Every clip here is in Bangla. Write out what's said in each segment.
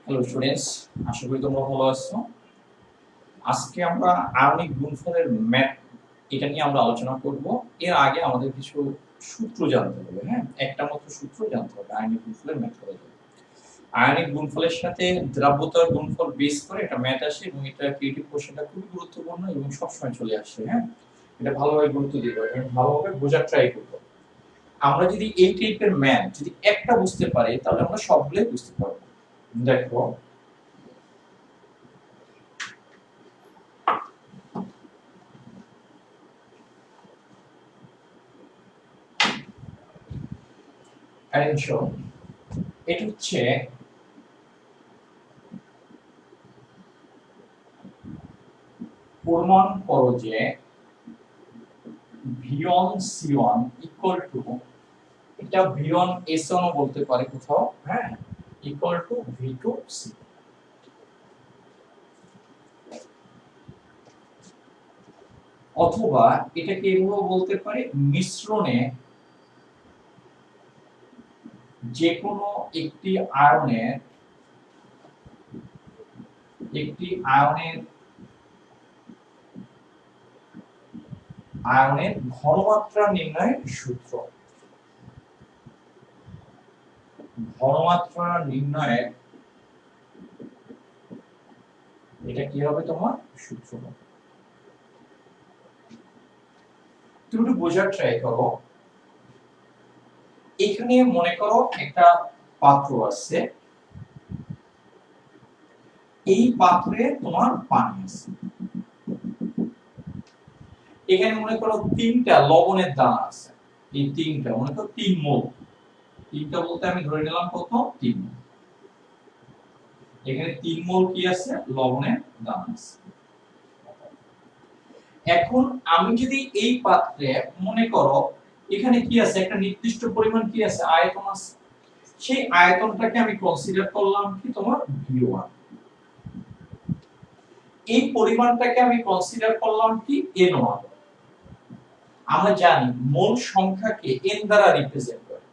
হ্যালো স্টুডেন্টস, আশা করি তোমরা ভালো আছো। আজকে আমরা আয়নিক গুণফলের ম্যাথ এটা নিয়ে আমরা আলোচনা করব। এর আগে আমাদের কিছু সূত্র জানতে হবে। হ্যাঁ, একটা মাত্র সূত্র জানতে হবে আয়নিক গুণফলের ম্যাথ করার জন্য। আয়নিক গুণফলের সাথে দ্রাব্যতার গুণফল বেস করে একটা ম্যাথ আসে এবং এটা ক্রিয়েটিভ কোশ্চেনটা খুবই গুরুত্বপূর্ণ এবং সবসময় চলে আসে। হ্যাঁ, এটা ভালোভাবে গুরুত্ব দিতে হবে এবং ভালোভাবে বোঝার ট্রাই করব। আমরা যদি এই টাইপের ম্যাথ যদি একটা বুঝতে পারি তাহলে আমরা সবগুলোই বুঝতে পারবো। দেখো, অ্যাটেনশন, এটা হচ্ছে প্রমাণ করো যে V1 C1 ইকুয়াল টু, এটা V1 S1 ও বলতে পারে কোথাও, হ্যাঁ, ইকুয়াল টু V2 C। অথবা এটাকে এভাবে বলতে পারে মিশ্রণে যে কোনো একটি আয়নের ঘনমাত্রা নির্ণয়ের সূত্র। ঘনমাত্রা নির্ণয়ের এটা কি হবে তোমার সূত্র হবে। তুমি একটু বোঝার ট্রাই করো। এখানে মনে করো একটা পাত্র আছে, এই পাত্রে তোমার পানি আছে। এখানে মনে করো তিনটা লবণের দানা আছে, এই তিনটা মনে করো 3 মোল। তিনটা বলতে আমি ধরে নিলাম কত, 3 মোল। এখানে 3 মোল কি আছে, লবণের দানা আছে। এখন আমি যদি এই পাত্রে মনে করো এখানে কি আছে, একটা নির্দিষ্ট পরিমাণ কি আছে, আয়তন আছে। সেই আয়তনটাকে আমি কনসিডার করলাম কি তোমার V1। এই পরিমাণটাকে আমি কনসিডার করলাম কি N1। আমরা জানি মোল সংখ্যাকে n দ্বারা রিপ্রেজেন্ট করে।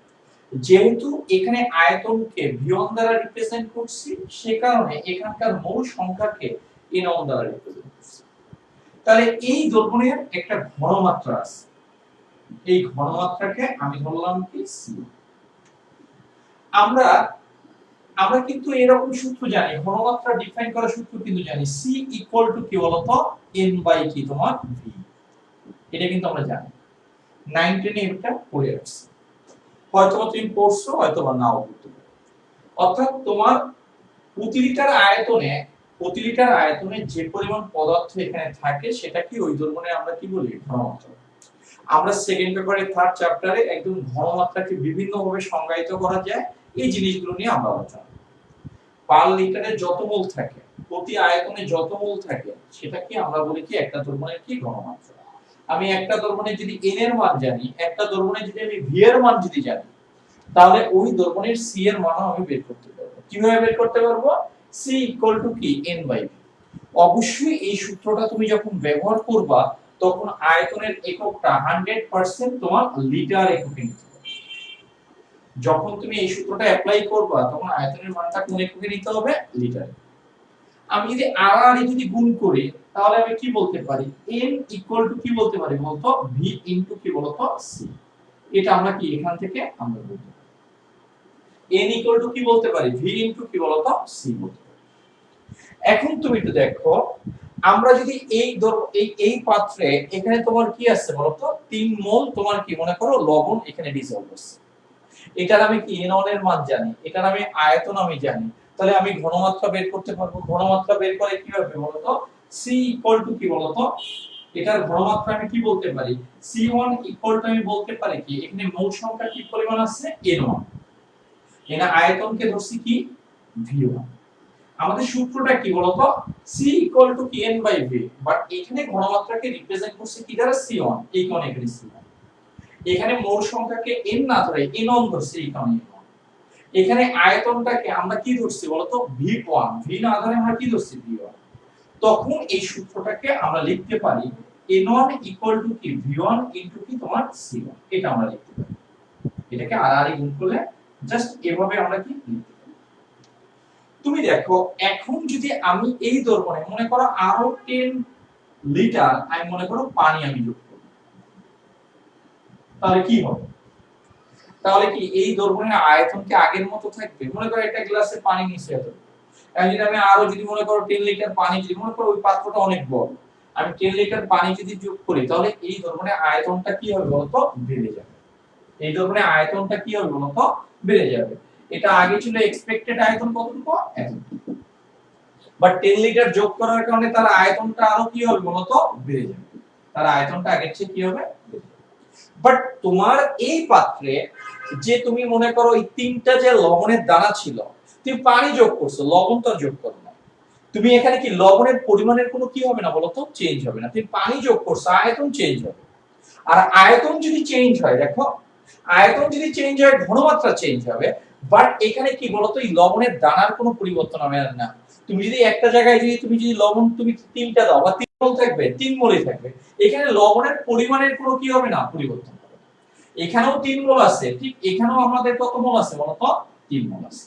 যেহেতু এখানে আয়তনকে V1 দ্বারা রিপ্রেজেন্ট করছি, সে কারণে এখানকার মোল সংখ্যাকে N1 দ্বারা রিপ্রেজেন্ট করছি। তাহলে এই দ্রবণের একটা ঘনমাত্রা আছে, এই ঘনমাত্রাকে আমি ধরলাম কি C। আমরা আমরা কিন্তু এরকম সূত্র জানি, ঘনমাত্রা ডিফাইন করার সূত্র কিন্তু জানি, C ইকুয়াল টু কি বলতো, n বাই কি তোমার V। এটা কিন্তু আমরা জানি, 9 10 এ এটা পড়ে আছে, হয়তো তুমি পড়ছো, হয়তো বা নাও পড়তে পারো। অর্থাৎ তোমার প্রতি লিটার আয়তনে যে পরিমাণ পদার্থ এখানে থাকে সেটা কি ওই দ্রবণে আমরা কি বলি, ঘনমাত্রা। আমরা সেকেন্ড পেপারে থার্ড চ্যাপ্টারে একদম ঘনমাত্রাকে বিভিন্ন ভাবে সংজ্ঞায়িত করা যায়, এই জিনিসগুলো নিয়ে আমরা আলোচনা করব। পার লিটারে যত মোল থাকে, প্রতি আয়তনে যত মোল থাকে, সেটাকে আমরা বলি কি একটা দ্রবণের কি ঘনমাত্রা। আমি একটা দ্রবণে যদি n এর মান জানি, একটা দ্রবণে যদি আমি v এর মান যদি জানি, তাহলে ওই দ্রবণের c এর মানও আমি বের করতে পারবো। কিভাবে বের করতে পারবো, c ইকুয়াল টু কি n বাই v। অবশ্যই এই সূত্রটা তুমি যখন ব্যবহার করবা তখন আয়তনের এককটা 100% তোমার লিটার এককে নিতে হবে। যখন তুমি এই সূত্রটা অ্যাপ্লাই করবা তখন আয়তনের মানটা কোন এককে নিতে হবে, লিটার। আমি যদি আর যদি গুণ করি তাহলে আমি কি বলতে পারি, n ইকুয়াল টু কি বলতে পারি বলতো, v ইনটু কি বলতো, c। এটা আমরা কি এখান থেকে আমরা বলতে পারি n ইকুয়াল টু কি বলতে পারি, v ইনটু কি বলতো, c বলতে পারি। এখন তুমি একটু দেখো, আমরা যদি এই পাত্রে এখানে তোমার কি আছে বলতো, 3 মোল তোমার কি মনে করো লবণ এখানে ডিসলভ হচ্ছে। এটার আমি কি N1 এর মান জানি, এটার আমি আয়তন আমি জানি, তাহলে আমি ঘনমাত্রা বের করতে পারবো। ঘনমাত্রা বের করে কিভাবে বলতো, C ইকুয়াল টু কি বলতো, এটার ঘনমাত্রা আমি কি বলতে পারি, C1 ইকুয়াল টু আমি বলতে পারি কি, এখানে মোল সংখ্যা কি পরিমাণ আছে, N1। এখানে আয়তনকে ধরছি কি, V1। আমাদের সূত্রটা কি বলতো, C ইকুয়াল টু কি n বাই v, বাট এখানে ঘনমাত্রাকে রিপ্রেজেন্ট করছে কি দ্বারা, C1। এই কারণে এখানে C1। এখানে মোল সংখ্যাকে n না ধরে n1 ধরছে, এই কারণে এখানে আয়তনটাকে আমরা কি ধরছি বলতো, V1। v না ধরে আমরা কি ধরছি, V1। তখন এই সূত্রটাকে আমরা লিখতে পারি n1 ইকুয়াল টু কি V1 ইনটু কি তোমার C1। এটা আমরা লিখতে পারি, এটাকে আর গুণ করলে জাস্ট এভাবে আমরা কি লিখতে পারি। তুমি দেখো এখন যদি আমি এই দর্পণে মনে করো আরো 10 লিটার আমি মনে করো পানি আমি যোগ করব, তাহলে কি হবে? তাহলে কি এই দর্পণের আয়তন কি আগের মতো থাকবে? মনে করো একটা গ্লাসে পানি নিচ্ছে এত, এখন যদি আমি আরো যদি মনে করো 10 লিটার পানি যদি মনে করো ওই পাত্রটা অনেক বড়, আমি 10 লিটার পানি যদি যোগ করি তাহলে এই দর্পণের আয়তনটা কি হবে বলতো? বেড়ে যাবে। এই দর্পণের আয়তনটা কি হবে বলতো? বেড়ে যাবে। এটা আগে ছিল এক্সপেক্টেড আয়তন কতটুকু? এতটুকু। বাট 10 লিটার যোগ করার কারণে তার আয়তনটা আরো কি হবে বলতো? বেড়ে যাবে। তার আয়তনটা আগের চেয়ে কি হবে? বাট তোমার এই পাত্রে যে তুমি মনে করো এই তিনটা যে লবণের দানা ছিল, তুমি পানি যোগ করছো, লবণ তো যোগ করো না। তুমি এখানে কি লবণের পরিমাণের কোনো কি হবে না বলতো? চেঞ্জ হবে না। তুমি পানি যোগ করছো, আয়তন চেঞ্জ হবে। আর আয়তন যদি চেঞ্জ হয়, দেখো আয়তন যদি চেঞ্জ হয় ঘনমাত্রা চেঞ্জ হবে, বাট এখানে কি বলতো? এই লবণের দানার কোনো পরিবর্তন হবে না। তুমি যদি একটা জায়গায় যদি লবণ তুমি 3টা দাও বা 3 মোল থাকবে, 3 মোলই থাকবে। এখানে লবণের পরিমাণের কোনো কি হবে না? পরিবর্তন হবে। এখানেও 3 মোল আছে, ঠিক এখানেও আমাদের কত মোল আছে বলতো? 3 মোল আছে।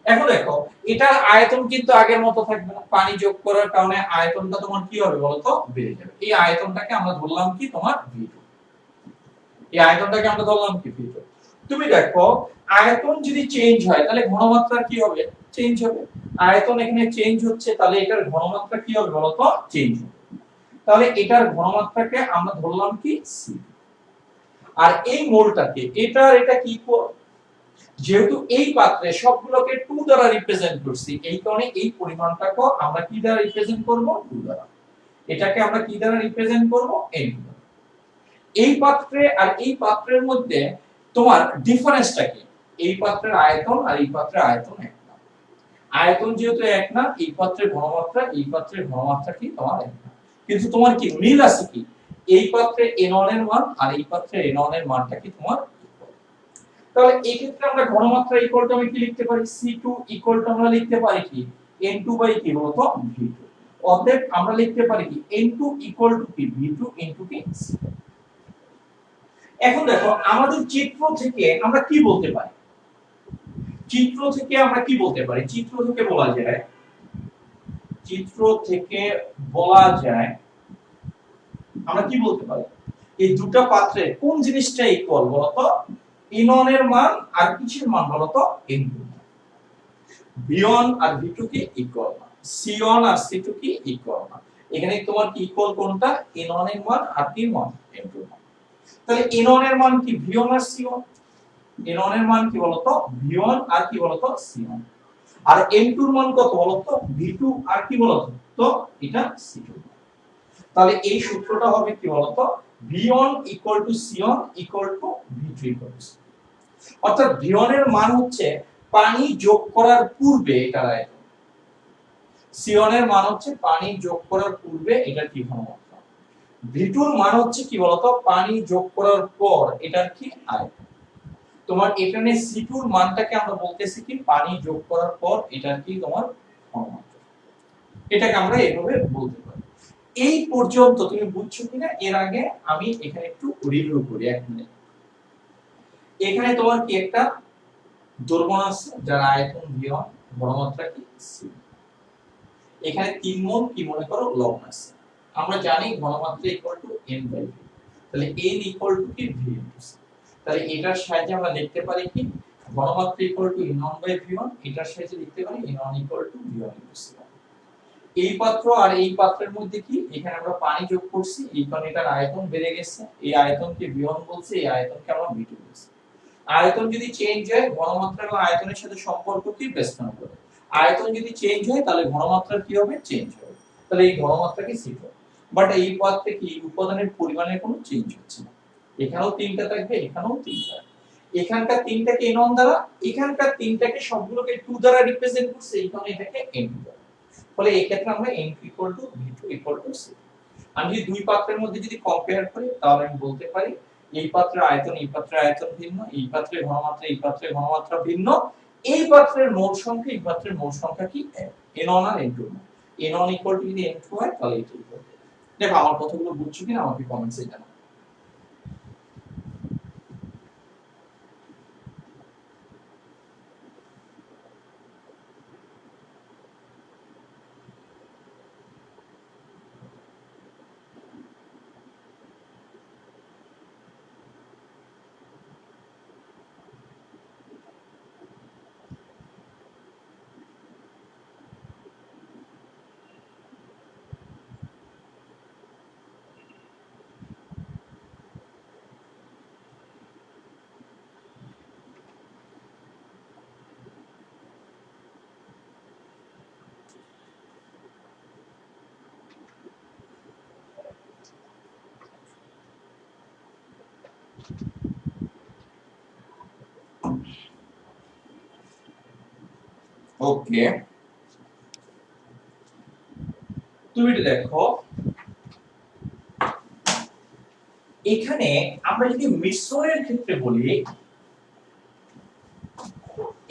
এখন দেখো এটার আয়তন কিন্তু আগের মতো থাকবে না, পানি যোগ করার কারণে আয়তনটা তোমার কি হবে বলতো? বেড়ে যাবে। এই আয়তনটাকে আমরা ধরলাম কি তোমার V2। এই আয়তনটাকে আমরা ধরলাম কি V2। তুমি দেখো আয়তন যদি চেঞ্জ হয় তাহলে ঘনমাত্রা কি হবে? চেঞ্জ হবে। আয়তন এখানে চেঞ্জ হচ্ছে, তাহলে এটার ঘনমাত্রা কি হবে বলতো? চেঞ্জ হবে। তাহলে এটার ঘনমাত্রাকে আমরা ধরলাম কি C। আর এই মোলটাকে এটা কি ইকুয়াল? যেহেতু এই পাত্রে সবগুলোকে 2 দ্বারা রিপ্রেজেন্ট করছি, এই কারণে এই পরিমাণটাকে আমরা কি দ্বারা রিপ্রেজেন্ট করব? 2 দ্বারা। এটাকে আমরা কি দ্বারা রিপ্রেজেন্ট করব? n দ্বারা। এই পাত্রে আর এই পাত্রের মধ্যে তোমার ডিফারেন্সটা কি? এই পাত্রের আয়তন আর এই পাত্রের আয়তন এক না। আয়তন যেহেতু এক না, এই পাত্রের ঘনমাত্রা এই পাত্রের ঘনমাত্রা কি তোমার এক না। কিন্তু তোমার কি মিল আছে কি? এই পাত্রে n1 এর মান আর এই পাত্রে n1 এর মানটা কি তোমার? তাহলে এই ক্ষেত্রে আমরা ঘনমাত্রা ইকুয়াল টু আমি কি লিখতে পারি? C2 ইকুয়াল টু আমরা লিখতে পারি কি? N2 বাই কি বলতো? V2। অতএব আমরা লিখতে পারি কি? N2 ইকুয়াল টু কি? V2 ইনটু কি? এখন দেখো আমাদের চিত্র থেকে আমরা কি বলতে পারি? চিত্র থেকে আমরা কি বলতে পারি? চিত্র থেকে বলা যায় আমরা কি বলতে পারি? এই দুটো পাত্রের কোন জিনিসটা ইকুয়াল বলতো? n1 এর মান আর কিসের মান বলতো? n2। v1 আর v2 কি ইকুয়াল না, c1 আর c2 কি ইকুয়াল না। এখানে তোমার কি ইকুয়াল কোনটা? n1 এর মান আর কি মান? n2 এর মান। তাহলে n1 এর মান কি? v1 আর c1। n1 এর মান কি বলতো? v1 আর কি বলতো? c1। আর n2 এর মান কত বলতো? v2 আর কি বলতো? তো এটা c2। তাহলে এই সূত্রটা হবে কি বলতো? v1 c1 v2 c। অর্থাৎ v1 এর মান হচ্ছে পানি যোগ করার পূর্বে এটার আয়তন, c1 এর মান হচ্ছে পানি যোগ করার পূর্বে এটার কি ঘনমাত্রা, v2 এর মান হচ্ছে কি বলতো? পানি যোগ করার পর এটার কি আয়তন। তোমার এখানে c2 এর মানটাকে আমরা বলতেছি কি? পানি যোগ করার পর এটার কি তোমার ঘনমাত্রা। এটাকে আমরা এভাবে বলতে পারি। এই পর্যন্ত তুমি বুঝছো কিনা? এর আগে আমি এখানে একটু রিভিউ করি 1 মিনিট। এখানে তোমার কি একটা দ্রবণ আছে যার আয়তন v1, ঘনমাত্রা কি c। এখানে 3 মোল কি মনে করো লবণ আছে। আমরা জানি ঘনমাত্রা ইকুয়াল টু n/v। তাহলে n ইকুয়াল টু কি? v * c। তাহলে এটার সাহায্যে আমরা লিখতে পারি কি? ঘনমাত্রা ইকুয়াল টু n1/v1, এটার সাহায্যে লিখতে পারি n1 equal to v1 * c। এই পাত্র আর এই পাত্রের মধ্যে কি? এখানে আমরা পানি যোগ করছি, এই কারণে এটার আয়তন বেড়ে গেছে। এই আয়তনকে v1 বলছি, এই আয়তনকে আমরা v2 বলছি। আয়তন যদি চেঞ্জ হয়, ঘনমাত্রা এবং আয়তনের সাথে সম্পর্ক কি? বেষ্টন করে। আয়তন যদি চেঞ্জ হয় তাহলে ঘনমাত্রা কি হবে? চেঞ্জ হবে। তাহলে এই ঘনমাত্রা কি? c2। বাট এই পাত্রে কি উপাদানের পরিমাণের কোনো চেঞ্জ হচ্ছে না। এখানেও 3টা থাকবে, এখানেও 3টা। এখানকার 3টাকে n1 দ্বারা, এখানকার 3টাকে সবগুলোকে 2 দ্বারা রিপ্রেজেন্ট করছে, এই কারণে এটাকে n2 দ্বারা। ফলে এই ক্ষেত্রে আমরা n2 v2 c। আমি যদি দুই পাত্রের মধ্যে যদি কম্পেয়ার করি তাহলে আমি বলতে পারি এই পাত্রের আয়তন এই পাত্রের আয়তন ভিন্ন, এই পাত্রের ঘনমাত্রা এই পাত্রের ঘনমাত্রা ভিন্ন। এই পাত্রের মোল সংখ্যা এই পাত্রের মোল সংখ্যা কি? n1 আর n2। n1 যদি n2 হয় তাহলে এটা ইকুয়াল। দেখো আমার কথাগুলো বুঝছো কিনা আমাকে কমেন্টসে জানাও। ওকে, তুমি এটা দেখো, এখানে আমরা যদি মিশ্রণের ক্ষেত্রে বলি,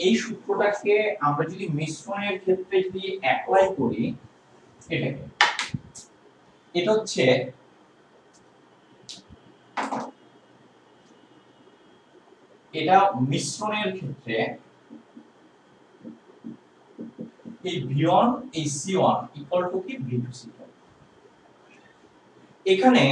এই সূত্রটাকে আমরা যদি মিশ্রণের ক্ষেত্রে যদি অ্যাপ্লাই করি, এটাকে, এটা হচ্ছে এটা মিশ্রণের ক্ষেত্রে এই V1 এই C1 ইকুয়াল টু কি V2 C2। এখানে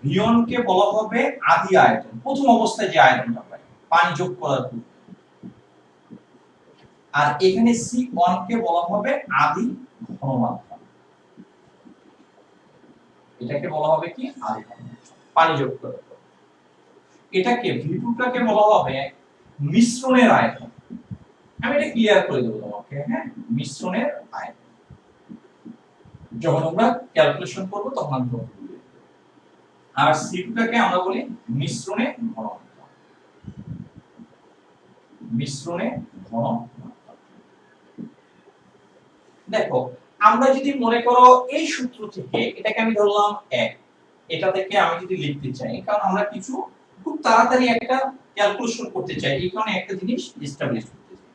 V1 কে বলা হবে আদি আয়তন, প্রথম অবস্থায় যে আয়তনটা পাই পানি যোগ করার পর, আর এখানে C1 কে বলা হবে আদি ঘনমাত্রা, এটাকে বলা হবে কি আদি ঘনমাত্রা পানি যোগ করার পর। এটাকে V2 টাকে বলা হবে মিশ্রণের আয়তন। আমি এটা ক্লিয়ার করে দেব তোমাকে, হ্যাঁ, মিশ্রণের আয়তন যখন আমরা ক্যালকুলেশন করব তখন আমি তোমাকে বলবো। আর C2 টাকে আমরা বলি মিশ্রণে ঘনমাত্রা, মিশ্রণে ঘনমাত্রা। দেখো, আমরা যদি মনে করো এই সূত্র থেকে এটাকে আমি ধরলাম 1, এটা থেকে আমি যদি লিখতে চাই, কারণ আমরা কিছু খুব তাড়াতাড়ি একটা ক্যালকুলেশন করতে চাই, এই কারণে একটা জিনিস এস্টাবলিশ করতে চাই।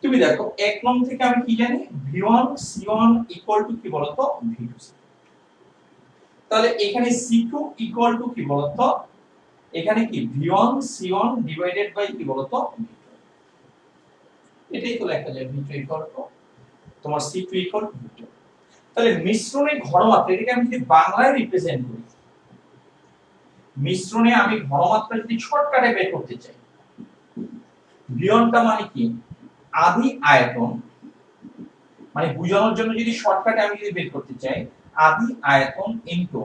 তুমি দেখো 1 নং থেকে আমি কি জানি, V1 C1 ইকুয়াল টু কি বলতো V2 C2। তাহলে এখানে C2 ইকুয়াল টু কি বলতো, এখানে কি V1 C1 ডিভাইডেড বাই কি বলতো V2, এটাই তো লেখা যায় V2 ইকুয়াল টু তোমার C2 ইকুয়াল টু V2। তাহলে মিশ্রণের ঘনমাত্রা, এটাকে আমি যদি বাংলায় রিপ্রেজেন্ট করি, মিশ্রণে আমি ঘনমাত্রা যদি শর্টকাটে বের করতে চাই, V1 টা মানে কি আদি আয়তন, মানে বোঝানোর জন্য যদি শর্টকাটে আমি যদি বের করতে চাই, আদি আয়তন ইনটু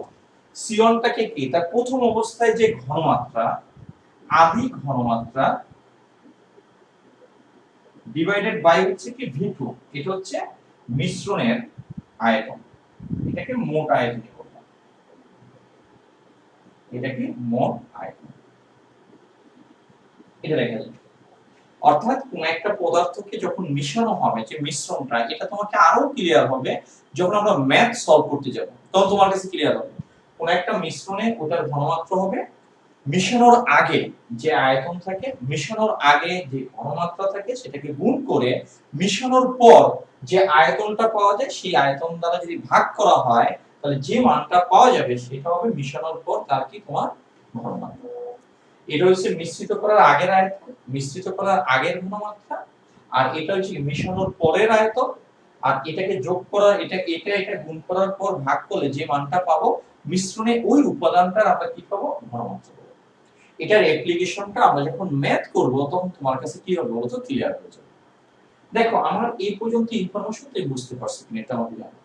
C1 টাকে কি তার প্রথম অবস্থায় যে ঘনমাত্রা আদি ঘনমাত্রা ডিভাইডেড বাই হচ্ছে কি V2, এটা হচ্ছে মিশ্রণের আয়তন, এটাকে মোট আয়তন বললাম, এটাকে মোট আয়তন, এটা লেখা যায়। অর্থাৎ কোন একটা পদার্থকে যখন মিশানো হবে, যে মিশ্রণটা, এটা তোমাকে আরো ক্লিয়ার হবে যখন আমরা ম্যাথ সলভ করতে যাব, তখন তোমার কাছে ক্লিয়ার হবে। কোন একটা মিশ্রণে ওটার ঘনমাত্রা হবে মিশানোর আগে যে আয়তন থাকে, মিশানোর আগে যে ঘনমাত্রা থাকে সেটাকে গুণ করে মিশানোর পর যে আয়তনটা পাওয়া যায় সেই আয়তন দ্বারা যদি ভাগ করা হয়, তাহলে যে মানটা পাওয়া যাবে সেটা হবে মিশানোর পর তার কি তোমার ঘনমাত্রা। এটা হচ্ছে মিশ্রিত করার আগের আয়তন, মিশ্রিত করার আগের ঘনমাত্রা, আর এটা হচ্ছে মিশানোর পরের আয়তন, আর এটাকে যোগ করা, এটা গুণ করার পর ভাগ করলে যে মানটা পাবো মিশ্রণে ওই উপাদানটার আমরা কি পাবো ঘনমাত্রা পাবো। এটার অ্যাপ্লিকেশনটা আমরা যখন ম্যাথ করব তখন তোমার কাছে কি হবে বলতো ক্লিয়ার হয়ে যাবে। দেখো আমরা এই পর্যন্ত ইনফরমেশন তুই বুঝতে পারছি কিনা এটা আমাকে জানো।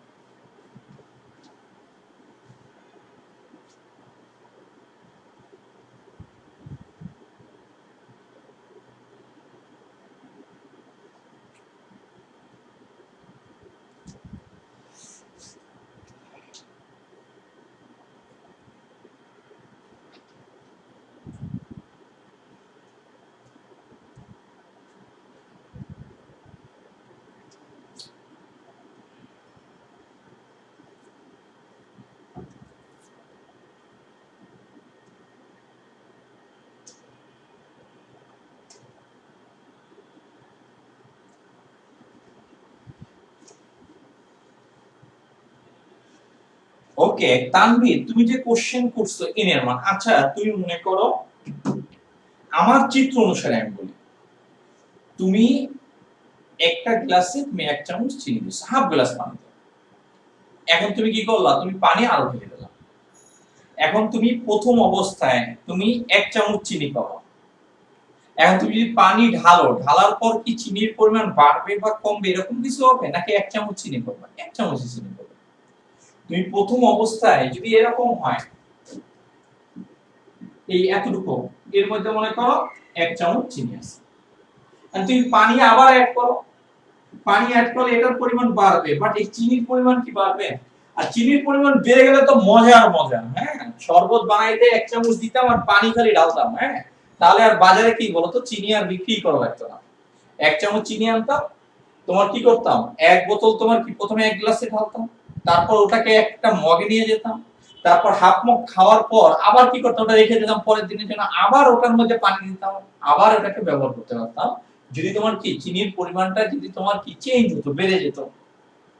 ওকে তানভীর, তুমি যে কোশ্চেন করছো n এর মান, আচ্ছা তুমি মনে করো আমার চিত্র অনুসারে আমি বলি, তুমি একটা গ্লাসে তুমি 1 চামচ চিনি দিছো, হাফ গ্লাস পানি, এখন তুমি কি করলা, তুমি পানি আরো ঢেলে দিলা। এখন তুমি প্রথম অবস্থায় তুমি 1 চামচ চিনি পাবা, এখন তুমি যদি পানি ঢালো, ঢালার পর কি চিনির পরিমাণ বাড়বে বা কমবে এরকম কিছু হবে, নাকি 1 চামচ চিনি পাবা, 1 চামচ চিনি পাবা। তুমি প্রথম অবস্থায় যদি এরকম হয়, এই এতটুকু, এর মধ্যে মনে করো 1 চামচ চিনি আছে, আর তুমি পানি আবার অ্যাড করো, পানি অ্যাড করলে এটার পরিমাণ বাড়বে, বাট এই চিনির পরিমাণ কি বাড়বে, আর চিনির পরিমাণ বেড়ে গেলে তো মজার মজা, হ্যাঁ শরবত বানাইতে 1 চামচ দিতাম আর পানি খালি ঢালতাম, হ্যাঁ তাহলে আর বাজারে কি বলতো চিনি আর বিক্রি করা লাগতো না। 1 চামচ চিনি আনতাম, তোমার কি করতাম 1 বোতল তোমার কি প্রথমে 1 গ্লাসে ঢালতাম, তারপর ওটাকে একটা মগে নিয়ে যেতাম, তারপর হাফ মগ খাওয়ার পর আবার কি করতাম ওটা রেখে দিতাম পরের দিনের জন্য, আবার ওটার মধ্যে পানি দিতাম, আবার ওটাকে ব্যবহার করতে পারতাম। যদি তোমার কি চিনির পরিমাণটা যদি তোমার কি চেঞ্জ হতো, বেড়ে যেত,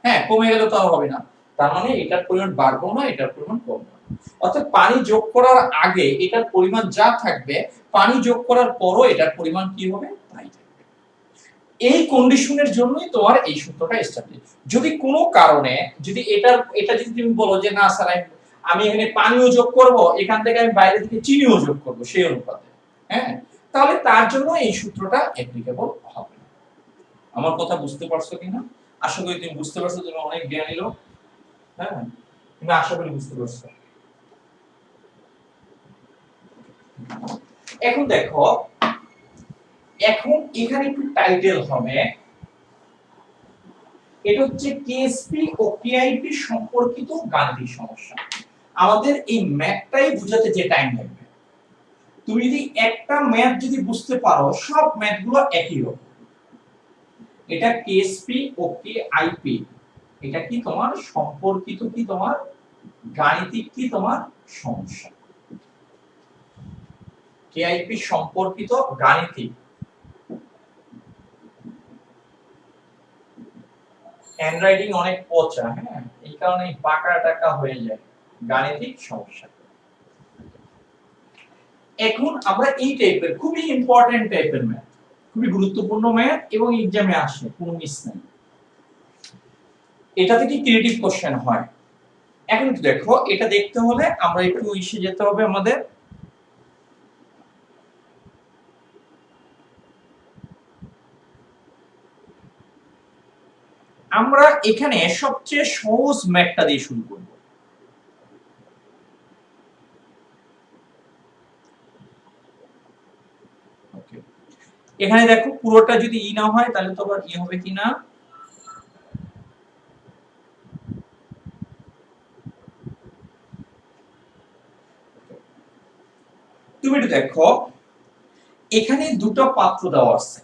হ্যাঁ কমে গেলে তো আর হবে না, তার মানে এটার পরিমাণ বাড়বো না, এটার পরিমাণ কমবে না। অর্থাৎ পানি যোগ করার আগে এটার পরিমাণ যা থাকবে, পানি যোগ করার পরও এটার পরিমাণ কি হবে তাই থাকবে। এই কন্ডিশনের জন্যই তোমার এই সূত্রটা এস্টাবলিশ। যদি কোনো কারণে যদি এটা যদি তুমি বলো যে না স্যার আমি এখানে পানিও যোগ করব, এখান থেকে আমি বাইরে থেকে চিনিও যোগ করব সেই অনুপাতে, হ্যাঁ তাহলে তার জন্য এই সূত্রটা অ্যাপ্লিকেবল হবে না। আমার কথা বুঝতে পারছো কিনা? আশা করি তুমি বুঝতে পারছো, তুমি অনেক জ্ঞানী লোক, হ্যাঁ তুমি আশা করি বুঝতে পারছো। এখন দেখো, এখন এখানে একটু টাইটেল হবে, এটা হচ্ছে কেএসপি ও কেআইপি সম্পর্কিত গাণিতিক সমস্যা। আমাদের এই ম্যাথটাই বুঝাতে যে টাইম লাগবে, তুমি যদি একটা ম্যাথ যদি বুঝতে পারো, সব ম্যাথগুলো একই রকম। এটা কেএসপি ও কেআইপি, এটা কি তোমার সম্পর্কিত কি তোমার গাণিতিক কি তোমার সমস্যা, কেআইপি সম্পর্কিত গাণিতিক। হ্যান্ডরাইটিং অনেক পচা, হ্যাঁ এই কারণে বাঁকা টাকা হয়ে যায়, গাণিতিক সমস্যা। এখন আমরা এই টাইপের খুবই ইম্পর্টেন্ট টাইপের ম্যাথ, খুবই গুরুত্বপূর্ণ ম্যাথ এবং এক্সামে আসে, কোনো মিস নাই, এটা থেকে ক্রিয়েটিভ কোশ্চেন হয়। এখন দেখো এটা দেখতে হলে আমরা একটু ইসে যেতে হবে আমাদের, আমরা এখানে সবচেয়ে সহজ ম্যাথটা দিয়ে শুরু করব। এখানে দেখো পুরোটা যদি ই না হয় তাহলে তো আবার ই হবে কিনা, তুমি একটু দেখো এখানে দুটো পাত্র দেওয়া আছে,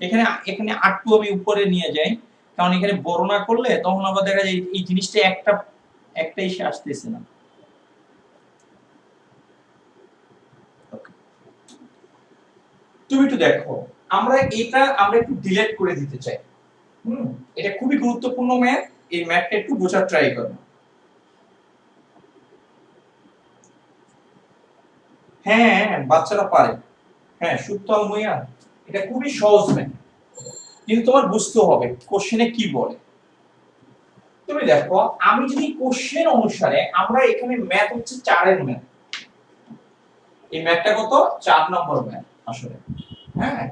এখানে এখানে আটটু আমি উপরে নিয়ে যাই, কারণ এখানে বড় না করলে তখন আবার দেখা যায় এই জিনিসটা একটা এসে আসতেছে না। তুমি একটু দেখো আমরা একটু ডিলিট করে দিতে চাই, এটা খুবই গুরুত্বপূর্ণ ম্যাথ, এই ম্যাথটা একটু বোঝার ট্রাই করো। হ্যাঁ বাচ্চারা পারে, হ্যাঁ সুতল মুইয়া, এটা খুবই সহজ ম্যাথ, কিন্তু তোমার বুঝতে হবে কোশ্চেনে কি বলে। তুমি দেখো আমি যদি কোশ্চেন অনুসারে, আমরা এখানে ম্যাথ হচ্ছে 4 এর ম্যাথ, এই ম্যাথটা কত 4 নম্বর ম্যাথ আসলে, হ্যাঁ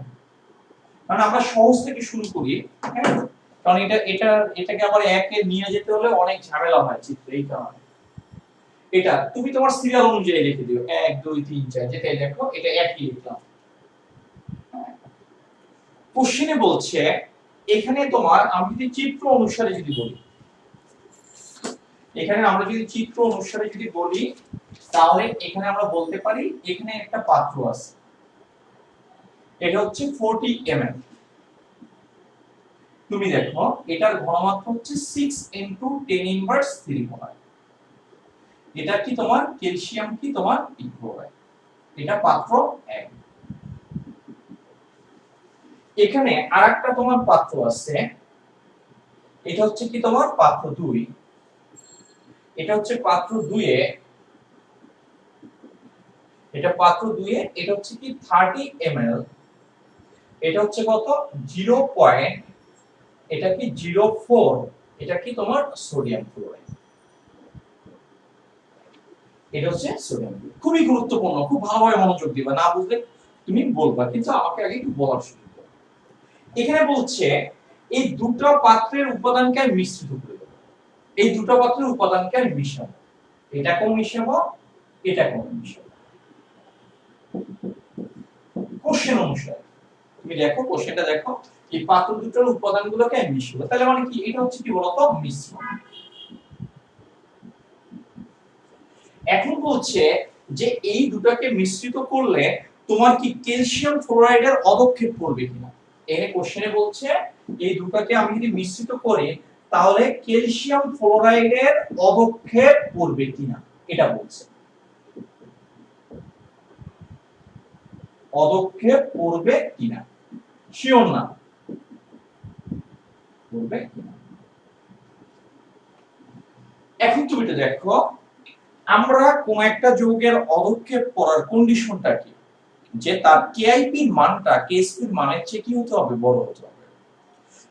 কারণ আমরা সহজ থেকে শুরু করি, হ্যাঁ কারণ এটাকে আবার একে নিয়ে যেতে হলে অনেক ঝামেলা হয় চিত্র, এই কারণে এটা তুমি তোমার সিরিয়াল অনুযায়ী লিখে দিও 1 2 3 4, যেটাই দেখো এটা একই লিখলাম। কোশ্চেনে বলছে এখানে তোমার আমি যদি চিত্র অনুসারে যদি বলি, এখানে আমরা যদি চিত্র অনুসারে যদি বলি তাহলে এখানে আমরা বলতে পারি এখানে একটা পাত্র আছে, এটা হচ্ছে 40 ml, তুমি দেখো এটার ঘনমাত্রা হচ্ছে 6 × 10⁻³ মোলার, এটা কি তোমার ক্যালসিয়াম কি তোমার ইক্লোরাইড, এটা পাত্র 1। এখানে আরেকটা তোমার পাত্র আছে, এটা হচ্ছে কি তোমার পাত্র 2, এটা হচ্ছে পাত্র 2 এ, এটা পাত্র 2 এ, এটা হচ্ছে কি 30 ml, এটা হচ্ছে কত 0. এটা কি 0.4, এটা কি তোমার সোডিয়াম ক্লোরাইড, এটা হচ্ছে সোডিয়াম। খুবই গুরুত্বপূর্ণ, খুব ভালোভাবে মনোযোগ দিবা, না বুঝলে তুমি বলবা, কিন্তু আমাকে আগে একটু বলার সুযোগ দাও। এখানে বলছে এই দুটো পাত্রের উপাদানকে আমি মিশ্রিত করে দেব, এই দুটো পাত্রের উপাদানকে আমি মিশাবো, এটা কোন মিশাবো, এটা কোন মিশাবো, কোশ্চেন অনুসারে তুমি দেখো কোশ্চেনটা দেখো, এই পাত্র দুটোর উপাদানগুলোকে আমি মিশাবো, তাহলে মানে কি এটা হচ্ছে কি বলতো মিশ্রণ। এখন বলছে যে এই দুটাকে মিশ্রিত করলে তোমার কি ক্যালসিয়াম ফ্লোরাইডের অদক্ষেপ পড়বে কিনা। এখানে কোশ্চেনে বলছে এই দুটাকে আমি যদি মিশ্রিত করি তাহলে ক্যালসিয়াম ফ্লোরাইডের অদক্ষেপ পড়বে কিনা এটা বলছে। অদক্ষেপ পড়বে কিনা, শিওর না, পড়বে কিনা। এখন তুমি এটা দেখো, আমরা কোন একটা যৌগের অদক্ষেপ পড়ার কন্ডিশনটা কি, যে তার কেআইপি মানটা কেএসপি মানের চেয়ে কি হতে হবে, বড় হতে হবে।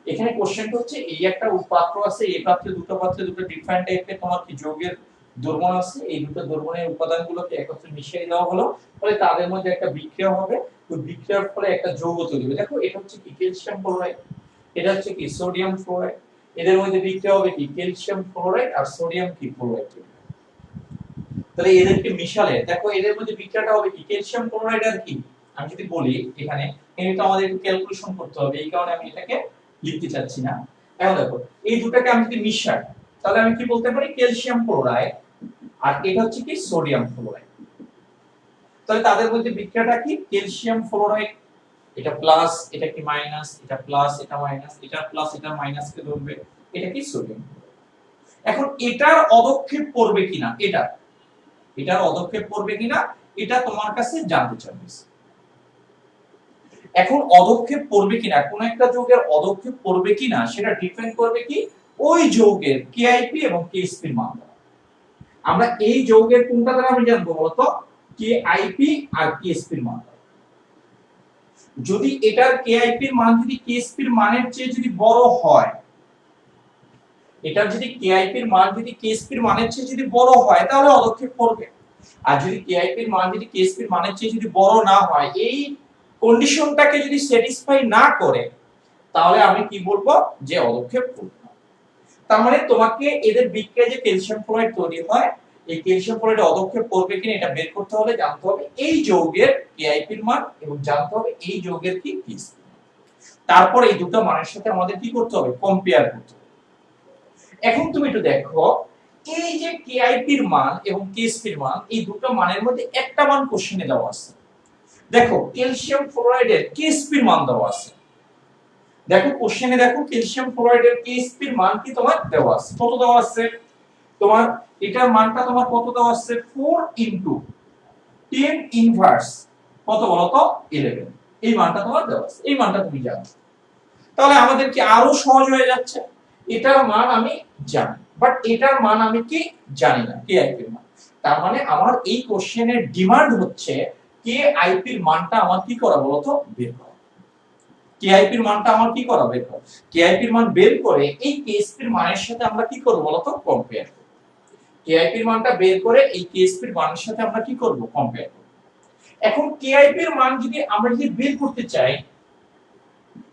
এখানে কোশ্চেনটা হচ্ছে এই একটা পাত্র আছে, এই পাত্রে দুটো ডিফারেন্ট টাইপের তোমার কি যৌগের দ্রবণ আছে, এই দুটো দ্রবণের উপাদানগুলোকে একত্রে মিশিয়ে দেওয়া হলো, ফলে তাদের মধ্যে একটা বিক্রিয়া হবে, ওই বিক্রিয়ার ফলে একটা যৌগ তৈরি হবে। দেখো এটা হচ্ছে কি ক্যালসিয়াম ফ্লোরাইড, এটা হচ্ছে কি সোডিয়াম ফ্লোরাইড, এদের মধ্যে বিক্রিয়া হবে কি ক্যালসিয়াম ফ্লোরাইড আর সোডিয়াম কি ফ্লোরাইড। তাহলে এদেরকে মিশালে দেখো এদের মধ্যে বিক্রিয়াটা হবে কি ক্যালসিয়াম ক্লোরাইড আর কি, আমি যদি বলি এখানে এটা আমাদের একটু ক্যালকুলেশন করতে হবে, এই কারণে আমি এটাকে লিখতে চাচ্ছি না। এখন দেখো এই দুটাকে আমি যদি মিশাই তাহলে আমি কি বলতে পারি ক্যালসিয়াম ক্লোরাইড, আর এটা হচ্ছে কি সোডিয়াম ফ্লোরাইড। তাহলে তাদের মধ্যে বিক্রিয়াটা কি ক্যালসিয়াম ফ্লোরাইড, এটা প্লাস এটা কি মাইনাস, এটা প্লাস এটা মাইনাস, এটা প্লাস এটা মাইনাস কে ধরবে, এটা কি সোডিয়াম। এখন এটার অদক্ষেপ পড়বে কিনা, এটার অদক্ষেপ পড়বে কিনা এটা তোমার কাছে জানতে চাইবে। এখন অদক্ষেপ পড়বে কিনা, কোন একটা যৌগের অদক্ষেপ পড়বে কিনা সেটা ডিপেন্ড করবে কি ওই যৌগের কেআইপি এবং কেএসপি এর মান দ্বারা। আমরা এই যৌগের কোনটা দ্বারা আমি জানবো বলতো, কেআইপি আর কেএসপি এর মান। যদি এটার কেআইপি এর মান যদি কেএসপি এর মানের চেয়ে যদি বড় হয়, এটার যদি কেআইপি এর মান যদি কেএসপি এর মানের চেয়ে যদি বড় হয় তাহলে অদক্ষেপ পড়বে, আর যদি কেআইপি এর মান যদি কেএসপি এর মানের চেয়ে যদি বড় না হয়, এই কন্ডিশনটাকে যদি স্যাটিসফাই না করে তাহলে আমি কি বলবো যে অদক্ষেপ পড়বে। তার মানে তোমাকে এদের বিক্রিয়ায় যে ক্যালসিয়াম ফ্লোরাইড তৈরি হয়, এই ক্যালসিয়াম ফ্লোরাইড অদক্ষেপ পড়বে কিনা এটা বের করতে হলে জানতে হবে এই যৌগের কেআইপি এর মান এবং জানতে হবে এই যৌগের কি কেএসপি। তারপর এই দুটো মানের সাথে আমাদের কি করতে হবে, কম্পেয়ার করতে হবে। এখন তুমি একটু দেখো এই যে কেআইপি এর মান এবং কেএসপি এর মান, এই দুটো মানের মধ্যে একটা মান কোশ্চেনে দেওয়া আছে। দেখো ক্যালসিয়াম ফ্লোরাইডের কেএসপি এর মান দেওয়া আছে, দেখো কোশ্চেনে দেখো ক্যালসিয়াম ফ্লোরাইডের কেএসপি এর মান কি তোমার দেওয়া আছে, কত দেওয়া আছে তোমার, এটার মানটা তোমার কত দেওয়া আছে 4 ইনটু 10 ইনভার্স কত বলো তো 11, এই মানটা তোমার দেওয়া আছে, এই মানটা তুমি জানো। তাহলে আমাদের কি আরো সহজ হয়ে যাচ্ছে, এটার মান আমি জানি বাট এটার মান আমি কি জানি না, কেআইপি এর মান। তার মানে আমার এই কোশ্চেনের ডিমান্ড হচ্ছে কেআইপি এর মানটা আমার কি করা বলো তো, বের করা। কেআইপি এর মানটা আমার কি করা, বের করা। কেআইপি এর মান বের করে এই কেএসপি এর মানের সাথে আমরা কি করব বলো তো, কম্পেয়ার করব। কেআইপি এর মানটা বের করে এই কেএসপি এর মানের সাথে আমরা কি করব, কম্পেয়ার করব। এখন কেআইপি এর মান যদি আমরা যদি বের করতে চাই,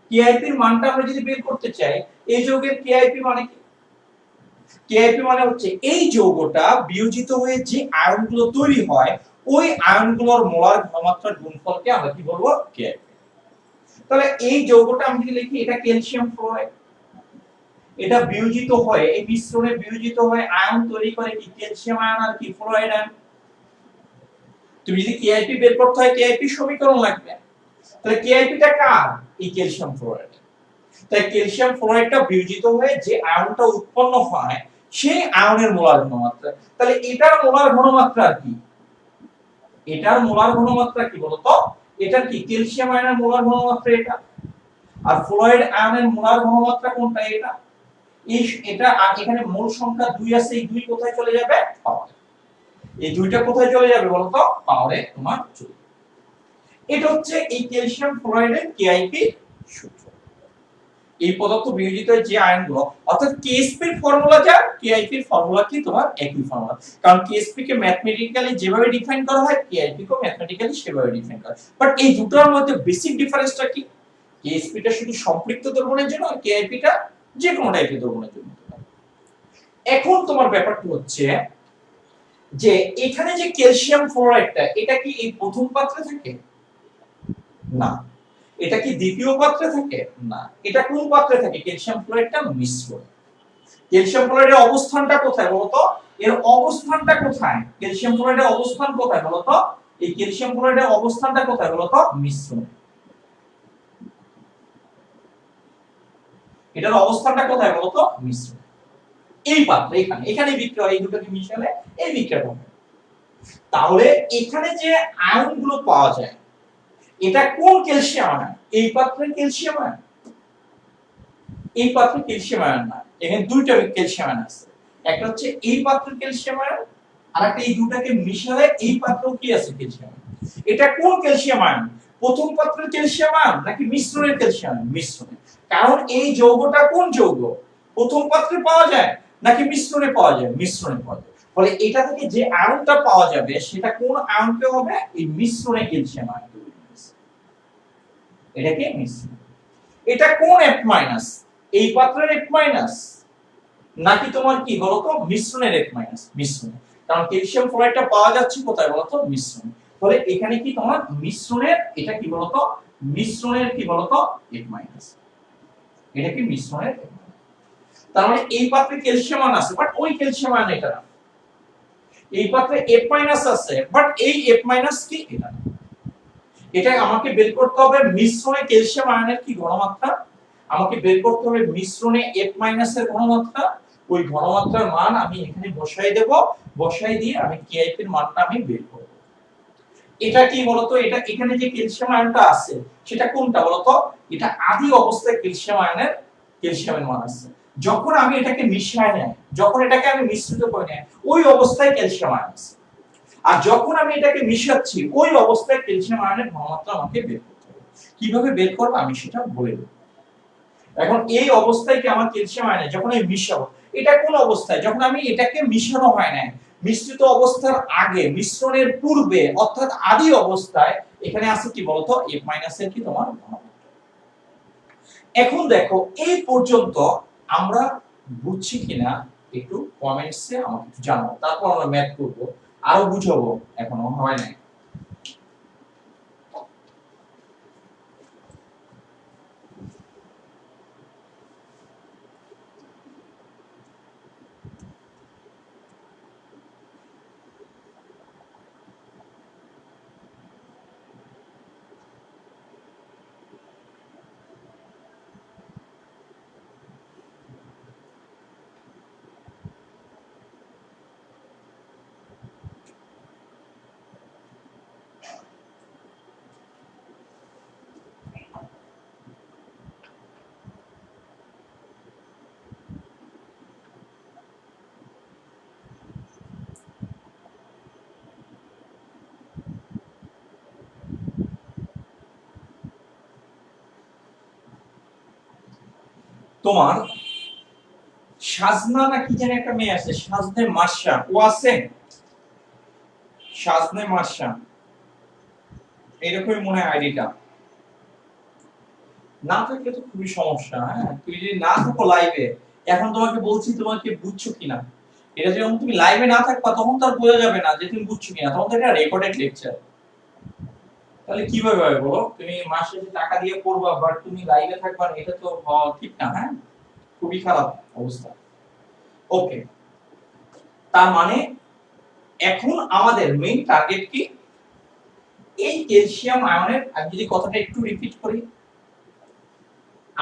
কেআইপি এর মানটা আমরা যদি বের করতে চাই, এই যৌগের কেআইপি মানে কি, কেআইপি মানে হচ্ছে এই যৌগটা বিয়োজিত হয়ে যে আয়নগুলো তৈরি হয় ওই আয়নগুলোর মোলার ঘনমাত্রার গুণফলকে আমরা কি বলবো, কেআইপি। তাহলে এই যৌগটা আমি যদি লিখি এটা ক্যালসিয়াম ফ্লোরাইড, এটা বিয়োজিত হয় এই মিশ্রণে বিয়োজিত হয়ে আয়ন তৈরি করে কি ক্যালসিয়াম আয়ন আর কি ফ্লোরাইড আয়ন। তুমি যদি কেআইপি বের করতে হয় কেআইপি সমীকরণ লাগবে, তাহলে কেআইপিটা কার, এই ক্যালসিয়াম ফ্লোরাইড। তাই ক্যালসিয়াম ফ্লোরাইডটা বিয়োজিত হয়ে যে আয়নটা উৎপন্ন হয় সেই আয়নের মোলার ঘনমাত্রা, তাহলে এটার মোলার ঘনমাত্রা কি, এটার মোলার ঘনমাত্রা কি বলতো, এটা কি ক্যালসিয়াম আয়নের মোলার ঘনমাত্রা এটা, আর ফ্লোরাইড আয়নের মোলার ঘনমাত্রা কোনটা, এটা। এই এটা আর এখানে মোল সংখ্যা 2 আছে, এই 2 কোথায় চলে যাবে, পাওয়ারে। এই দুইটা কোথায় চলে যাবে বলতো, পাওয়ারে তোমার চলে। এটা হচ্ছে এই ক্যালসিয়াম ফ্লোরাইডের কেআইপি সূত্র। এই পদার্থ বিয়োজিত হয় যে আয়নগুলো, অর্থাৎ কেএসপি এর ফর্মুলা যা কেআইপি এর ফর্মুলা কি তোমার একই ফর্মুলা, কারণ কেএসপি কে ম্যাথমেটিক্যালি যেভাবে ডিফাইন করা হয় কেআইপি কে ম্যাথমেটিক্যালি সেভাবে ডিফাইন করা হয়। বাট এই দুটোর মধ্যে বেসিক ডিফারেন্সটা কি, কেএসপি টা শুধু সম্পৃক্ত দ্রবণের জন্য আর কেআইপি টা যে কোনো টাইপের দ্রবণের জন্য। এখন তোমার ব্যাপারটা হচ্ছে যে এখানে যে ক্যালসিয়াম ফ্লোরাইডটা এটা কি এই প্রথম পাত্রে থাকে, না। এটা কি দ্বিতীয় পাত্রে থাকে, না। এটা কোন পাত্রে থাকে, ক্যালসিয়াম ফ্লোরাইডটা মিশ্রণ। ক্যালসিয়াম ফ্লোরাইডের অবস্থানটা কোথায় বলতো, এর অবস্থানটা কোথায়, ক্যালসিয়াম ফ্লোরাইডের অবস্থান কোথায় বলতো? এই ক্যালসিয়াম ফ্লোরাইডের অবস্থানটা কোথায় বলতো? মিশ্রণে। এটার অবস্থানটা কোথায় বলতো? মিশ্রণে। এই পাত্রে এখানে এখানে বিক্রিয়া, এই দুটোকে মিশালে এই বিক্রিয়াটা হবে। তাহলে এখানে যে আয়নগুলো পাওয়া যায় এটা কোন ক্যালসিয়াম আয়ন? এই পাত্রের ক্যালসিয়াম আয়ন, এই পাত্রে ক্যালসিয়াম আয়ন না, এখানে দুইটা ক্যালসিয়াম আয়ন আছে। একটা হচ্ছে এই পাত্রের ক্যালসিয়াম আয়ন, আর একটা এই দুটাকে মিশালে এই পাত্রেও কি আছে? Calcium ion. এটা কোন ক্যালসিয়াম আয়ন? প্রথম পাত্রের ক্যালসিয়াম আয়ন নাকি মিশ্রণের ক্যালসিয়াম আয়ন? মিশ্রণের। কারণ এই যৌগটা কোন যৌগ? প্রথম পাত্রে পাওয়া যায় নাকি মিশ্রণে পাওয়া যায়? মিশ্রণে পাওয়া যায়। ফলে এটা থেকে যে আয়নটা পাওয়া যাবে সেটা কোন আয়নকে হবে? এই মিশ্রণে ক্যালসিয়াম আয়ন। এটা কি মিশ্রণ। এটা কোন F মাইনাস? এই পাত্রের F মাইনাস নাকি তোমার কি বলতো? মিশ্রণের F মাইনাস। মিশ্রণে, কারণ ক্যালসিয়াম ফ্লোরাইডটা পাওয়া যাচ্ছে কোথায় বলতো? মিশ্রণে। ফলে এখানে কি তোমার মিশ্রণের, এটা কি বলতো? মিশ্রণের কি বলতো? F minus. এটা কি মিশ্রণের F মাইনাস। তার মানে এই পাত্রে ক্যালসিয়াম আয়ন আছে বাট ওই ক্যালসিয়াম আয়ন এটা না। এই পাত্রে F মাইনাস আছে বাট এই F মাইনাস কি এটা না। এটা আমাকে বের করতে হবে মিশ্রণে ক্যালসিয়াম আয়নের কি ঘনমাত্রা, আমাকে বের করতে হবে মিশ্রণে F মাইনাস এর ঘনমাত্রা। ওই ঘনমাত্রার মান আমি এখানে বসাই দেব, বসাই দিয়ে আমি KF এর মানটা আমি বের করব। এটা কি বলতো? এটা এখানে যে ক্যালসিয়াম আয়নটা আছে সেটা কোনটা বলতো? এটা আদি অবস্থায় ক্যালসিয়ামের মান আছে। যখন আমি এটাকে মিশাই নেই, যখন এটাকে আমি মিশ্রিত করে নেই, ওই অবস্থায় ক্যালসিয়াম আয়ন আছে। আর যখন আমি এটাকে মিশাচ্ছি ওই অবস্থায় ক্যালসিয়াম আয়নের ঘনমাত্রা আমাকে বের করতে হবে। কিভাবে বের করব আমি সেটা বলে দেব। এখন এই অবস্থায় কি আমার ক্যালসিয়াম আয়নে যখন আমি মিশাবো, এটা কোন অবস্থায়? যখন আমি এটাকে মিশানো হয় না, মিশ্রিত অবস্থার আগে, মিশ্রণের পূর্বে অর্থাৎ আদি অবস্থায় এখানে আছে কি বলতো? F মাইনাস এর কি তোমার ঘনমাত্রা। এখন দেখো এই পর্যন্ত আমরা বুঝছি কিনা একটু কমেন্টসে আমাকে জানাও, তারপর আমরা ম্যাথ করব, আরো বুঝাবো, এখনো হয় নাই। তোমার সাজনা না কি জানি একটা মেয়ে আছে, সাজনে মার্শা, ও আছে? সাজনে মার্শা এরকমই মনে হয় আইডিটা। না থাকলে তো খুবই সমস্যা। হ্যাঁ, তুই যদি না থাকো লাইভে, এখন তোমাকে বলছি তোমাকে বুঝছো কিনা। এটা যখন তুমি লাইভে না থাকবা তখন তো আর বোঝা যাবে না যে তুমি বুঝছো কিনা, তখন তো এটা রেকর্ডেড লেকচার। তাহলে কিভাবে হবে বলো? তুমি মাসে যে টাকা দিয়ে পড়বা বাট তুমি লাইভে থাকবা না, এটা তো ঠিক না। হ্যাঁ, খুবই খারাপ অবস্থা। ওকে, তার মানে এখন আমাদের মেইন টার্গেট কি? এই ক্যালসিয়াম আয়নের, আমি যদি কথাটা একটু রিপিট করি,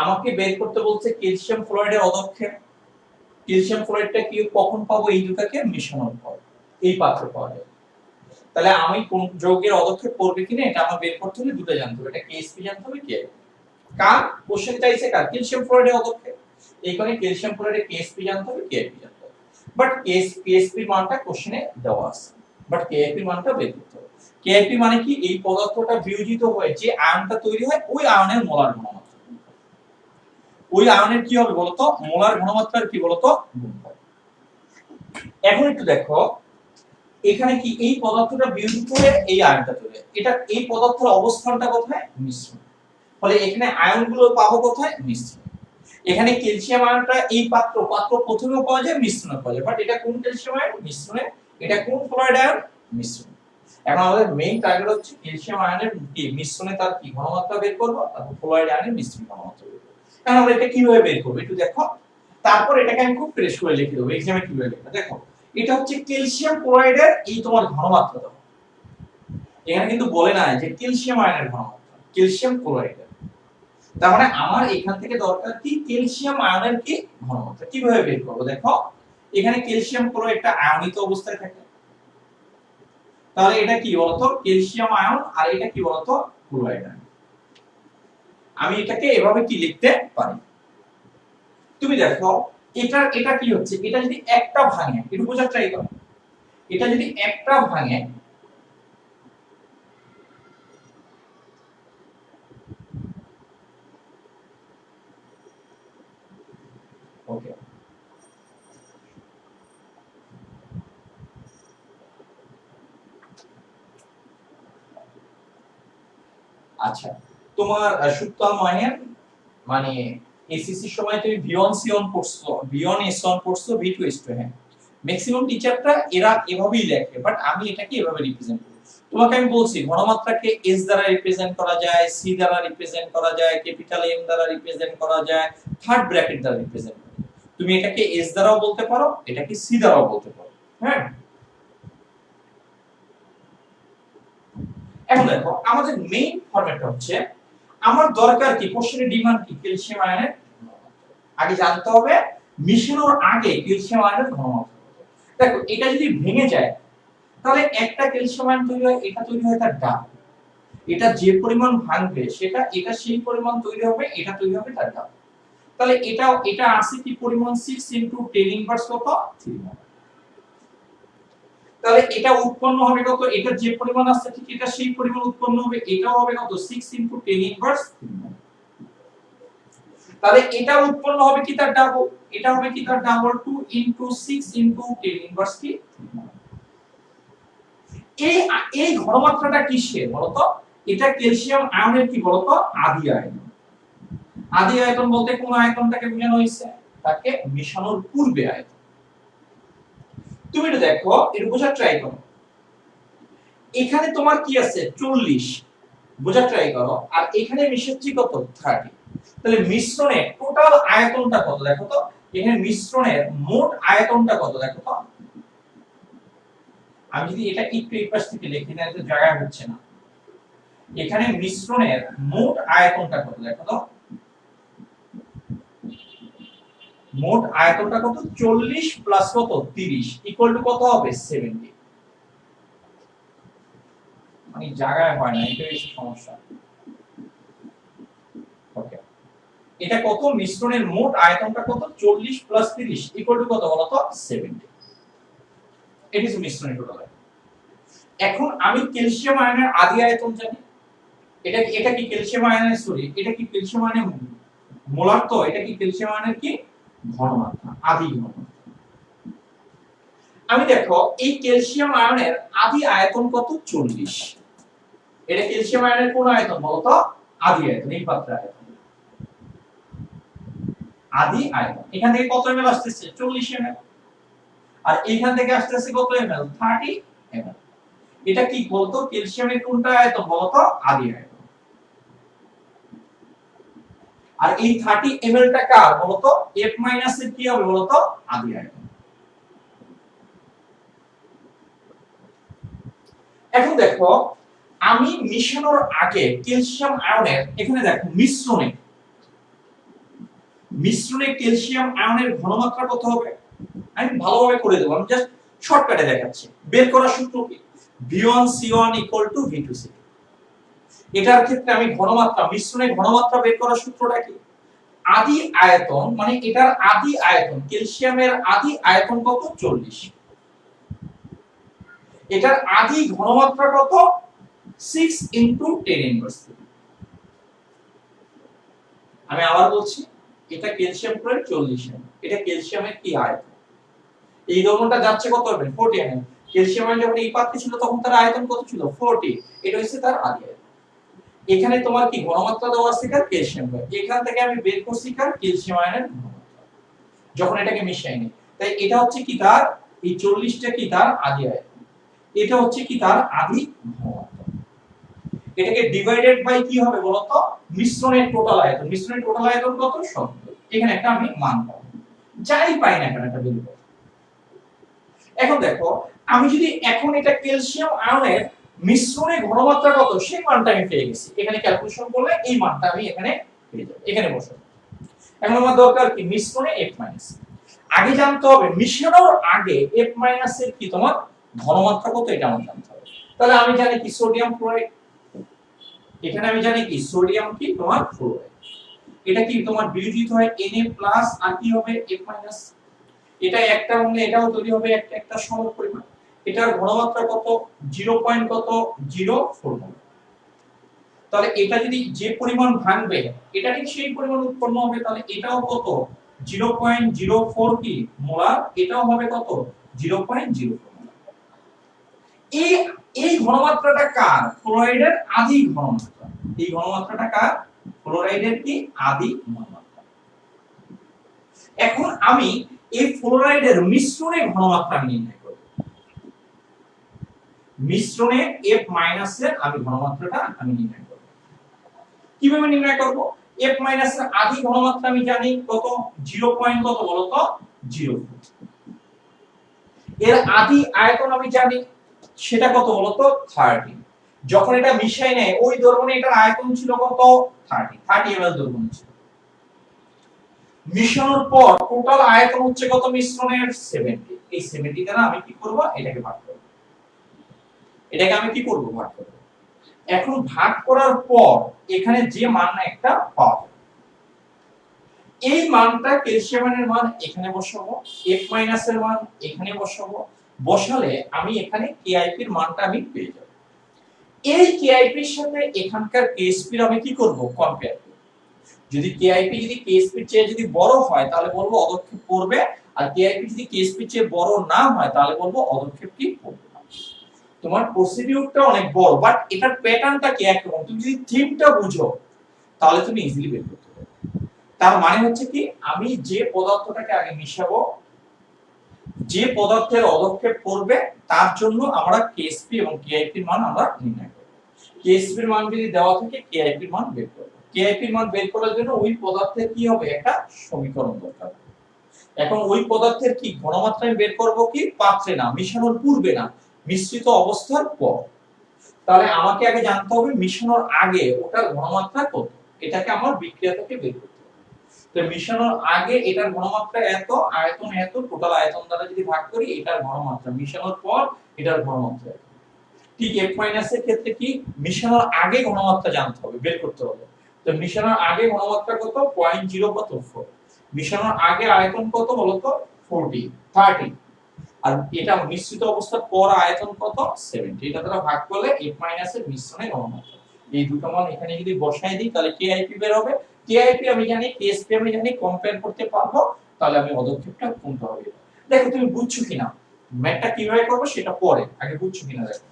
আমাকে বের করতে বলছে ক্যালসিয়াম ফ্লোরাইডের অদক্ষেপ। ক্যালসিয়াম ফ্লোরাইডটা কি কখন পাবো? এই দুটাকে মিশানোর পর এই পাত্রে পাওয়া যায়। তাহলে আমি কোন যৌগের অদক্ষেপ পড়বে কিনা এটা আমার বের করতে হলে দুটো জানতে হবে, এটা কেএসপি জানতে হবে, কে কার কোশ্চেন চাইছে কার? ক্যালসিয়াম ফ্লোরাইডের অদক্ষেপ। এইখানে ক্যালসিয়াম ফ্লোরাইডের কেএসপি জানতে হবে, কেএপি জানতে হবে। বাট কেএসপি মানটা কোশ্চেনে দেওয়া আছে, বাট কেএপি মানটা বের করতে হবে। কেএপি মানে কি? এই পদার্থটা বিয়োজিত হয়ে যে আয়নটা তৈরি হয় ওই আয়নের মোলার ঘনমাত্রা। ওই আয়নের কি হবে বলতো? মোলার ঘনমাত্রার কি বলতো? গুণফল। এখন একটু দেখো এখানে কি এই পদার্থটা বিয়োজিত হয়ে এই আয়নটা তৈরি হয়, এটা এই পদার্থের অবস্থানটা কোথায়? মিশ্রণ। ফলে এখানে আয়নগুলো পাবো কোথায়? মিশ্রণ। এখানে ক্যালসিয়াম আয়নটা এই পাত্র প্রথমে পাওয়া যায়, মিশ্রণে পাওয়া যায়, বাট এটা কোন ক্যালসিয়াম আয়ন? মিশ্রণে। এটা কোন ফ্লোরাইড আয়ন? মিশ্রণ। এখন আমাদের মেইন টার্গেট হচ্ছে ক্যালসিয়াম আয়নের কি মিশ্রণে তার কি ঘনমাত্রা বের করব, তারপর ফ্লোরাইড আয়নের মিশ্রণ ঘনমাত্রা বের করব। এখন আমরা এটা কিভাবে বের করব একটু দেখো, তারপর এটাকে আমি খুব ফ্রেশ করে লিখে দেবো এক্সামে কিভাবে লিখবে। দেখো এটা হচ্ছে ক্যালসিয়াম ক্লোরাইডের এই তোমার ঘনমাত্রা দাও। এখানে কিন্তু বলে না যে ক্যালসিয়াম আয়নের ঘনমাত্রা, ক্যালসিয়াম ক্লোরাইডের। তার মানে আমার এখান থেকে দরকার কি ক্যালসিয়াম আয়নের কি ঘনমাত্রা। কিভাবে বের করব দেখো, এখানে ক্যালসিয়াম ক্লোরাইডটা আয়নিত অবস্থায় থাকে, তাহলে এটা কি বলতো ক্যালসিয়াম আয়ন, আর এটা কি বলতো ক্লোরাইড আয়ন। আমি এটাকে এভাবে কি লিখতে পারি, তুমি দেখো এটা কি হচ্ছে, এটা যদি একটা ভাঙে, একটু বোঝার ট্রাই করো, এটা যদি একটা ভাঙে, ওকে আচ্ছা, তোমার সুক্তাময়ের মানে এসএসসি সময় তুমি V1 C1 পড়ছো, V1 S1 পড়ছো, V2 S2, হ্যাঁ ম্যাক্সিমাম টিচাররা এরা এভাবেই লেখে, বাট আমি এটাকে এভাবে রিপ্রেজেন্ট করি। তোমাকে আমি বলছি ঘনমাত্রাকে S দ্বারা রিপ্রেজেন্ট করা যায়, C দ্বারা রিপ্রেজেন্ট করা যায়, ক্যাপিটাল M দ্বারা রিপ্রেজেন্ট করা যায়, থার্ড ব্র্যাকেট দ্বারা রিপ্রেজেন্ট করা যায়। তুমি এটাকে S দ্বারাও বলতে পারো, এটাকে C দ্বারাও বলতে পারো, হ্যাঁ। এখন দেখো আমাদের মেইন ফরম্যাটটা হচ্ছে, আমার দরকার কি, কোশ্চেনের ডিমান্ড কি ক্যালসিয়াম আয়নের আগে জানতে হবে, মিশানোর আগে ক্যালসিয়াম আয়নের ঘনমাত্রা। দেখো এটা যদি ভেঙে যায়, তাহলে একটা ক্যালসিয়াম আয়ন তৈরি হয়, এটা তৈরি হয় তার ডাবল। এটা যে পরিমাণ ভাঙবে সেটা এটা সেই পরিমাণ তৈরি হবে, এটা তৈরি হবে তার ডাবল। তাহলে এটা আছে কি পরিমাণ 6 * 10 ইনভার্স কত 3। তাহলে এটা উৎপন্ন হবে কত, এটা যে পরিমাণ আছে ঠিক এটা সেই পরিমাণ উৎপন্ন হবে, এটাও হবে কত 6 * 10 ইনভার্স 3। তাহলে এটা উৎপন্ন হবে কি তার ডাবল, এটা হবে কি তার ডাবল 2 * 6 * 10 ইনভার্স কি। এই ঘনমাত্রাটা কিসের বলতো, এটা ক্যালসিয়াম আয়নের কি বলতো আদি আয়তন। আদি আয়তন বলতে কোন আয়তনটাকে বোঝানো হয়েছে, তাকে মিশানোর পূর্বে আয়তন। তুমি এটা দেখো, এটা বোঝার ট্রাই করো, এখানে তোমার কি আছে 40, বোঝার ট্রাই করো, আর এখানে মিশাচ্ছি কত 30। তাহলে মিশ্রণের টোটাল আয়তনটা কত দেখো তো, এখানে মিশ্রণের মোট আয়তনটা কত দেখো তো। আমি যদি এটা একটু এই পাশ থেকে লিখি না, এটা জায়গা হচ্ছে না। এখানে মিশ্রণের মোট আয়তনটা কত দেখো তো, মোট আয়তনটা কত 40 প্লাস কত 30 ইকুয়াল টু কত হবে 70। মানে জায়গায় হয় না, এটা হচ্ছে সমস্যা। ওকে, এটা কত, মিশ্রণের মোট আয়তনটা কত 40 প্লাস 30 ইকুয়াল টু কত বলো তো 70। এটি হচ্ছে মিশ্রণের টোটাল আয়তন। এখন আমি ক্যালসিয়াম আয়নের আদি আয়তন জানি, এটা কি ক্যালসিয়াম আয়নের, সরি এটা কি ক্যালসিয়াম আয়নের মোলার, তো এটা কি ক্যালসিয়াম আয়নের কি ঘনমাত্রা, আদি ঘনমাত্রা। আমি দেখো এই ক্যালসিয়াম আয়নের আদি আয়তন কত 40। এটা ক্যালসিয়াম আয়নের কোন আয়তন বলতো, আদি আয়তন, এই পাত্রের আয়তন আদি আয়তন। এখান থেকে কত এমএল আসতেছে 40 এমএল, আর এইখান থেকে আসতেছে কত এমএল 30 এমএল। এটা কি বলতো ক্যালসিয়ামের কোনটা আয়তন বলতো, আদি আয়তন। আর এই 30 ml টা কার বলতো, F মাইনাস এর কি হবে বলতো, আদি আয়তন। এখন দেখো আমি মিশানোর আগে ক্যালসিয়াম আয়নের, এখানে দেখো মিশ্রণে ক্যালসিয়াম আয়নের ঘনমাত্রা কত হবে, আমি ভালোভাবে করে দেব, আমি জাস্ট শর্টকাটে দেখাচ্ছি। বের করার সূত্র কি, V1 C1 = V2 C2। এটার ক্ষেত্রে আমি ঘনমাত্রা, মিশ্রণের ঘনমাত্রা বের করার সূত্রটা কি, আদি আয়তন, মানে এটার আদি আয়তন, ক্যালসিয়ামের আদি আয়তন কত 40, এটার আদি ঘনমাত্রা কত 6 * 10 ইনভার্স। আমি আবার বলছি, এটা ক্যালসিয়াম ক্লোরাইড 40 ml, এটা ক্যালসিয়ামের কি আয়তন, এই দ্রবণটা যাচ্ছে কত হবে 40 ml। ক্যালসিয়াম যখন এই পাত্রে ছিল তখন তার আয়তন কত ছিল 40, এটা হচ্ছে তার আদি আয়তন। এখানে তোমার কি ঘনমাত্রা দেওয়া আছে কার, ক্যালসিয়াম, এখান থেকে আমি বের করছি কার, ক্যালসিয়াম আয়নের ঘনমাত্রা যখন এটাকে মিশাই নি। তাই এটা হচ্ছে কি তার, এই 40 টা কি তার আদি আয়তন, এটা হচ্ছে কি তার আদি ঘনমাত্রা। এটাকে ডিভাইডেড বাই কি হবে বলতো, মিশ্রণের টোটাল আয়তন। মিশ্রণের টোটাল আয়তন কত 70, এখানে একটা আমি মান পাবো, যাই পাই না কেন এটা বের করব। এখন দেখো আমি যদি এখন এটা ক্যালসিয়াম আয়নের মিশ্রণে ঘনমাত্রা কত সেই মানটা আমি পেয়ে গেছি, এখানে ক্যালকুলেশন করলে এই মানটা আমি এখানে পেয়ে যাব, এখানে বসাবো। এখন আমার দরকার কি মিশ্রণে F মাইনাস, আগে জানতে হবে মিশানোর আগে F মাইনাস এর কি তোমার ঘনমাত্রা কত এটা আমার জানতে হবে। তাহলে আমি জানি কি সোডিয়াম ক্লোরাইড, এখানে আমি জানি কি সোডিয়াম কি তোমার ফ্লোরাইড, এটা কি তোমার বিয়োজিত হয় Na+ আর কি হবে F মাইনাস, এটা একটা অঙ্গে এটাও তৈরি হবে একটা একটা সম পরিমাণ, এটার ঘনমাত্রা কত 0.04 মোল। তাহলে এটা যদি যে পরিমাণ ভাঙবে এটা ঠিক সেই পরিমাণ উৎপন্ন হবে, তাহলে এটাও কত 0.04 কি মোলার, এটাও হবে কত 0.04 মোলার। এই এই ঘনমাত্রাটা কার, ক্লোরাইডের আদি ঘনমাত্রা, এই ঘনমাত্রাটা কার, ক্লোরাইডের কি আদি ঘনমাত্রা। এখন আমি এই ফ্লোরাইডের মিশ্রণে ঘনমাত্রা নির্ণয় করব, মিশ্রণে F মাইনাস এর আমি ঘনমাত্রাটা আমি নির্ণয় করব। কিভাবে নির্ণয় করব, F মাইনাস এর আদি ঘনমাত্রা আমি জানি কত 0. কত বলো তো 0। এর আদি আয়তন আমি জানি সেটা কত বলো তো 30। যখন এটা মিশাই নেয় ওই দ্রবণে এটার আয়তন ছিল কত 30 ml দ্রবণ ছিল। মিশানোর পর টোটাল আয়তন হচ্ছে কত মিশ্রণের 70। এই 70 দ্বারা আমি কি করব, এটাকে ভাগ করব, এটাকে আমি কি করব ভাগ করব। এখন ভাগ করার পর এখানে যে মান একটা পাবো, এই মানটা ক্যালসিয়ামের মান এখানে বসাবো, F মাইনাস এর মান এখানে বসাবো, বসালে আমি এখানে KIP এর মানটা আমি পেয়ে যাব। এই KIP এর সাথে এখানকার KSP এর আমি কি করব কম্পেয়ার করব। যদি KIP যদি KSP এর চেয়ে যদি বড় হয় তাহলে বলবো অদক্ষেপ পড়বে, আর KIP যদি KSP এর চেয়ে বড় না হয় তাহলে বলবো অদক্ষেপ কি পড়বে না। তোমার প্রসিডিউরটা অনেক বড় বাট এটার প্যাটার্নটা কি একরকম, তুমি যদি থিমটা বুঝো তাহলে তুমি ইজিলি বের করতে পারবে। তার মানে হচ্ছে কি আমি যে পদার্থটাকে আগে মিশাবো, যে পদার্থের অদক্ষেপ পড়বে তার জন্য আমরা KSP এবং KIP এর মান আমরা নির্ণয় করব। KSP এর মান যদি দেওয়া থাকে KIP এর মান বের করব। KIP এর মান বের করার জন্য ওই পদার্থের কি হবে একটা সমীকরণ দরকার। এখন ওই পদার্থের কি ঘনমাত্রা আমি বের করব কি পাত্রে না, মিশানোর পূর্বে না, মিশ্রিত অবস্থার পর। তাহলে আমাকে আগে জানতে হবে মিশানোর আগে ওটার ঘনমাত্রা কত, এটাকে আমার বিক্রিয়া থেকে বের করতে হবে। তো মিশানোর আগে এটার ঘনমাত্রা এত, আয়তন এত, টোটাল আয়তন দ্বারা যদি ভাগ করি এটার ঘনমাত্রা, মিশানোর পর এটার ঘনমাত্রা এত। ঠিক F মাইনাস এর ক্ষেত্রে কি মিশানোর আগে ঘনমাত্রা জানতে হবে, বের করতে হবে। তো মিশানোর আগে ঘনমাত্রা কত 0.04, মিশানোর আগে আয়তন কত বলতো 30, আর এটা মিশ্রিত অবস্থার পর আয়তন কত 70। এটা দ্বারা ভাগ করলে F মাইনাস এর মিশ্রণের ঘনমাত্রা, এই দুটো মান এখানে যদি বসাই দিই তাহলে KIP বের হবে। KIP আমি জানি, KSP আমি জানি, কম্পেয়ার করতে পারবো, তাহলে আমি পদক্ষেপটা কোনটা হবে। দেখো তুমি বুঝছো কিনা, ম্যাথটা কিভাবে করব সেটা পরে, আগে বুঝছো কিনা দেখো।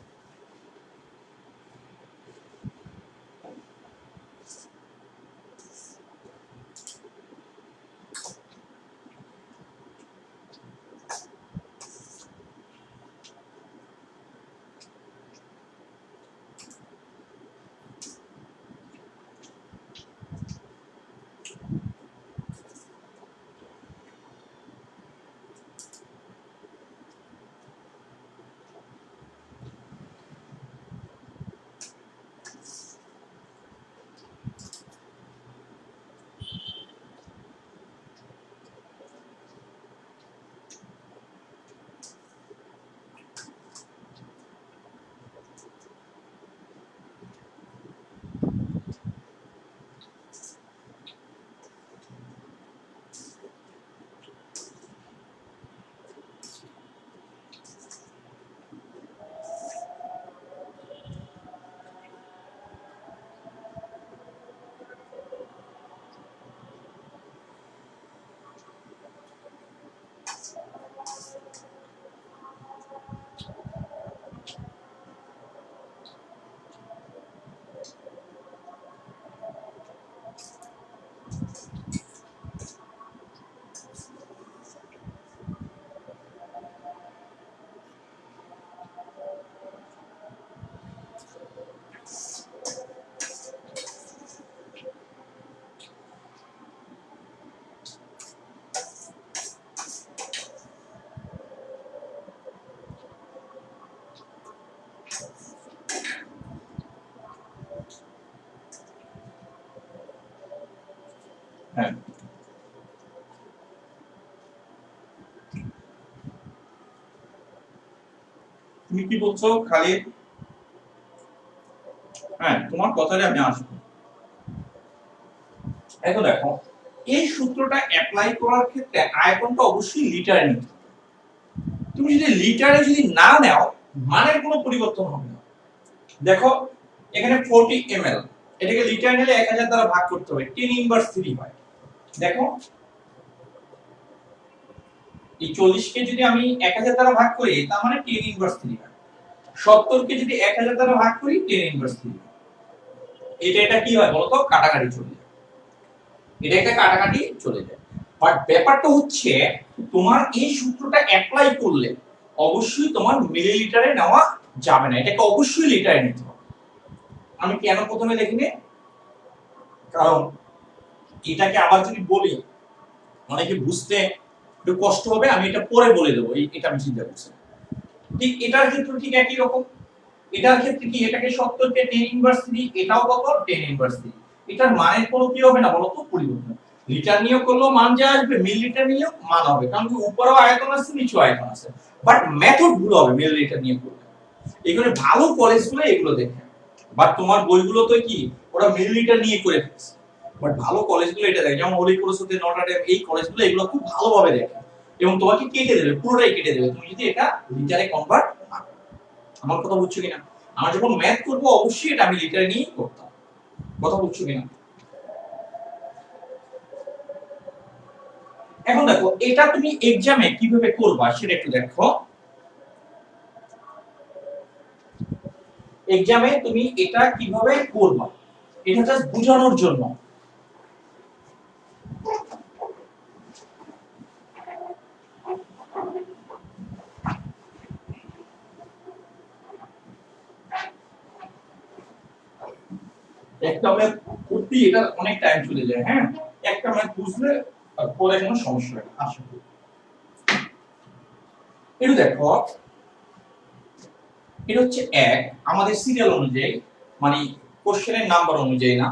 তুমি কি বলছো খালিদ? হ্যাঁ, তোমার কথাটা আমি আসবো। এখন দেখো, এই সূত্রটা অ্যাপ্লাই করার ক্ষেত্রে আয়তনটা অবশ্যই লিটারে নিতে হবে। তুমি যদি লিটারে যদি না নাও, মানের কোনো পরিবর্তন হবে না। দেখো এখানে 40 ml, এটাকে লিটার নিলে 1000 দ্বারা ভাগ করতে হবে, 10 ইনভার্স 3 হয়। দেখো এই 40 কে যদি আমি 1000 দ্বারা ভাগ করি, তার মানে 10 ইনভার্স 3 হয়। 70 কে যদি 1000 দ্বারা ভাগ করি, 10 ইনভার্স 3 হয়। এটা কি হয় বলতো? কাটাকাটি চলে যায়। এটা একটা কাটাকাটি চলে যায়। বাট ব্যাপারটা হচ্ছে, তোমার এই সূত্রটা অ্যাপ্লাই করলে অবশ্যই তোমার মিলিলিটারে নেওয়া যাবে না, এটাকে অবশ্যই লিটারে নিতে হবে। আমি কেন প্রথমে লিখিনি, কারণ এটাকে আবার যদি বলি অনেকে বুঝতে একটু কষ্ট হবে, আমি এটা পরে বলে দেবো, এটা আমি চিন্তা করছি। ঠিক এটার ক্ষেত্রে ঠিক একই রকম। এটার ক্ষেত্রে কি, এটাকে 70 কে 10 ইনভার্স 3, এটাও কত 10 ইনভার্স 3। এটার মানের কোনো কি হবে না বলতো? পরিবর্তন। লিটার নিয়েও করলেও মান যা আসবে, মিলিলিটার নিলেও মান হবে, কারণ কি উপরেও আয়তন আছে নিচেও আয়তন আছে। বাট মেথড ভুল হবে মিলিলিটার নিয়ে করলে। এখানে ভালো কলেজগুলো এগুলো দেখে, বাট তোমার বইগুলোতে কি ওরা মিলিলিটার নিয়ে করে ফেলছে। বাট ভালো কলেজগুলো এটা দেখে, যেমন হলি ক্রস, নটরডেম, এই কলেজগুলো এগুলো খুব ভালোভাবে দেখে এবং তোমাকে কেটে দেবে, পুরোটাই কেটে দেবে তুমি যদি এটা লিটারে কনভার্ট না করো। আমার কথা বুঝছো কিনা? আমরা যখন ম্যাথ করব অবশ্যই এটা আমি লিটারে নিয়েই করতাম। কথা বুঝছো কিনা? এখন দেখো, এটা তুমি এক্সামে কিভাবে করবা সেটা একটু দেখো। এক্সামে তুমি এটা কিভাবে করবা, এটা জাস্ট বোঝানোর জন্য। একটা ম্যাথ করতে এটা অনেক টাইম চলে যায়। হ্যাঁ, একটা ম্যাথ বুঝলে পরে কোনো সমস্যা হয় না। আশা করি এটা দেখো, এটা হচ্ছে এক, আমাদের সিরিয়াল অনুযায়ী, মানে কোশ্চেনের নাম্বার অনুযায়ী না।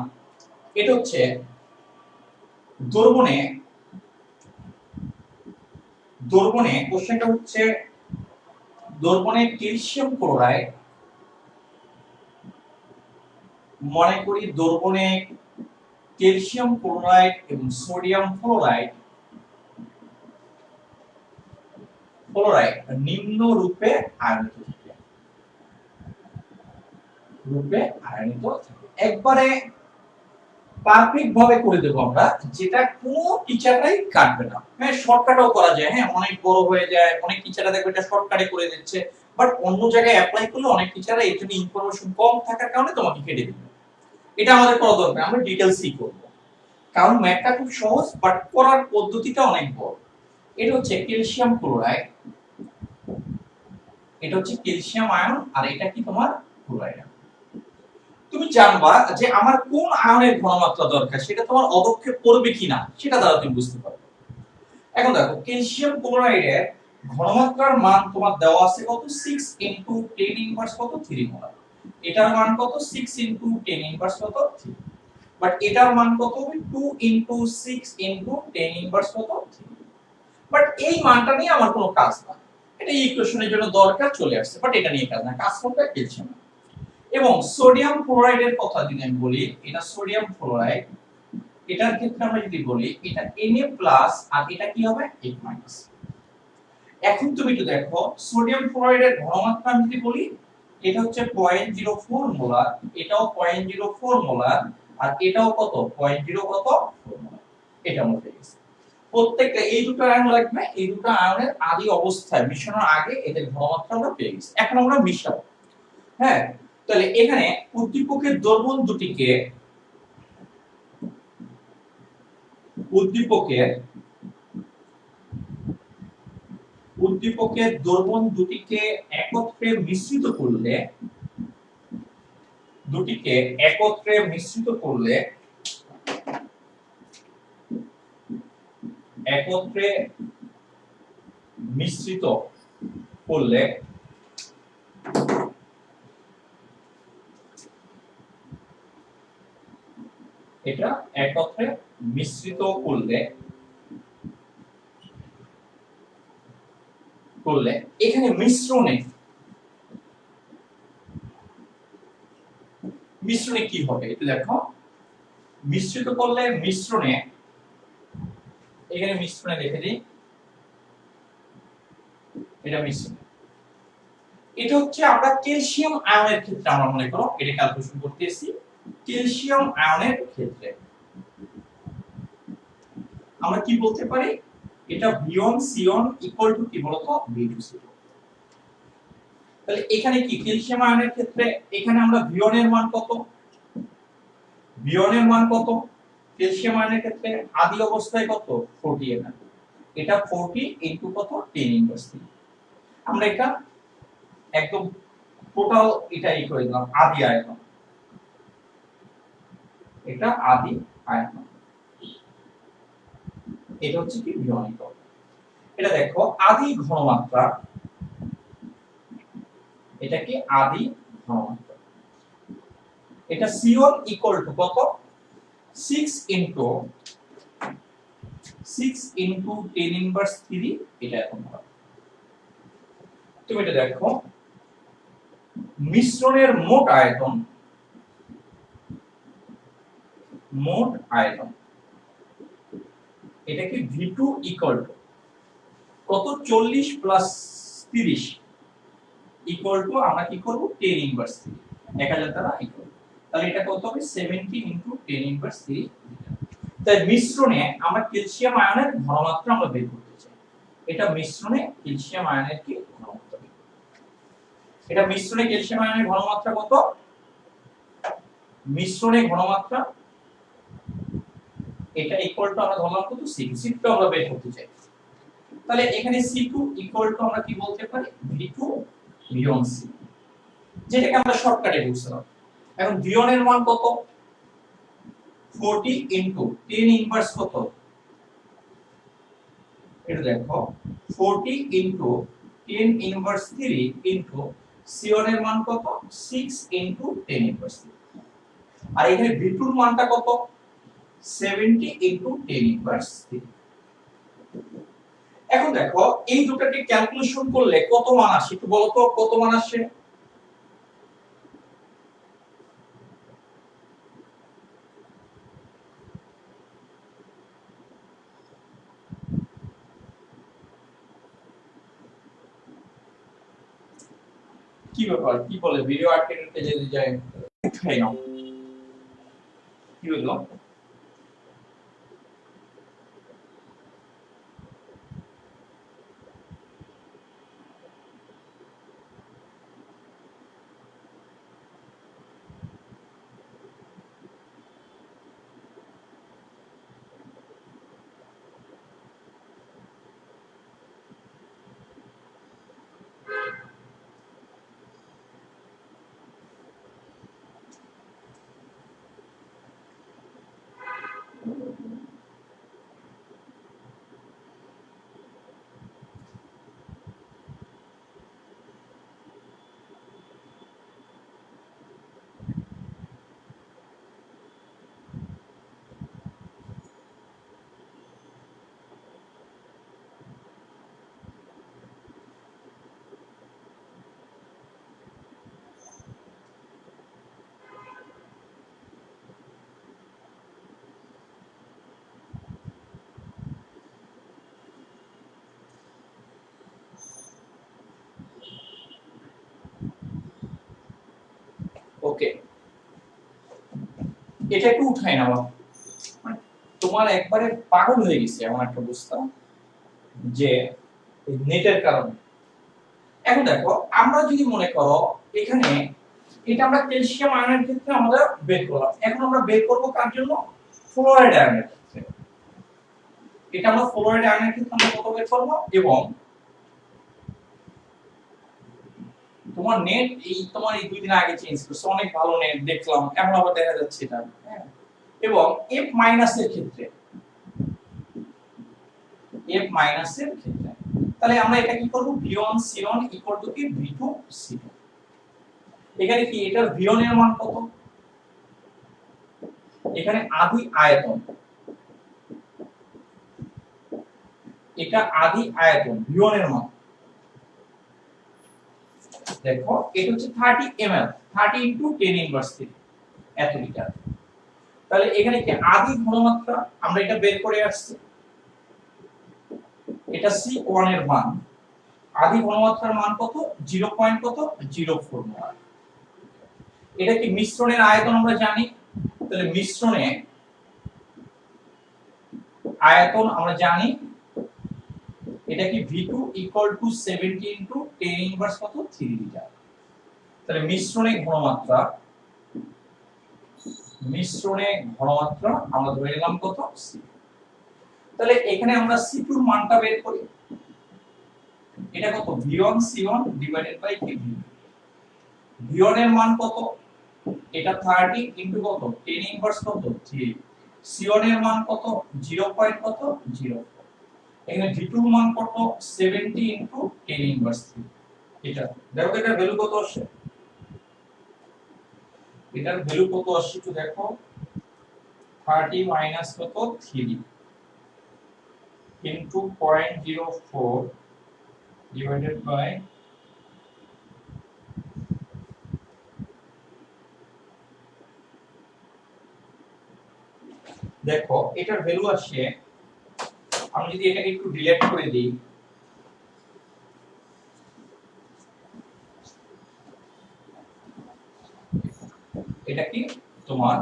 এটা হচ্ছে দ্রবণে, কোশ্চেনটা হচ্ছে দ্রবণে ক্যালসিয়াম ক্লোরাইড, মনে করি দ্রবণে ক্যালসিয়াম ক্লোরাইড এবং সোডিয়াম ফ্লোরাইড নিম্ন রূপে আয়নিত থাকে, একবারে পারফেক্ট ভাবে করে দেবো আমরা, যেটা কোনো টিচাররাই কাটবে না। হ্যাঁ, শর্টকাটও করা যায়, হ্যাঁ অনেক বড় হয়ে যায়, অনেক টিচাররা দেখবে এটা শর্টকাটে করে দিচ্ছে, বাট অন্য জায়গায় অ্যাপ্লাই করলে অনেক টিচাররা এর জন্য ইনফরমেশন কম থাকার কারণে তোমাকে কেটে দিবে। এটা আমাদের করা দরকার, আমরা ডিটেইলসই করব, কারণ ম্যাথটা খুব সহজ বাট করার পদ্ধতিটা অনেক বড়। এটা হচ্ছে ক্যালসিয়াম ক্লোরাইড, এটা হচ্ছে ক্যালসিয়াম আয়ন, আর এটা কি তোমার ক্লোরাইড। তুমি জানবা যে আমার কোন আয়নের ঘনমাত্রা দরকার, সেটা তোমার অদক্ষে পড়বে কিনা সেটা দ্বারা তুমি বুঝতে পারবে। এখন দেখো, ক্যালসিয়াম ক্লোরাইডের ঘনমাত্রার মান তোমার দেওয়া আছে কত, 6 ইনটু 10 ইনভার্স কত 3 মোলার। এটার মান কত, 6 ইনটু 10 ইনভার্স কত 3। বাট এটার মান কত হবে, 2 ইনটু 6 ইনটু 10 ইনভার্স কত 3। বাট এই মানটা নিয়ে আমার কোনো কাজ না, এটা ইকুয়েশনের জন্য দরকার চলে আসছে, বাট এটা নিয়ে কাজ না, কাজ করবে ক্যালসিয়াম। এবং সোডিয়াম ক্লোরাইডের কথা যদি আমি বলি, এটা সোডিয়াম ক্লোরাইড, এটার ক্ষেত্রে আমরা যদি বলি এটা Na+ আর এটা কি হবে H-। এখন তুমি একটু দেখো, সোডিয়াম ক্লোরাইডের ঘনমাত্রা আমি যদি বলি, এটা হচ্ছে 0.04 মোলার, এটাও 0.04 মোলার, আর এটাও কত 0.04 মোলার। এটা আমরা পেয়েছি। প্রত্যেকটা এই দুটো আয়ন লাগবে, এই দুটো আয়নের আদি অবস্থায় মিশনের আগে এদের ঘনমাত্রা আমরা পেয়ে গেছি। এখন আমরা মিশাবো। হ্যাঁ, তাহলে এখানে উদ্দীপকের দ্রবণ দুটিকে, উদ্দীপকের দ্রবণ দুটিকে একত্রে মিশ্রিত করলে, এটা একত্রে মিশ্রিত করলে এখানে মিশ্রণে মিশ্রণে কি হবে একটু দেখো, মিশ্রিত করলে মিশ্রণে, এখানে মিশ্রণে লিখে দিই, এটা মিশ্রণ, এটা হচ্ছে আমরা ক্যালসিয়াম আয়নের ক্ষেত্রে আমরা মনে করো এটা ক্যালকুলেশন করতেছি। ক্যালসিয়াম আয়নের ক্ষেত্রে আমরা কি বলতে পারি, এটা V1 C1 ইকুয়াল টু কি বলতো V2 C2। তাহলে এখানে কি ক্যালসিয়াম আয়নের ক্ষেত্রে এখানে আমরা V1 এর মান কত, V1 এর মান কত ক্যালসিয়াম আয়নের ক্ষেত্রে আদি অবস্থায় কত 40 ml, এটা 40 ইনটু কত 10 ইনভার্স 3। আমরা এটা একদম টোটাল এটাই করে দিলাম আদি আয়তন, এটা আদি আয়তন, এটা হচ্ছে কি V1 ইকুয়াল। এটা দেখো আদি ঘনমাত্রা, এটা কি আদি ঘনমাত্রা, এটা C1 ইকুয়াল টু কত 6 ইনটু 10 ইনভার্স 3, এটা এখন হবে। তুমি এটা দেখো মিশ্রণের মোট আয়তন, মোট আয়তন এটা কি V2 ইকুয়াল টু কত 40 প্লাস 30 ইকুয়াল টু আমরা কি করব 10 ইনভার্স 3, 1000 দ্বারা ইকুয়াল, তাহলে এটা কত হবে 70 ইনটু 10 ইনভার্স 3। তাই মিশ্রণে আমরা ক্যালসিয়াম আয়নের ঘনমাত্রা আমরা বের করতে চাই, এটা মিশ্রণে ক্যালসিয়াম আয়নের কি ঘনমাত্রা, এটা মিশ্রণে ক্যালসিয়াম আয়নের ঘনমাত্রা কত, মিশ্রণে ঘনমাত্রা এটা ইকুয়াল টু আমরা ধরলাম কত C2 আমরা বের করতে চাই। তাহলে এখানে C2 ইকুয়াল টু আমরা কি বলতে পারি V2 V1 C, যেটাকে আমরা শর্টকাটে বুঝলাম। এখন V1 এর মান কত 40 ইনটু 10 ইনভার্স কত, এটা দেখো 40 ইনটু 10 ইনভার্স 3 ইনটু C1 এর মান কত 6 ইনটু 10 ইনভার্স 3, আর এখানে V2 এর মানটা কত 70 ইনটু 10 ইনভার্স 3। এখন দেখো এই দুটোকে ক্যালকুলেশন করলে কত মান আসে একটু বলো তো, কত মান আসে, কি ব্যাপার কি বলে ভিডিও আটকে যেতে যায়, খাই নাও কি হলো। ওকে এটা একটু উঠাই না, তোমার একবারে পাগল হয়ে গেছে এমন একটা অবস্থা যে নেটের কারণে। এখন দেখো আমরা যদি মনে করো এখানে এটা আমরা ক্যালসিয়াম আয়নের ক্ষেত্রে আমরা বের করলাম, এখন আমরা বের করব কার জন্য ফ্লোরাইড আয়নের ক্ষেত্রে, এটা আমরা ফ্লোরাইড আয়নের ক্ষেত্রে আমরা কত বের করব, এবং তোমার নেট এই তোমার এই 2 দিন আগে চেঞ্জ করছে, অনেক ভালো নেট দেখলাম, এখন আবার দেখা যাচ্ছে এটা, এবং F মাইনাস এর ক্ষেত্রে, F মাইনাস এর ক্ষেত্রে তাহলে আমরা এটা কি করব V1 C1 ইকুয়াল টু কি V2 C2। এখানে কি এটার V1 এর মান কত, এখানে আদি আয়তন, এটা আদি আয়তন V1 এর মান দেখো এটা হচ্ছে 30 ml, 30 ইনটু 10 ইনভার্স 3, এত লিটার। তাহলে এখানে কি আদি ঘনমাত্রা আমরা এটা বের করে আসছি, এটা C1 এর মান, আদি ঘনমাত্রার মান কত 0.04 এটা কি মিশ্রণের আয়তন আমরা জানি, তাহলে মিশ্রণে আয়তন আমরা জানি এটা কি V2 70 * 10 ইনভার্স কত 3 লিটার। তাহলে মিশ্রণে ঘনমাত্রা আমরা ধরে নিলাম কত C। তাহলে এখানে আমরা C2 এর মানটা বের করি, এটা কত V1 C1 divided by V2। V1 এর মান কত, এটা 30 ইনটু কত 10 ইনভার্স কত 3। C1 এর মান কত 0.04। এখানে V2 এর মান কত 70 ইনটু 10 ইনভার্স 3। এটা দেখো এটা ভ্যালু কত আসে, এটার ভ্যালু কত আসছে একটু দেখো, 30 মাইনাস কত 3 ইনটু 0.04 ডিভাইডেড বাই দেখো এটার ভ্যালু আসে, আমি যদি এটাকে একটু ডিলিট করে দিই, এটা কি তোমার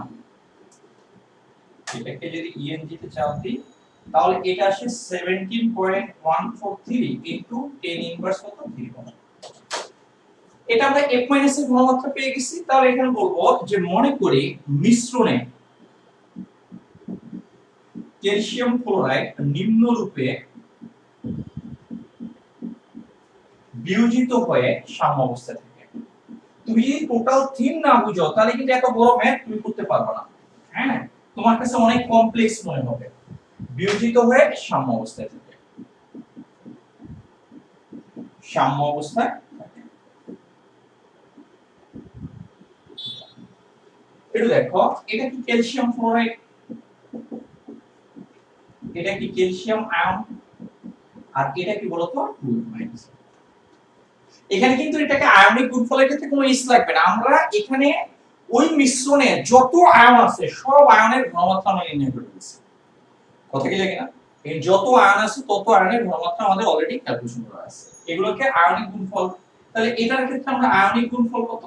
এটাকে যদি ইএনজি তে চাপ দিই তাহলে এটা আসে 17.143 ইনটু 10 ইনভার্স কত 3। এটা আমরা F মাইনাস এর ঘনমাত্রা পেয়ে গেছি। তাহলে এখানে বলবো যে মনে করি মিশ্রণে ক্যালসিয়াম ক্লোরাইড নিম্নরূপে বিয়োজিত হয়ে সাম্য অবস্থায় থাকে। তুমি যদি টোটাল থিম না বুঝো তাহলে কিন্তু এত বড় ম্যাথ তুমি করতে পারবে না, হ্যাঁ তোমার কাছে অনেক কমপ্লেক্স মনে হবে। বিয়োজিত হয়ে সাম্য অবস্থায় থাকে, সাম্য অবস্থায় থাকে। একটু দেখো এটা কি ক্যালসিয়াম ফ্লোরাইড, এটা কি ক্যালসিয়াম আয়ন, আর এটা কি বলতো 2-। এখানে কিন্তু এটাকে আয়নিক গুণফলের ক্ষেত্রে কোনো ইস লাগবে না, আমরা এখানে ওই মিশ্রণে যত আয়ন আছে সব আয়নের ঘনমাত্রা আমরা নির্ণয় করে দিয়েছি। কথা কি লাগে না, এই যত আয়ন আছে তত আয়নের ঘনমাত্রা আমাদের অলরেডি ক্যালকুলেশন করা আছে, এগুলোকে আয়নিক গুণফল। তাহলে এটার ক্ষেত্রে আমরা আয়নিক গুণফল কত,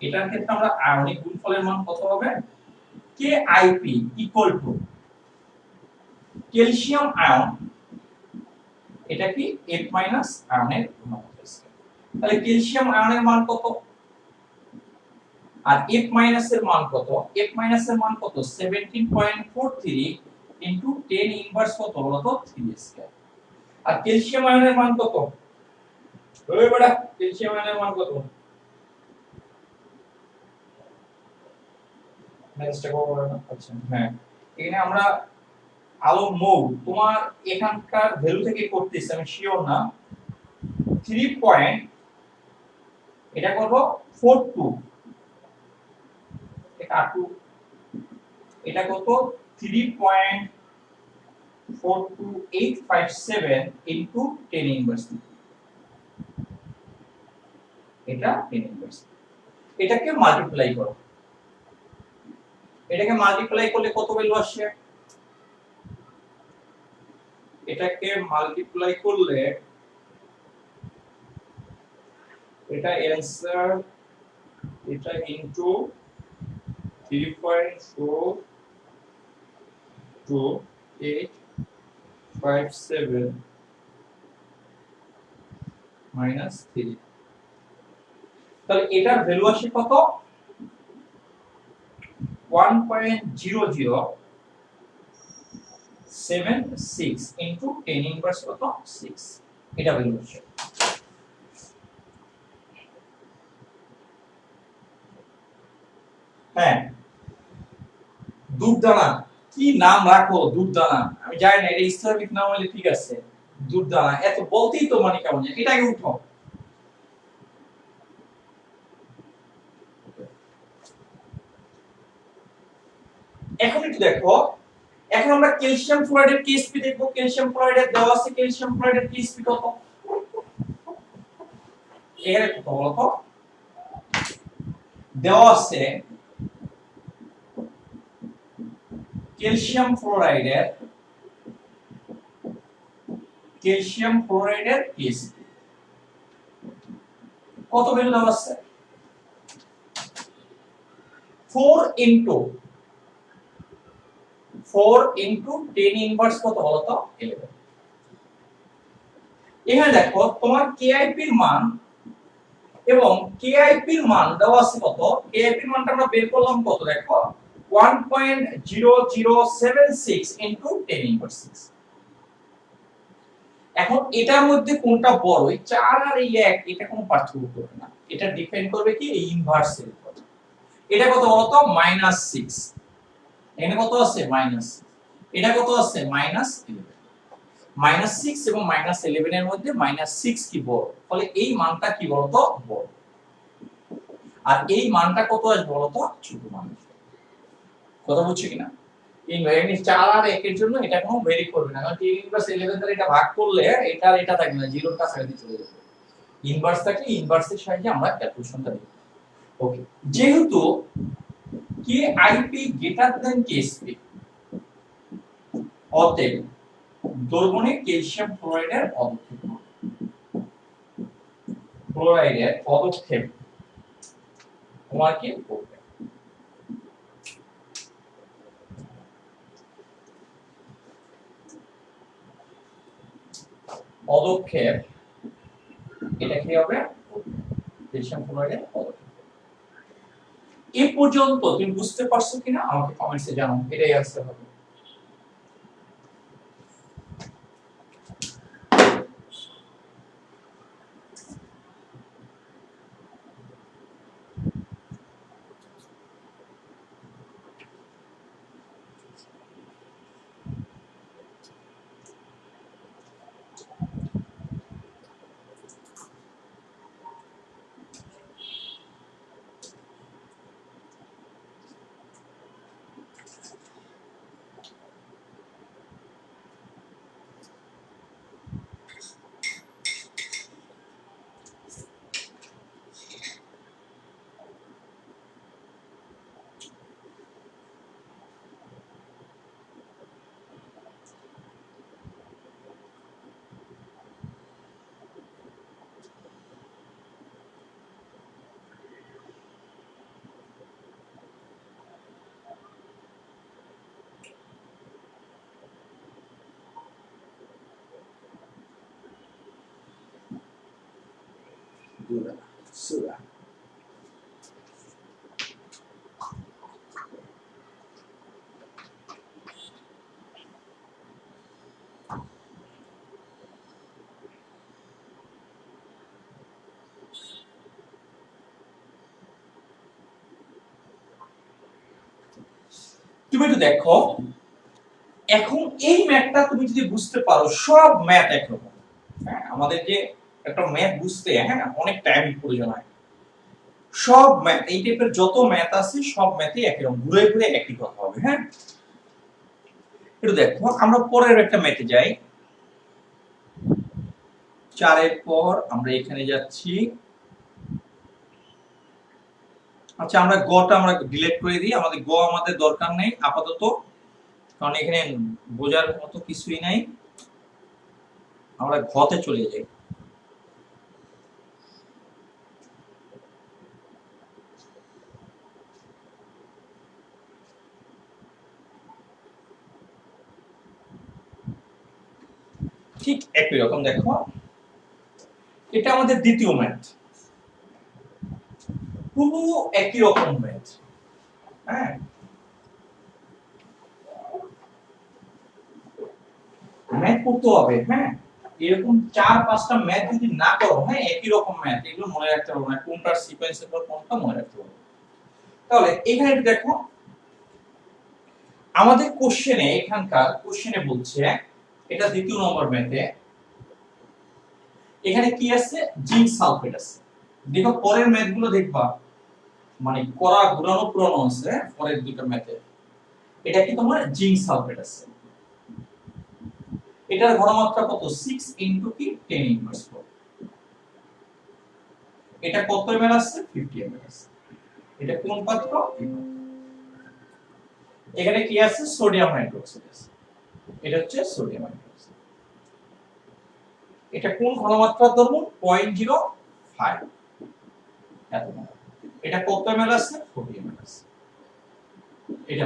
এটার ক্ষেত্রে আমরা আয়নিক গুণফলের মান কত হবে, KIP equal to calcium ion, এটা কি F মাইনাস আয়নের ঘনমাত্রা। তাহলে ক্যালসিয়াম আয়নের মান কত আর F মাইনাস এর মান কত, F মাইনাস এর মান কত 17.43 ইনটু 10 ইনভার্স কত বলতো 3 স্কয়ার। আর ক্যালসিয়াম আয়নের মান কত, ওই বড়া ক্যালসিয়াম আয়নের মান কত, নেক্সট করব না। আচ্ছা হ্যাঁ এখানে আমরা আলো মৌ তোমার এখানকার ভ্যালু থেকে করতেছি আমি শিওর না, 3 পয়েন্ট এটা করব 42, এটা 2 এটা কত 3.42857 ইনটু 10 ইনভার্স, এটা 10 ইনভার্স। এটাকে মাল্টিপ্লাই করো, এটাকে মাল্টিপ্লাই করলে কত ভ্যালু আসে, এটাকে মাল্টিপ্লাই করলে এটা অ্যানসার, এটা ইনটু 3.42857 মাইনাস 3, তাহলে এটার ভ্যালু আসে কত 1.0076 ইনটু 10 ইনভার্স কত 6, এটা ভ্যালু আসে। হ্যাঁ দুধদানা কি নাম রাখো, দুধদানা আমি জানি না এটা ইসলামিক নাম হলে ঠিক আছে, দুধদানা এত বলতেই তো মানে কেমন যায়, এটাকে উঠো। এখন একটু দেখো, এখন আমরা ক্যালসিয়াম ফ্লোরাইডের কেএসপি দেখব। ক্যালসিয়াম ফ্লোরাইডের দেওয়া আছে, ক্যালসিয়াম ফ্লোরাইডের কেএসপি কত, এখানে কত বলতো দেওয়া আছে ক্যালসিয়াম ফ্লোরাইডের পিএসপি কত ভ্যালু দেওয়া আছে 4 ইনটু 10 ইনভার্স কত বলো তো 11। এখানে দেখো তোমার কেআইপি এর মান এবং কেআইপি এর মান দেওয়া আছে কত, কেআইপি এর মানটা আমরা বের করলাম কত দেখো 1.0076 ইনটু 10 ইনভার্স 6। এখন এটার মধ্যে কোনটা বড়, এই 4 আর এই 1 এটা কোনো পার্থক্য করবে না, এটা ডিপেন্ড করবে কি এই ইনভার্সের উপর। এটা কত বলো তো -6, এখানে কত আছে -6, এটা কত আছে -11, -6 এবং -11 এর মধ্যে -6 কি বড়, ফলে এই মানটা কি বলতো বড়, আর এই মানটা কত আসবে বলতো ছোট মান। কথা বুঝছো কিনা? এই ভ্যারিয়েন্স 4 আর 1 এর জন্য এটা কোনো ভেরি করবে না, কারণ 10 ইনভার্স 11 দ্বারা এটা ভাগ করলে এটা আর এটা থাকবে না, জিরোর কাছাকাছি চলে যাবে। ইনভার্স থাকলে ইনভার্সের সাহায্যে আমরা ক্যালকুলেশনটা দেব। ওকে, যেহেতু কে আইপি গ্রেটার দ্যান কেএসপি, অতএব দ্রবণে ক্যালসিয়াম ফ্লোরাইডের পদক্ষেপ তোমার কি করবে। পদক্ষেপ এটা কি হবে ক্যালসিয়াম ফ্লোরাইডের পদক্ষেপ। এই পর্যন্ত তুমি বুঝতে পারছো কিনা আমাকে কমেন্টসে জানাও, এটাই আনসার হবে। তুমি একটু দেখো, এখন এই ম্যাথটা তুমি যদি বুঝতে পারো, সব ম্যাথ একরকম। হ্যাঁ, আমাদের যে একটা ম্যাথ বুঝতে অনেক টাইম প্রয়োজন হয়। সব ম্যাথ এই টাইপের যত ম্যাথ আছে সব ম্যাথই একই রকম, ঘুরে ঘুরে একই কথা হবে। হ্যাঁ, একটু দেখো আমরা পরের একটা ম্যাথে যাই। 4 এর পর আমরা এখানে যাচ্ছি। আচ্ছা, আমরা গটা আমরা ডিলিট করে দিই, আমাদের গ আমাদের দরকার নেই আপাতত, কারণ এখানে বোঝার মতো কিছুই নাই। আমরা ঘতে চলে যাই। ঠিক একই রকম দেখো, এটা আমাদের দ্বিতীয় ম্যাথ, পুরো একই রকম ম্যাথ। হ্যাঁ, ম্যাথ করতে হবে। হ্যাঁ, এরকম 4-5টা ম্যাথ যদি না করো, হ্যাঁ একই রকম ম্যাথ, এগুলো মনে রাখতে হবে না, কোনটার সিকোয়েন্সের পর কোনটা মনে রাখতে হবে। তাহলে এখানে একটু দেখো, আমাদের কোশ্চেনে, এখানকার কোশ্চেনে বলছে, এটা দ্বিতীয় নম্বর ম্যাথে, এখানে কি আছে জিঙ্ক সালফেট আছে। দেখো পরের ম্যাথগুলো দেখবা মানে করা ঘুরানো পুরানো আছে, পরের দুটো ম্যাথে এটা কি তোমার জিঙ্ক সালফেট আছে। এটার ঘনমাত্রা কত 6 ইনটু কি 10 ইনভার্স 4। এটা কত ml আছে 50 ml আছে। এটা কোন পাত্র? এখানে কি আছে? সোডিয়াম হাইড্রোক্সাইড আছে। এটা হচ্ছে সোডিয়াম হাইড্রোক্সাইড। এটা কোন ঘনমাত্রার দ্রবণ? 0.05 এত। এটা কত ml আছে? 40 ml আছে। এটা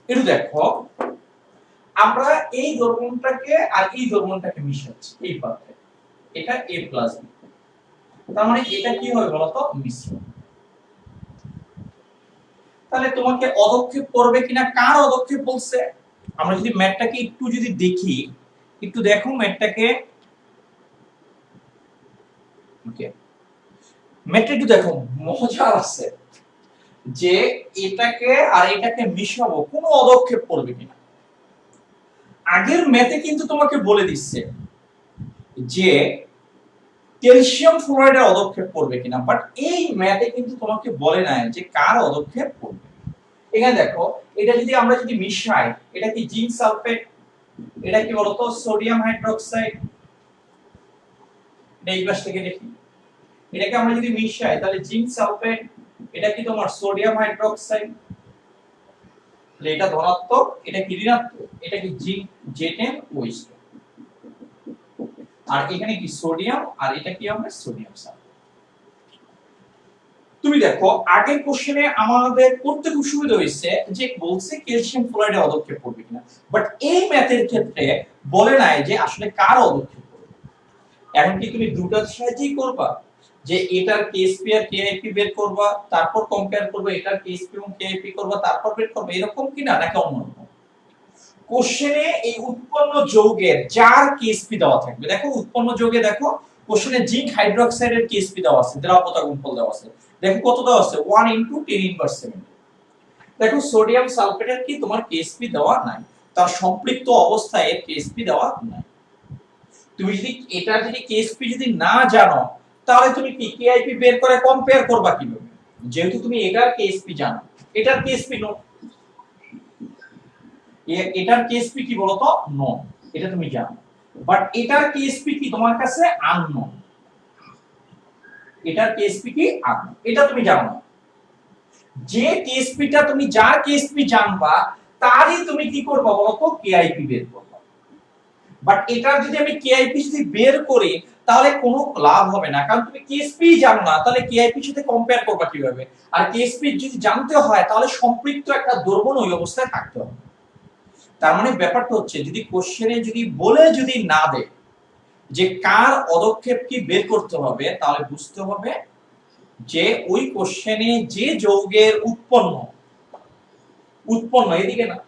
একটু দেখো, আমরা এই দ্রবণটাকে আর এই দ্রবণটাকে মিশাচ্ছি এই পাত্রে। এটা A+, B। তার মানে এটা কি হবে বলতো? মিশ্রণ। তাহলে তোমাকে অদক্ষেপ করবে কিনা, কার অদক্ষেপ বলছে? আমরা যদি ম্যাথটাকে একটু যদি দেখি, একটু দেখো ম্যাথটাকে। ওকে, ম্যাথটা একটু দেখো, মজার আছে যে এটাকে আর এটাকে মিশাবো, কোনো অদক্ষেপ করবে কিনা। আগের ম্যাথে কিন্তু তোমাকে বলে দিচ্ছে যে ক্যালসিয়াম ফ্লোরাইডের অদক্ষেপ করবে কিনা, বাট এই ম্যাথে কিন্তু তোমাকে বলে নাই যে কার অদক্ষেপ করবে। এখানে দেখো, এটা যদি আমরা যদি মিশাই, এটা কি জিঙ্ক সালফেট, এটা কি বলতো? Sodium hydroxide. এটা এই পাশ থেকে দেখি, এটাকে আমরা যদি মিশাই তাহলে জিঙ্ক সালফেট, এটা কি তোমার সোডিয়াম হাইড্রোক্সাইড। তাহলে এটা ধনাত্মক, এটা কি ঋণাত্মক? এটা কি জিঙ্ক Z10OH। আর এখানে কি সোডিয়াম, আর এটা কি হবে? Sodium sulphate. তুমি দেখো আগের কোশ্চেনে আমাদের করতে খুব সুবিধা হয়েছে যে বলছে ক্যালসিয়াম ফ্লোরাইডে অদক্ষেপ করবে কিনা, বাট এই ম্যাথের ক্ষেত্রে বলে নাই যে আসলে কার অদক্ষেপ করবে। এখন কি তুমি দুটার সাহায্যেই করবা, যে এটার কেএসপি আর কেআইপি বের করবা, তারপর কম্পেয়ার করবে, এটার কেএসপি এবং কেআইপি করবা, তারপর বের করবে, এরকম কিনা নাকি অন্যরকম? কোশ্চেনে এই উৎপন্ন যৌগের যার কেএসপি দেওয়া থাকবে, দেখো উৎপন্ন যৌগে দেখো কোশ্চেনে জিঙ্ক হাইড্রোক্সাইডের কেএসপি দেওয়া আছে, দ্রাবকতা গুণফল দেওয়া আছে। দেখো কত দেওয়া আছে? 1 * 10^7। দেখো সোডিয়াম সালফেটের কি তোমার কেএসপি দেওয়া নাই, তার সম্পৃক্ত অবস্থায় এর কেএসপি দেওয়া নাই। তুমি যদি এটা যদি কেএসপি যদি না জানো, তাহলে তুমি কি কেআইপি বের করে কম্পেয়ার করবা কিভাবে? যেহেতু তুমি এটার কেএসপি জানো, এটার কেএসপি নো, এটার কেএসপি কি বলতো? নো, এটা তুমি জানো, বাট এটার কেএসপি কি তোমার কাছে আননোন। এটার কেএসপি কি আননোন, এটা তুমি জানো না। যে কেএসপিটা তুমি যার কেএসপি জানবা, তারই তুমি কি করবা বলতো? কেআইপি বের করবা। বাট এটা যদি আমি কেআইপি যদি বের করি, তাহলে কোনো লাভ হবে না, কারণ তুমি কেএসপি জানো না, তাহলে কেআইপির সাথে কম্পেয়ার করবা কিভাবে? আর কেএসপি যদি জানতে হয়, তাহলে সম্পৃক্ত একটা দ্রবণ ওই অবস্থায় থাকতে হবে। তার মানে ব্যাপারটা হচ্ছে, যদি কোশ্চেনে যদি বলে যদি না দেয় যে কার অদক্ষেপ কি বের করতে হবে, তাহলে বুঝতে হবে যে ওই কোশ্চেনে যে যৌগের উৎপন্ন এদিকে না,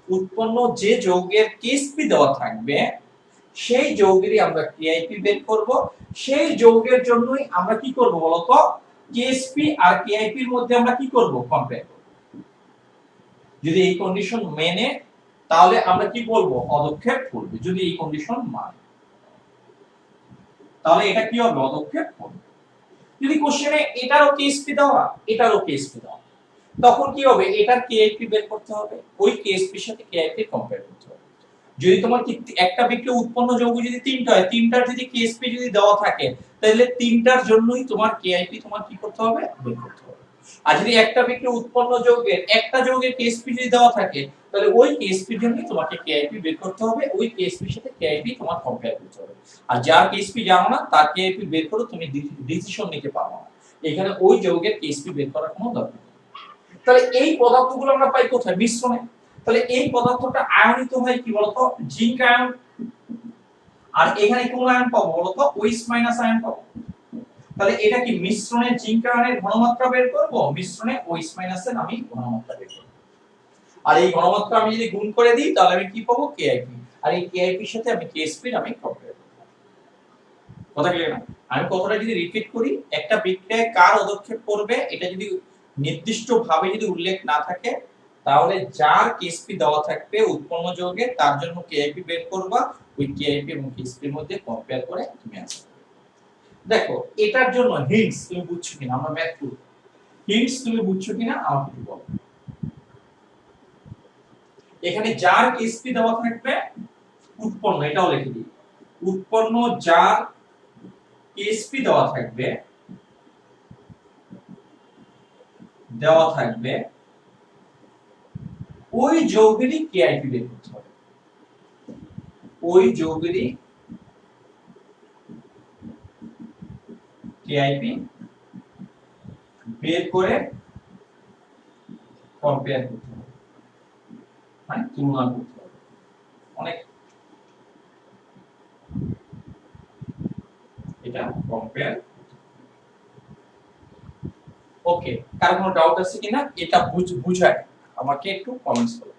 উৎপন্ন যে যৌগের কেএসপি দেওয়া থাকবে, সেই যৌগেরই আমরা কেআইপি বের করব। সেই যৌগের জন্যই আমরা কি করব বলতো? কেএসপি আর কেআইপির মধ্যে আমরা কি করব? কম্পেয়ার করব। যদি এই কন্ডিশন মেনে, তাহলে আমরা কি বলবো? অদক্ষেপ করবে। যদি এই কন্ডিশন মানে, তাহলে এটা কি হবে? অদক্ষেপ করবে। যদি কোশ্চেনে এটারও কেএসপি দেওয়া, এটারও কেএসপি দেওয়া, তখন কি হবে? এটার কেআইপি বের করতে হবে, ওই কেএসপির সাথে কেআইপি কম্পেয়ার করতে হবে। যদি তোমার কি একটা বিক্রিয়া উৎপন্ন যৌগ যদি তিনটা হয়, তিনটার যদি কেএসপি যদি দেওয়া থাকে, তাহলে তিনটার জন্যই তোমার কেআইপি তোমার কি করতে হবে? বের করতে হবে। আর যদি একটা বিক্রিয়া উৎপন্ন যৌগের একটা যৌগের কেএসপি যদি দেওয়া থাকে, তাহলে ওই কেএসপির জন্যই তোমাকে কেআইপি বের করতে হবে, ওই কেএসপির সাথে কেআইপি তোমার কম্পেয়ার করতে হবে। আর যার কেএসপি জানো না, তার কেআইপি বের করে তুমি ডিসিশন নিতে পারবে না। এখানে ওই যৌগের কেএসপি বের করার কোনো দরকার নেই। তাহলে এই পদার্থগুলো আমরা পাই কোথায়? মিশ্রণে। তাহলে এই পদার্থটা আয়নিত হয় কি বলতো? Zinc ion. আর এখানে কোন আয়ন পাবো বলতো? OH- আয়ন পাবো। তাহলে এটা কি মিশ্রণে জিঙ্ক আয়নের ঘনমাত্রা বের করব, মিশ্রণে OH- এর আমি ঘনমাত্রা বের করব। আর এই ঘনমাত্রা আমি যদি গুণ করে দিই, তাহলে আমি কি পাবো? কেআইপি। আর এই কেআইপির সাথে আমি কেএসপি আমি কম্পেয়ার করব। কথা ক্লিয়ার না? আমি কথাটা যদি রিপিট করি, একটা বিক্রিয়ায় কার অদক্ষেপ করবে, এটা যদি নির্দিষ্ট ভাবে যদি উল্লেখ না থাকে, তাহলে যার কেএসপি দেওয়া থাকবে উৎপন্ন যৌগের, তার জন্য কেআইপি বের করবা, ওই কেআইপি এবং কেএসপি এর মধ্যে কম্পেয়ার করে তুমি আনসার করবে। দেখো এটার জন্য হিন্টস তুমি বুঝছো কিনা, আমরা ম্যাথ করব। হিন্টস তুমি বুঝছো কিনা আমাকে একটু বলো। এখানে যার কেএসপি দেওয়া থাকবে উৎপন্ন, এটাও লিখে দিই, উৎপন্ন যার কেএসপি দেওয়া থাকবে ওই যৌগেরই কেআইপি বের করতে হবে, ওই যৌগেরই কেআইপি বের করে কম্পেয়ার করতে হবে, মানে তুলনা করতে হবে। অনেক এটা কম্পেয়ার। ওকে, কার কোনো ডাউট আছে কিনা এটা বুঝায় আমাকে একটু কমেন্টস করুন।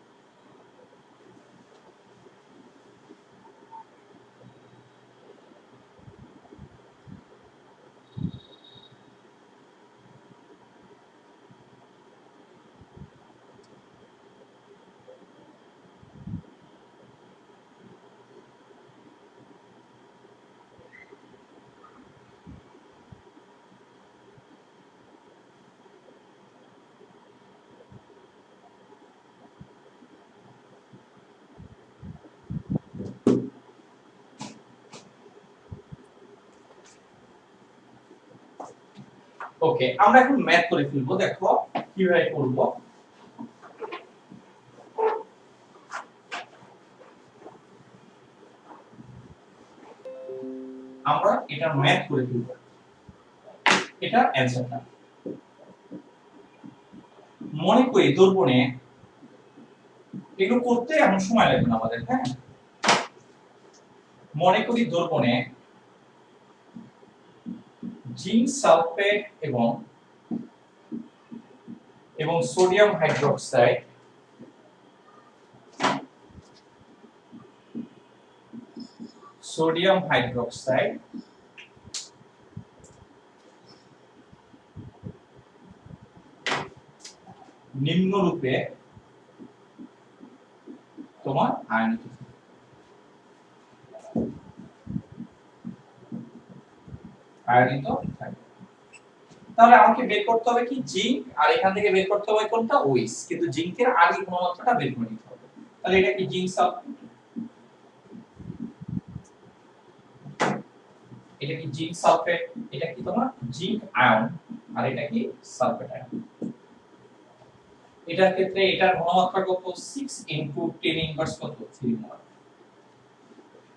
ওকে, আমরা এখন ম্যাথ করে ফেলবো, দেখো কিভাবে করব। আমরা এটা ম্যাথ করে ফেলব, এটা অ্যানসারটা। মনে করি দর্পণে, এগুলো করতে এমন সময় লাগবে না আমাদের, হ্যাঁ। মনে করি দর্পণে জিঙ্ক সালফেট এবং সোডিয়াম হাইড্রোক্সাইড নিম্নরূপে তোমার আয়নিত থাকে। তাহলে আমাকে বের করতে হবে কি জিঙ্ক, আর এখান থেকে বের করতে হবে কোনটা ওইস, কিন্তু জিঙ্কের আগে ঘনমাত্রাটা বের করে নিতে হবে। তাহলে এটা কি জিঙ্ক সালফেট, এটা কি জিঙ্ক সালফেট, এটা কি তোমার জিঙ্ক আয়ন, আর এটা কি সালফেট আয়ন। এটার ক্ষেত্রে এটার ঘনমাত্রা কত 6 * 10 ইনভার্স কত 3 মোল।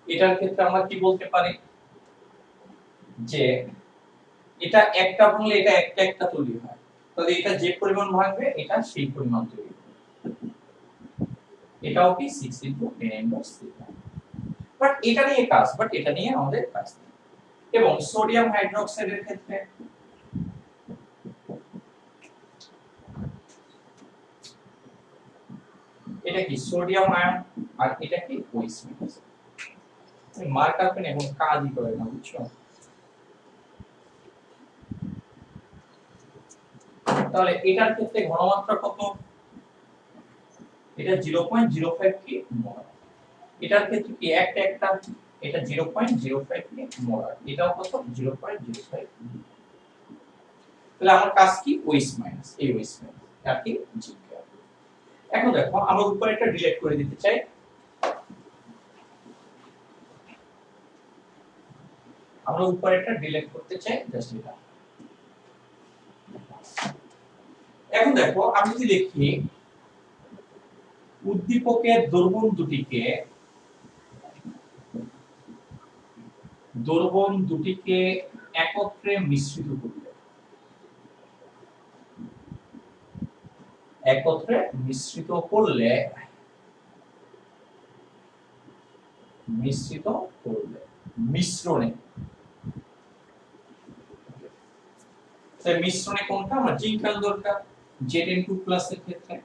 এটার ক্ষেত্রে আমরা কি বলতে পারি যে এটা একটা ভাঙলে এটা একটা একটা তৈরি হয়, তাহলে এটা যে পরিমাণ ভাঙবে এটা সেই পরিমাণ তৈরি হবে। এটাও কি 6 * 10 ইনভার্স 3। বাট এটা নিয়ে কাজ, আমাদের কাজ নেই। এবং সোডিয়াম হাইড্রোক্সাইডের ক্ষেত্রে এটা কি সোডিয়াম আয়ন, আর এটা কি ওইস মাইনাস। মার্কার পেন এখন কাজই করে না, বুঝছো। তাহলে এটার ক্ষেত্রে ঘনমাত্রা কত, এটা 0.05 কি মোল। এটার ক্ষেত্রে কি একটা একটা, এটা 0.05 কি মোল, এটাও কত 0.05। তাহলে আমার কাজ কি ওইস মাইনাস, এই ওইস মাইনাস আর কি জিঙ্ক। এখন দেখো আমরা উপরে একটা ডিলিট করে দিতে চাই, আমরা উপরে একটা ডিলিট করতে চাই, জাস্ট এটা। এখন দেখো আমি যদি লিখি উদ্দীপকের দ্রবণ দুটিকে একত্রে মিশ্রিত করলে, মিশ্রণে কোনটা আমার জিঙ্ক আয়ন দরকার, Zn2+ এর ক্ষেত্রে।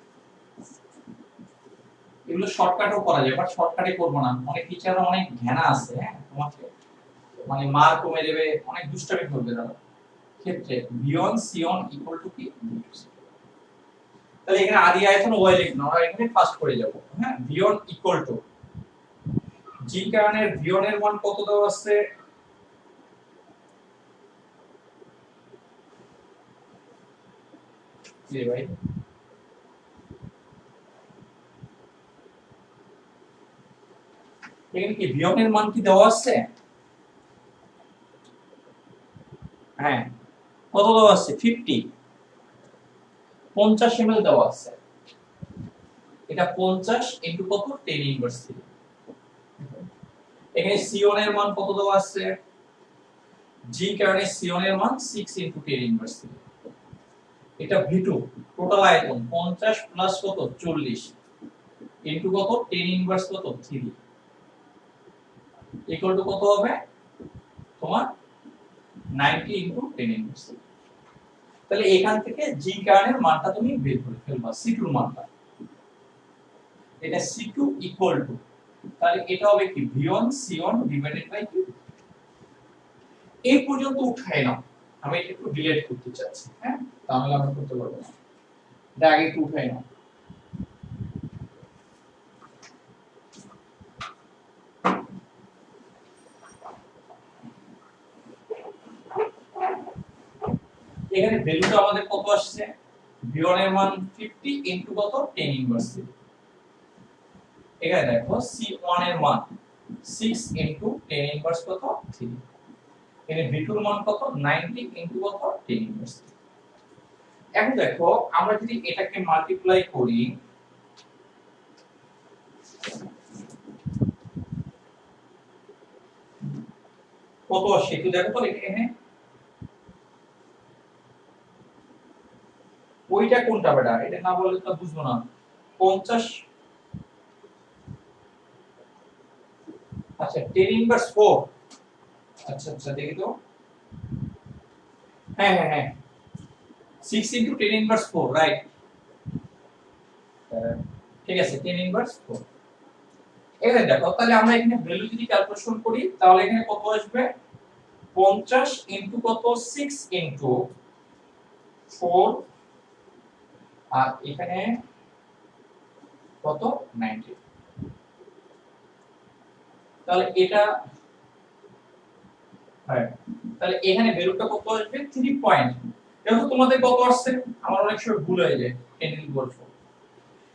এগুলো শর্টকাটও করা যায়, বাট শর্টকাটে করব না, অনেক টিচাররা অনেক ঘেনা আছে, হ্যাঁ, তোমাকে মানে মার্ক কমে দেবে, অনেক দুষ্টামি করবে তারা। ক্ষেত্রে V1 C1 = কি V2 C। তাহলে এখানে আদি আয়তন ওয়াই লিখব না, আমরা এখানে ফার্স্ট করে যাব, হ্যাঁ। V1 = জিঙ্ক আয়নের V1 এর মান কত দেওয়া আছে, জি ভাই এখানে কি V1 এর মান কি দেওয়া আছে, হ্যাঁ কত দেওয়া আছে 50 50 ml দেওয়া আছে, এটা 50 ইনটু কত 10 ইনভার্স 3। এখানে C1 এর মান কত দেওয়া আছে, জি কারণে C1 এর মান 6 ইনটু 10 ইনভার্স 3। এটা V2 টোটাল আয়তন 50 প্লাস কত 40 ইনটু কত 10 ইনভার্স কত 3 ইকুয়াল টু কত হবে তোমার 90 ইনটু 10 ইনভার্স। তাহলে এখান থেকে জি কারণের মানটা তুমি বের করে ফেলবা, C2 এর মানটা। এটা C2 ইকুয়াল টু, তাহলে এটা হবে কি V1 C1 ডিভাইডেড বাই কি। এই পর্যন্ত উঠায় নাও, আমি এটা একটু ডিলিট করতে চাচ্ছি, হ্যাঁ তাহলে আমরা করতে পারবো না, এটা আগে একটু উঠায় নাও। এখানে ভ্যালুটা আমাদের কত আসছে, V1 এর মান 50 ইনটু কত 10 ইনভার্স 3। এখানে দেখো C1 এর মান 6 ইনটু 10 ইনভার্স কত 3। এখানে V2 এর মান কত 90 ইনটু কত 10 ইনভার্স 3। এখন দেখো আমরা যদি এটাকে মাল্টিপ্লাই করি, কত আসে একটু দেখো তো এখানে, ওইটা কোনটা বেটা, এটা না বললে তো বুঝবো না। 50, আচ্ছা 10 ইনভার্স 4, আচ্ছা আচ্ছা দেখি তো, হ্যাঁ হ্যাঁ হ্যাঁ 6 ইনটু 10 ইনভার্স 4 রাইট, ঠিক আছে 10 ইনভার্স 4। এখানে দেখো তাহলে আমরা এখানে ভ্যালু যদি ক্যালকুলেশন করি তাহলে এখানে কত আসবে 50 ইনটু কত 6 ইনটু 4 আর এখানে কত 90। তাহলে এটা হ্যাঁ, তাহলে এখানে ভ্যালুটা কত আসবে 3 পয়েন্ট। দেখো তোমাদের কত আসছে, আমার অনেক সময় ভুল হয়ে যায় 10 ইনভার্স 4।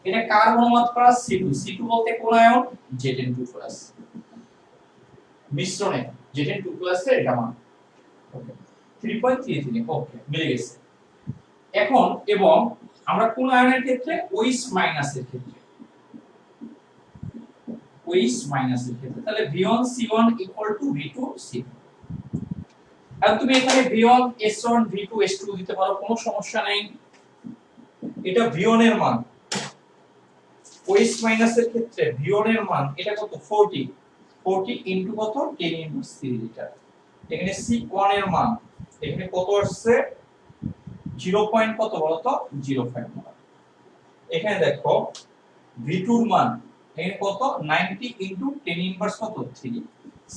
এটা কার ঘনমাত্রা C2, C2 বলতে কোন আয়ন Zn2 প্লাস, মিশ্রণে Zn2 প্লাস এর এটা মান ওকে 3.33 ওকে মিলে গেছে। এখন এবং আমরা কোন আয়নের ক্ষেত্রে OH মাইনাসের ক্ষেত্রে, OH মাইনাসের ক্ষেত্রে তাহলে V1 C1 V2 C2। আর তুমি এখানে V1 S1 V2 S2 দিতে পারো, কোনো সমস্যা নাই। এটা V1 এর মান, OH মাইনাসের ক্ষেত্রে V1 এর মান এটা কত 40 ইনটু কত 10 ইনভার্স 3 লিটার। এখানে C1 এর মান এখানে কত আসছে 0 পয়েন্ট কত বলো তো 0.1। এখানে দেখো V2 এর মান এখানে কত 90 ইনটু 10 ইনভার্স কত 3।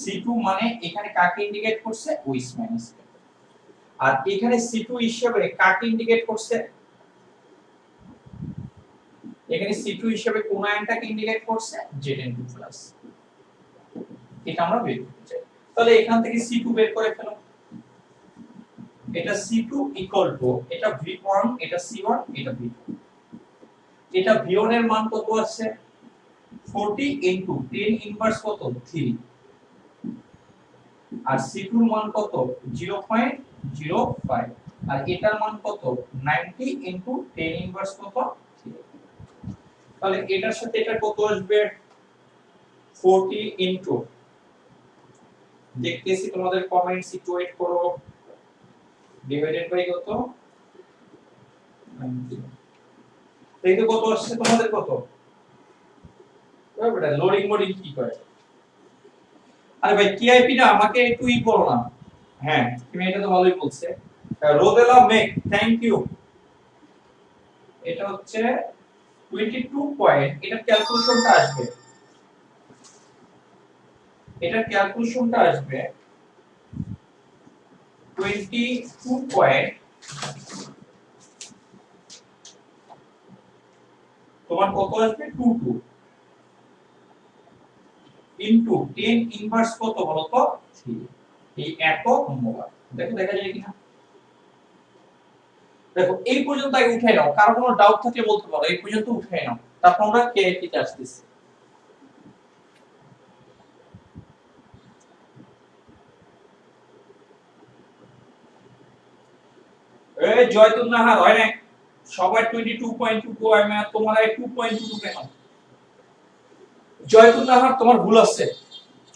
C2 মানে এখানে কাকে ইন্ডিকেট করছে OH মাইনাস, আর এখানে C2 হিসেবে কাকে ইন্ডিকেট করছে, এখানে C2 হিসেবে কোন আয়নটাকে ইন্ডিকেট করছে Zn2 প্লাস। এটা আমরা বের করতে চাই, তাহলে এখান থেকে C2 বের করে ফেলো। এটা C2 ইকুয়াল টু এটা V1 এটা C1 এটা V2। এটা V1 এর মান কত আছে 40 ইনটু 10 ইনভার্স কত 3 আর C2 এর মান কত 0.05 আর এটার মান কত 90 ইনটু 10 ইনভার্স কত 3। তাহলে এটার সাথে এটা কত আসবে 40 ইনটু, দেখতেছি তোমাদের কমেন্টস একটু ওয়েট করো, ডিভাইডেড বাই কত 90। এই তো কত আসছে তোমাদের কত, বেটা লোডিং মোডিং কি করে, আরে ভাই টিআইপি না আমাকে একটু ই করো না। হ্যাঁ তুমি এটা তো ভালোই বলছে, রোদেলা মেক থ্যাংক ইউ। এটা হচ্ছে 22 পয়েন্ট, এটা ক্যালকুলেশনটা আসবে, এটা ক্যালকুলেশনটা আসবে 22 পয়েন্ট তোমার কত আসবে 22 ইনটু 10 ইনভার্স কত বলো তো 3। এই একক মোলার দেখো দেখা যায় কিনা, দেখো এই পর্যন্ত আগে উঠাই নাও, কারো কোনো ডাউট থাকলে বলতে পারো, এই পর্যন্ত উঠাই নাও, তারপর আমরা কেআইপি তে আসতেছি। এই জয়তুন নাহার হয় না সবাই 22.22 আমি তোমার 2.22 কেন জয়তুন নাহার তোমার ভুল আছে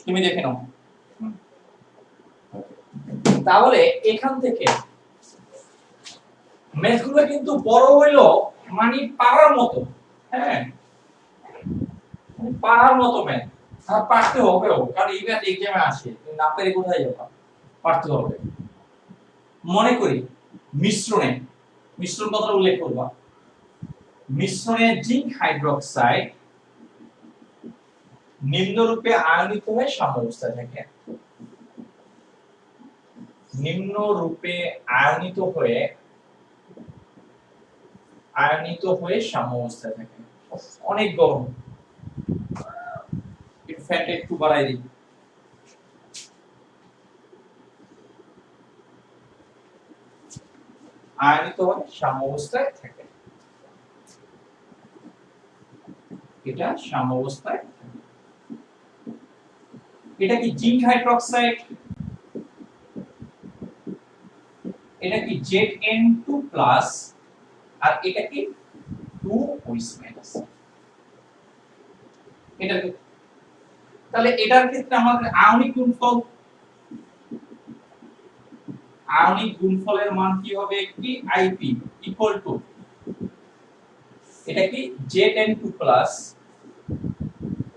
তুমি দেখে নাও তাহলে এখান থেকে ম্যাথগুলো কিন্তু বড় হইলো মানে পারার মতো হ্যাঁ পারার মতো ম্যাথ আর পারতে হবে কারণ এই ম্যাথ এক্সামে আসে তুমি না পেরে কোথায় যাবে পারতে হবে মনে করি মিশ্রণ কথাটা উল্লেখ করবা মিশ্রণে জিঙ্ক হাইড্রোক্সাইড নিম্নরূপে আয়নিত হয়ে সাম্যাবস্থায় থাকে নিম্নরূপে আয়নিত হয়ে সাম্যাবস্থায় থাকে অনেক গরম একটু ফ্যানটা একটু বাড়াই দিই আয়নিত হয়ে সাম্যাবস্থায় থাকে এটা সাম্যাবস্থায় এটা কি জিঙ্ক হাইড্রোক্সাইড এটা কি Zn2+ আর এটা কি 2O- এটা তাহলে এটার ক্ষেত্রে আমাদের আয়নিক গুণফলের মান কি হবে কি Ip ইকুয়াল টু এটা কি Zn2+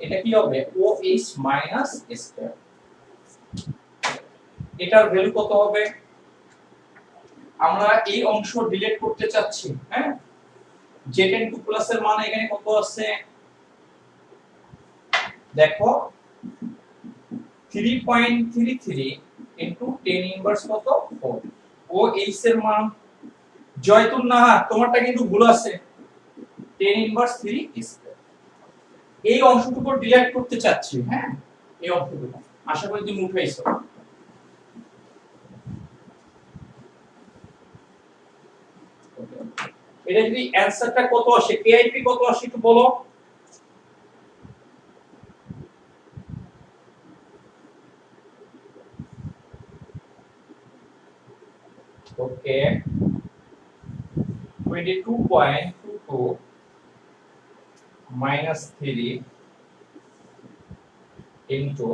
এটা কি হবে OH স্কয়ার এটার ভ্যালু কত হবে আমরা এই অংশ ডিলিট করতে চাচ্ছি হ্যাঁ Zn2+ এর মান এখানে কত আছে দেখো 3.33 into 10 ইনভার্স কত 4 OH এর মান জয়তুন নাহার তোমারটা কিন্তু ভুল আছে 10 ইনভার্স 3 স্কয়ার এই অংশটুকু ডিলিট করতে চাচ্ছি হ্যাঁ এই অংশটুকু আশা করি তুমি উঠাইছো এটা যদি অ্যানসারটা কত আসে কেআইপি কত আসে একটু বলো ওকে 22.22 minus 3 into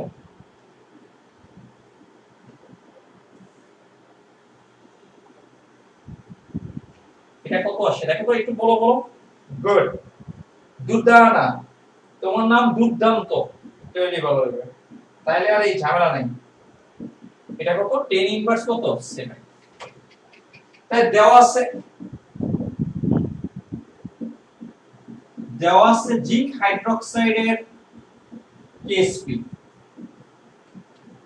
এটা কত আসে দেখো তো একটু বলো গুড দুর্দান্ত তোমার নাম দুর্দান্ত তৈরি ভালো হবে তাহলে আর এই ঝামেলা নাই এটা কত 10 ইনভার্স কত 7 তাই দেওয়া আছে জিঙ্ক হাইড্রোক্সাইডের কেএসপি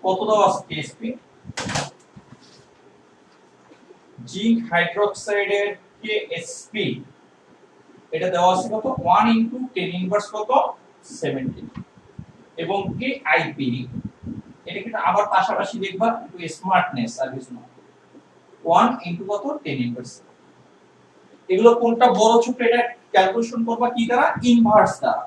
কত দেওয়া আছে কেএসপি জিঙ্ক হাইড্রোক্সাইডের কেএসপি এটা দেওয়া আছে কত 1 into 10 ইনভার্স কত 17 এবং কেআইপি এটা কিন্তু আবার পাশাপাশি দেখবা একটু স্মার্টনেস আর কিছু না 1 into কত 10 ইনভার্স এগুলো কোনটা বড় ছোট এটা ক্যালকুলেশন করবা কি দ্বারা ইনভার্স দ্বারা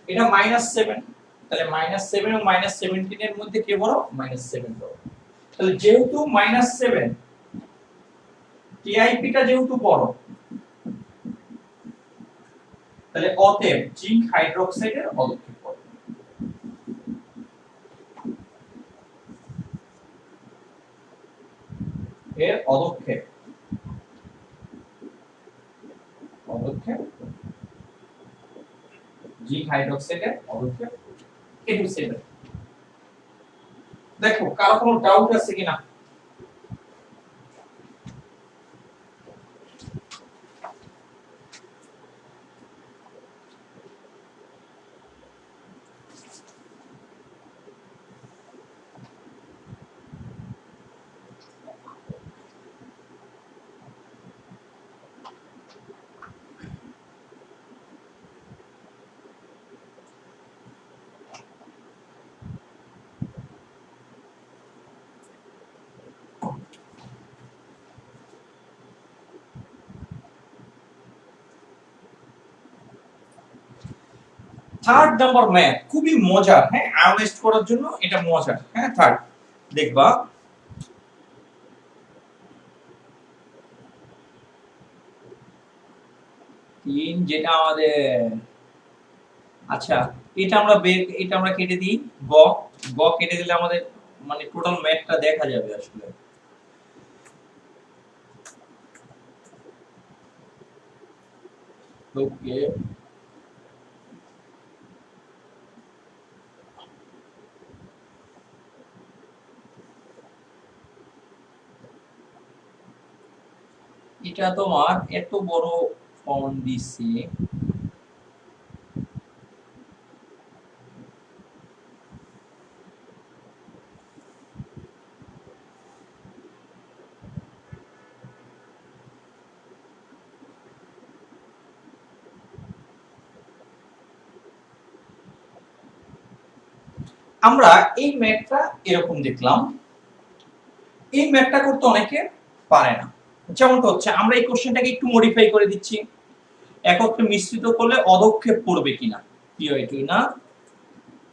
এটা -7 তাহলে -7 এবং -17 এর মধ্যে কে বড় -7 বড় তাহলে যেহেতু -7 কেআইপি টা যেহেতু বড় তাহলে অতএব জিঙ্ক হাইড্রোক্সাইডের পদক্ষেপ বড় এর পদক্ষেপ জিঙ্ক হাইড্রোক্সাইডের পদক্ষেপ একটু সেভ দেখো কারো কোনো ডাউট আছে কিনা থার্ড নাম্বার ম্যাথ খুবই মজার হ্যাঁ আয়োনাইজড করার জন্য এটা মজার হ্যাঁ থার্ড দেখবা 3 যেটা আমাদের, আচ্ছা এটা আমরা কেটে দিই, গ গ কেটে দিলে আমাদের মানে টোটাল ম্যাথটা দেখা যাবে আসলে। ওকে, এটা তোমার এত বড় ফন্ট দিছি, আমরা এই ম্যাথটা এরকম দেখলাম। এই ম্যাথটা করতে অনেকে পারে না, যেমনটা হচ্ছে আমরা এই কোশ্চেনটাকে একটু মডিফাই করে দিচ্ছি, একত্রে মিশ্রিত করলে অদক্ষেপ পড়বে কিনা, কি হয় তুই না,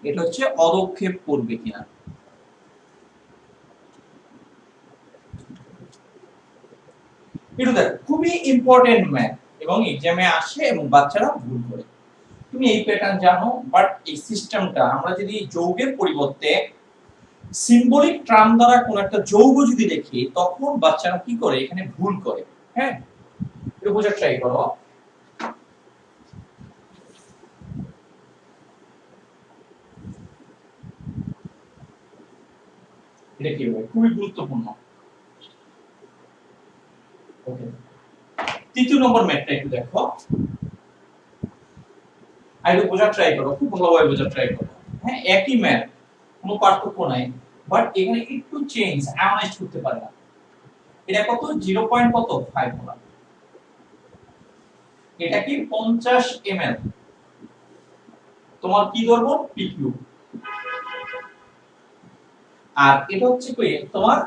এটা হচ্ছে অদক্ষেপ পড়বে কিনা। এটা দেখ খুবই ইম্পর্টেন্ট ম্যাথ এবং এক্সামে আসে এবং বাচ্চারা ভুল করে। তুমি এই প্যাটার্ন জানো, বাট এই সিস্টেমটা আমরা যদি যৌগের পরিবর্তে সিম্বলিক টার্ম দ্বারা কোন একটা যৌগ যদি দেখি তখন বাচ্চারা কি করে এখানে ভুল করে। হ্যাঁ, একটু বোঝার ট্রাই করো। এটা কি হবে, খুবই গুরুত্বপূর্ণ। ওকে, তৃতীয় নম্বর ম্যাথটা একটু দেখো, আর একটু বোঝার ট্রাই করো, খুব ভালোভাবে বোঝার ট্রাই করো। হ্যাঁ, একই ম্যাথ, কোনো পার্থক্য নাই, বাট এখানে একটু চেঞ্জ, অ্যানালাইজ করতে পারে না। এটা কত, 0.5 মোলার, এটা কি 50 ml, তোমার কি ধরবো, পিকিউ, আর এটা হচ্ছে কি তোমার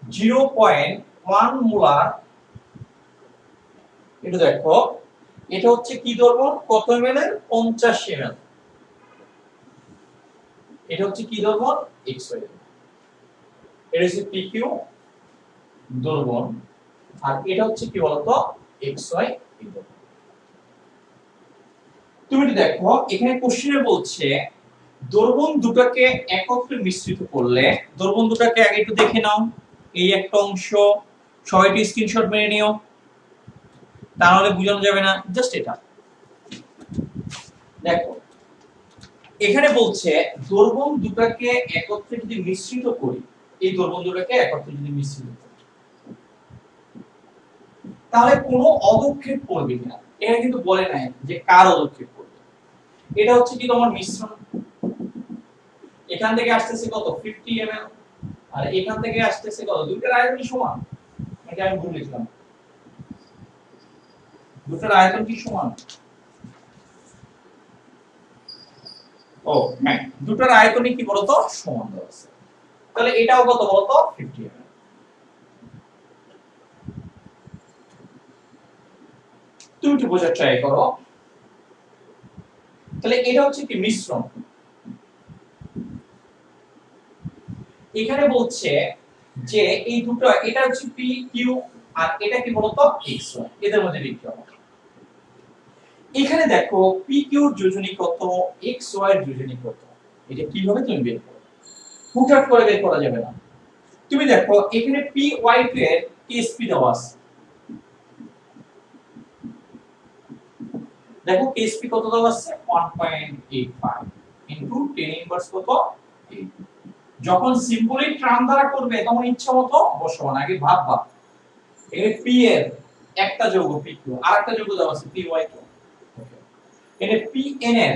0.1 মোলার। এটা দেখো, এটা হচ্ছে কি ধরবো, কত ml এর, 50 ml, এটা হচ্ছে কি ধরবো, xy, এটা হচ্ছে পিকিউ দ্রবণ, আর এটা হচ্ছে কি বলতো, xy দ্রবণ। তুমি দেখো এখানে কোশ্চেনে বলছে দ্রবণ দুটাকে একত্রে মিশ্রিত করলে, দ্রবণ দুটাকে আগে একটু দেখে নাও, এই একটা অংশ, সবাই একটু স্ক্রিনশট মেরে নিও, তাহলে বোঝানো যাবে না, জাস্ট এটা দেখো। এখানে বলছে দ্রবণ দুটাকে একত্রে যদি মিশ্রিত করি, এই দ্রবণ দুটাকে একত্রে যদি মিশ্রিত করি তাহলে কোনো অদক্ষেপ পড়বে কিনা, এটা কিন্তু বলে নাই যে কার অদক্ষেপ পড়বে। এটা হচ্ছে কি তোমার মিশ্রণ, এখান থেকে আসতেছে কত, 50 ml, আর এখান থেকে আসতেছে কত, দুইটার আয়তন কি সমান, এটা আমি ভুল লিখলাম, দুটার আয়তন কি সমান, ও হ্যাঁ, দুটার আয়তনই কি বলতো সমান দেওয়া আছে, তাহলে এটাও কত বলতো, 50 ml। তুমি একটু বোঝার ট্রাই করো, তাহলে এটা হচ্ছে কি মিশ্রণ, এখানে বলছে যে এই দুটো, এটা হচ্ছে পি কিউ আর এটা কি বলতো এক্স ওয়াই, এদের মধ্যে বিক্রিয়া হবে। এখানে দেখো পি কিউ এর যোজনী কত, এক্স ওয়াই এর যোজনী কত, এটা কিভাবে তুমি বের করবে, হুটহাট করে বের করা যাবে না। তুমি দেখো এখানে পি ওয়াই এর কেএসপি দেওয়া আছে, দেখো কেএসপি কত দেওয়া আছে, 1.85 ইনটু 10 ইনভার্স কত 8। যখন সিম্বলিক টার্ম দ্বারা করবে তখন ইচ্ছা মতো বসানো, আগে ভাববা এখানে পি এর একটা যৌগ পি কিউ, আর একটা যৌগ দেওয়া আছে পি ওয়াই কিউ, ওকে, এখানে পি এন এর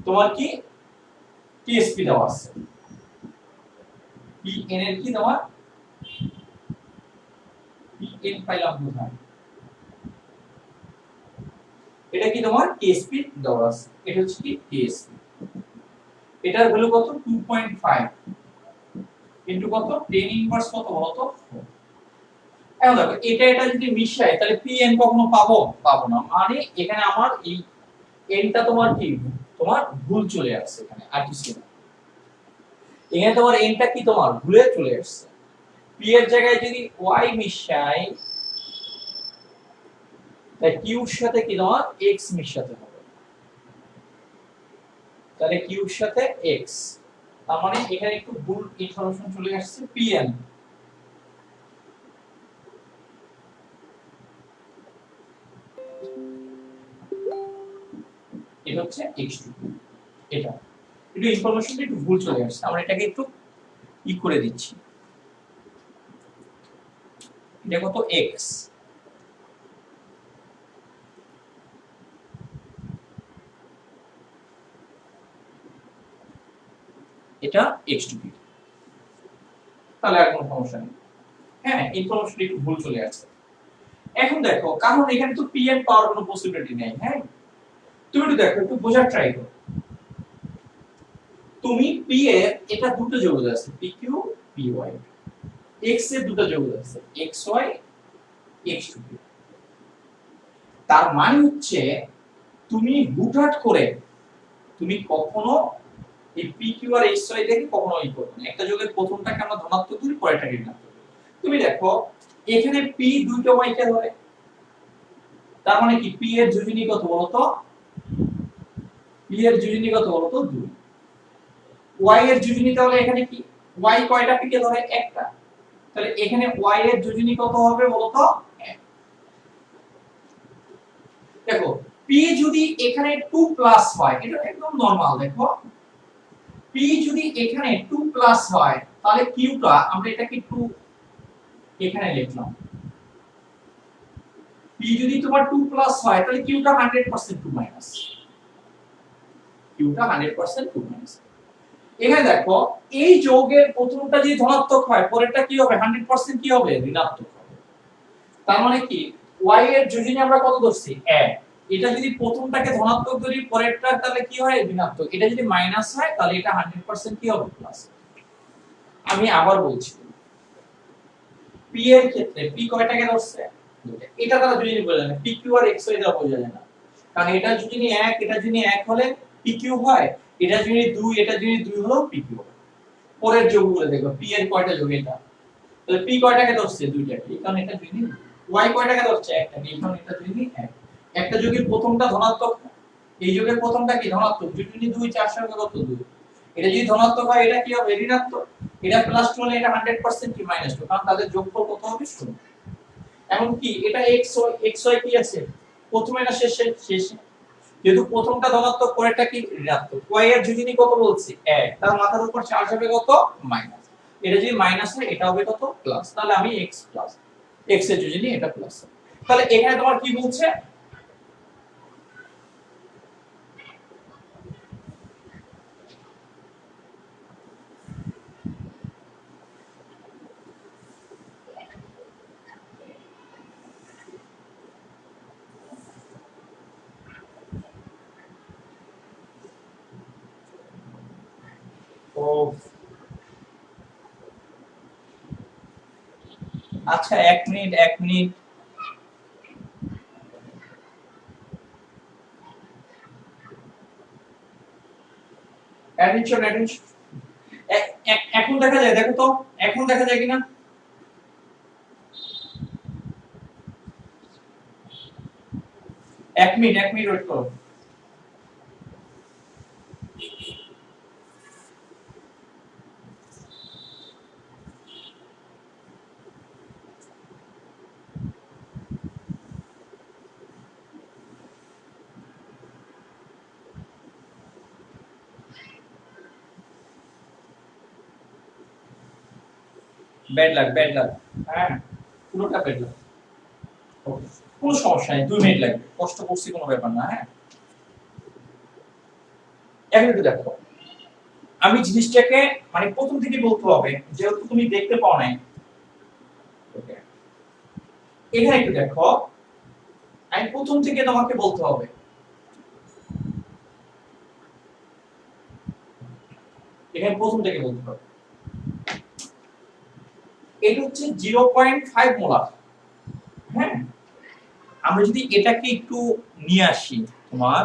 তোমার কি টিএসপি দেওয়া আছে, পি এন এর কি দেওয়া, পি এন পাইলাম কোথায়, এটা কি তোমার টিএসপি দেওয়া আছে, এটা হচ্ছে কি টিএসপি, এটার ভ্যালু কত, 2.5 ইনটু কত 10 ইনভার্স কত বলতো 4। এখন দেখো এটা এটা যদি মিশাই তাহলে pn কখনো পাবো না, মানে এখানে আমার এই nটা তোমার কি, তোমার ভুল চলে আসছে এখানে, আর কিছু না, এখানে তোমার nটা কি তোমার ভুলে চলে আসছে, p এর জায়গায় যদি y মিশাই তাই কিউর সাথে কি তোমার এক্স মিশাতে হবে, তাহলে কিউর সাথে এক্স, তার মানে এখানে একটু ভুল ইনফরমেশন চলে আসছে। পিএন এটা হচ্ছে x2, এটা একটু ইনফরমেশনটা একটু ভুল চলে আসছে, আমরা এটাকে একটু ই করে দিচ্ছি। এটা কত x, এটা x2, তাহলে আর কোনো সমস্যা নেই। হ্যাঁ, ইনফরমেশন একটু ভুল চলে আসছে। এখন দেখো, কারণ এখানে তো pn পাওয়ার কোনো পসিবিলিটি নেই। হ্যাঁ, তুমি একটু দেখো, একটু বোঝার ট্রাই করো। তুমি p এর এটা দুটো যোগ আছে, pq py, x এর দুটো যোগ আছে, xy x2, তার মানে হচ্ছে তুমি হুটহাট করে তুমি কখনো এই pq আর xy দেখে কখনো ই করবে না। একটা যোগের প্রথমটাকে আমরা ধনাত্মক ধরি, পরেরটাকে ঋণাত্মক ধরি। তুমি দেখো এখানে p দুইটা y কে ধরে, তার মানে কি p এর যোজনী কত বলতো? p এর যোজনী কত বলতো? 2। y এর যোজনী তাহলে এখানে কি y কয়টা p কে ধরে? একটা। তাহলে এখানে y এর যোজনী কত হবে বলতো? 1। দেখো p যদি এখানে 2 প্লাস হয়, এটা একদম নরমাল। দেখো p যদি এখানে 2 প্লাস হয়, তাহলে q টা আমরা এটাকে 2 এখানে লিখলাম। p যদি তোমার 2 প্লাস হয়, তাহলে q টা 100% 2 মাইনাস, q টা 100% 2 মাইনাস। এখানে দেখো এই যোগের প্রথমটা যদি ধনাত্মক হয়, পরেরটা কি হবে? 100% কি হবে? ঋণাত্মক হবে। তার মানে কি y এর যোজনী আমরা কত ধরছি? 1। এটা যদি প্রথমটাকে ধনাত্মক ধরি, পরেরটা তাহলে কি হয়? ঋণাত্মক। এটা যদি মাইনাস হয়, তাহলে এটা 100% কি হবে? প্লাস। আমি আবার বলছি, p এর ক্ষেত্রে p কয়টাকে ধরছে? দুইটা। এটা দ্বারা যোজনী বোঝা যায় না, pq আর xy দ্বারা বোঝা যায় না। কারণ এটা যোজনী 1, এটা যোজনী 1 হলে pq হয়, এটা যোজনী 2, এটা যোজনী 2 হলেও pq হয়। পরের যোগগুলো দেখো, p এর কয়টা যোগ এটা? তাহলে p কয়টাকে ধরছে? দুইটাকে, কারণ এটা যোজনী। y কয়টাকে ধরছে? একটাকে, কারণ এটা যোজনী 1। একটা যোগের প্রথমটা ধনাত্মক, এই যোগের প্রথমটা কি ধনাত্মক? যোজনী 2, 4 সঙ্গে কত? 2। এটা যদি ধনাত্মক হয়, এটা কি হবে? ঋণাত্মক। এটা প্লাস 2 হলে এটা 100% কি মাইনাস 2, কারণ তাদের যোগফল কত হবে? 0। এখন কি এটা xy কি আছে? প্রথমে না শেষে? শেষে। যেহেতু প্রথমটা ধনাত্মক, পরেরটা কি? ঋণাত্মক। y এর যোজনী কত বলছি? 1। তার মাথার উপর চার্জ হবে কত? মাইনাস। এটা যদি মাইনাস হয়, এটা হবে কত? প্লাস। তাহলে আমি x প্লাস, x এর যোজনী এটা প্লাস। তাহলে এখানে তোমার কি বলছে? ও আচ্ছা, 1 মিনিট 1 মিনিট। Attention attention. এখন দেখা যায়, দেখো তো এখন দেখা যায় কিনা? 1 মিনিট 1 মিনিট ওয়েট করো। Bad luck, bad luck. হ্যাঁ, পুরোটা ব্যাড লাক। ওকে, কোনো সমস্যা নেই, 2 মিনিট লাগবে, কষ্ট করছি কোনো ব্যাপার না। হ্যাঁ, এখন একটু দেখো, আমি জিনিসটাকে মানে প্রথম থেকে বলতে হবে, যেহেতু তুমি দেখতে পাও নাই। ওকে, এখানে একটু দেখো, আমি প্রথম থেকে তোমাকে বলতে হবে। এখানে প্রথম থেকে বলতে হবে, এটা হচ্ছে 0.5 মোলার। হ্যাঁ, আমরা যদি এটাকে একটু নিয়ে আসি, তোমার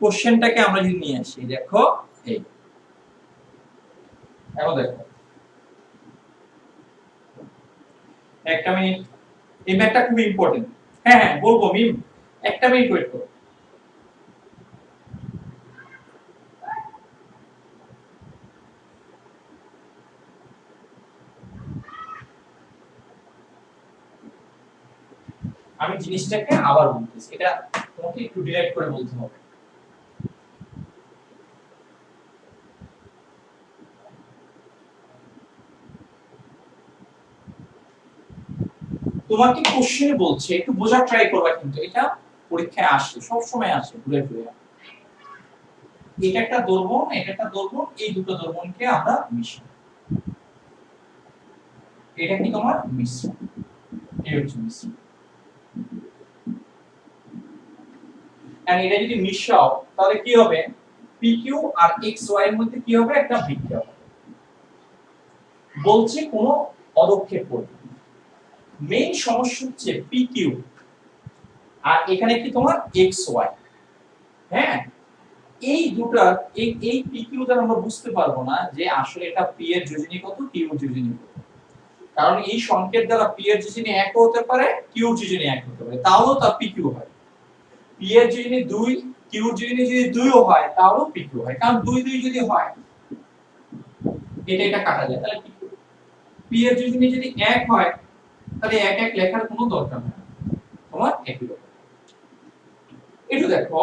কোশ্চেনটাকে আমরা যদি নিয়ে আসি, দেখো এই, এখন দেখো একটা মিনিট, এই ম্যাথটা খুব ইম্পর্টেন্ট। হ্যাঁ হ্যাঁ বলবো মিম, একটা মিনিট ওয়েট করো। আমি জিনিসটাকে আবার বলতেছি, এটা তোমাকে একটু ডিরেক্ট করে বলতে হবে। তোমাকে কোশ্চেনে বলছে, একটু বোঝার ট্রাই করবা, কিন্তু এটা পরীক্ষায় আসে, সব সময় আসে ঘুরে ঘুরে। এটা একটা দর্পণ, এটা একটা দর্পণ, এই দুটো দর্পণকে আমরা মিশাই, এটা কি তোমার মিশ্রণ, এই হচ্ছে মিশ্রণ। আর এটা যদি মিশাও তাহলে কি হবে, PQ আর XY এর মধ্যে কি হবে, একটা বিক্রিয়া হবে। বলছে কোন পদক্ষেপ করবে। মেইন সমস্যা হচ্ছে PQ আর এখানে কি তোমার XY। হ্যাঁ, এই দুটার এই PQ দ্বারা আমরা বুঝতে পারবো না যে আসলে এটা P এর যোজনী কত, Q এর যোজনী কত। কারণ এই সংকেত দ্বারা P এর যোজনী 1 হতে পারে, Q এর যোজনী 1 হতে পারে, তাহলেও তা PQ হয়। P এর যোজনী 2, Q এর যোজনী যদি 2 ও হয় তাহলেও PQ হয়। কারণ 2 2 যদি হয়, এটা কাটা যায়, তাহলে PQ। P এর যোজনী যদি 1 হয় তাহলে 1 1 লেখার কোনো দরকার নেই, তোমার একই রকম। একটু দেখো,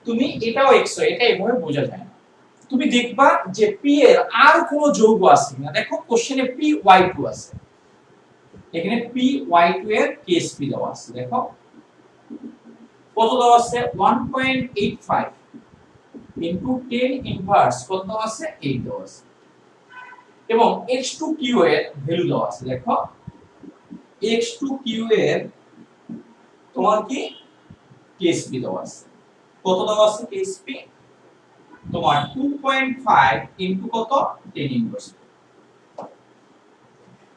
তুমি এটাও XY, এটা এভাবে বোঝা যায় না। তুমি দেখবা যে P এর আর কোনো যৌগ আছে কিনা। দেখো কোশ্চেনে PY2 আছে, এখানে PY2 এর KSP দেওয়া আছে। দেখো কত দেওয়া আছে, 1.85 ইনটু 10 ইনভার্স কত দেওয়া আছে, 8 দেওয়া আছে। এবং H2Q এর ভ্যালু দেওয়া আছে। দেখো H2Q এর তোমার কি KSP দেওয়া আছে, কত দেওয়া আছে KSP, তোমার 2.5 ইনটু কত, 10 ইনভার্স।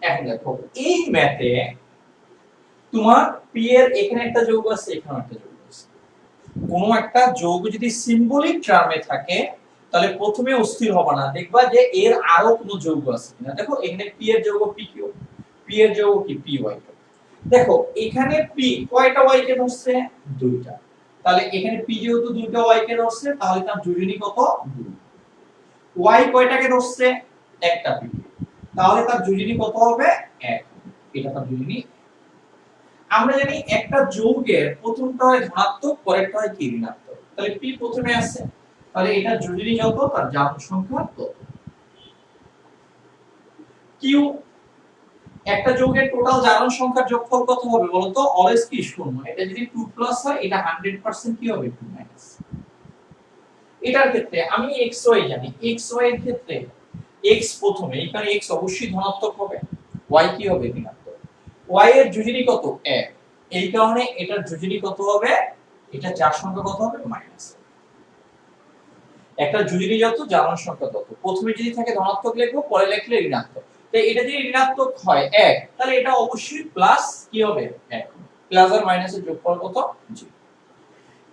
এখন দেখো এই ম্যাথে তোমার P এর এখানে একটা যৌগ আছে, এখানে একটা যৌগ আছে। কোন একটা যৌগ যদি সিম্বলিক টার্মে থাকে তাহলে প্রথমে অস্থির হবে না, দেখবা যে এর আরো কোনো যৌগ আছে কিনা। দেখো এখানে P এর যৌগ PQ, P এর যৌগ কি PY। দেখো এখানে P কয়টা Y কে ধরছে, দুইটা। তাহলে এখানে P যেহেতু দুইটা Y কে ধরছে তাহলে তার যোজনী কত, 2। Y কয়টাকে ধরছে, একটা P, তাহলে তার যোজনী কত হবে, 1। এটা তার যোজনী। আমরা জানি একটা যৌগের প্রথমটা হয় ধনাত্মক, পরেরটা হয় কি ঋণাত্মক। তাহলে P প্রথমে আছে, তাহলে এটা যোজনী যত তার জারণ সংখ্যা তত। Q, একটা যৌগের টোটাল জারণ সংখ্যার যোগফল কত হবে বলতো, অলওয়েজ কি শূন্য। এটা যদি 2 প্লাস হয় এটা 100% কি হবে, 2 মাইনাস। এটার ক্ষেত্রে আমি XY জানি, XY এর ক্ষেত্রে X প্রথমে, এখানে X অবশ্যই ধনাত্মক হবে, Y কি হবে, ঋণাত্মক। Y এর যোজনী কত, 1, এই কারণে এটার যোজনী কত হবে, এটা জার সংখ্যা কত হবে, মাইনাস। একটা যোজনী যত জারণ সংখ্যা তত, প্রথমে যদি থাকে ধনাত্মক লিখবো, পরে লিখলে ঋণাত্মক। তাই এটা যদি ঋণাত্মক হয় 1, তাহলে এটা অবশ্যই প্লাস কি হবে, 1। প্লাস আর মাইনাসের যোগফল কত, 0।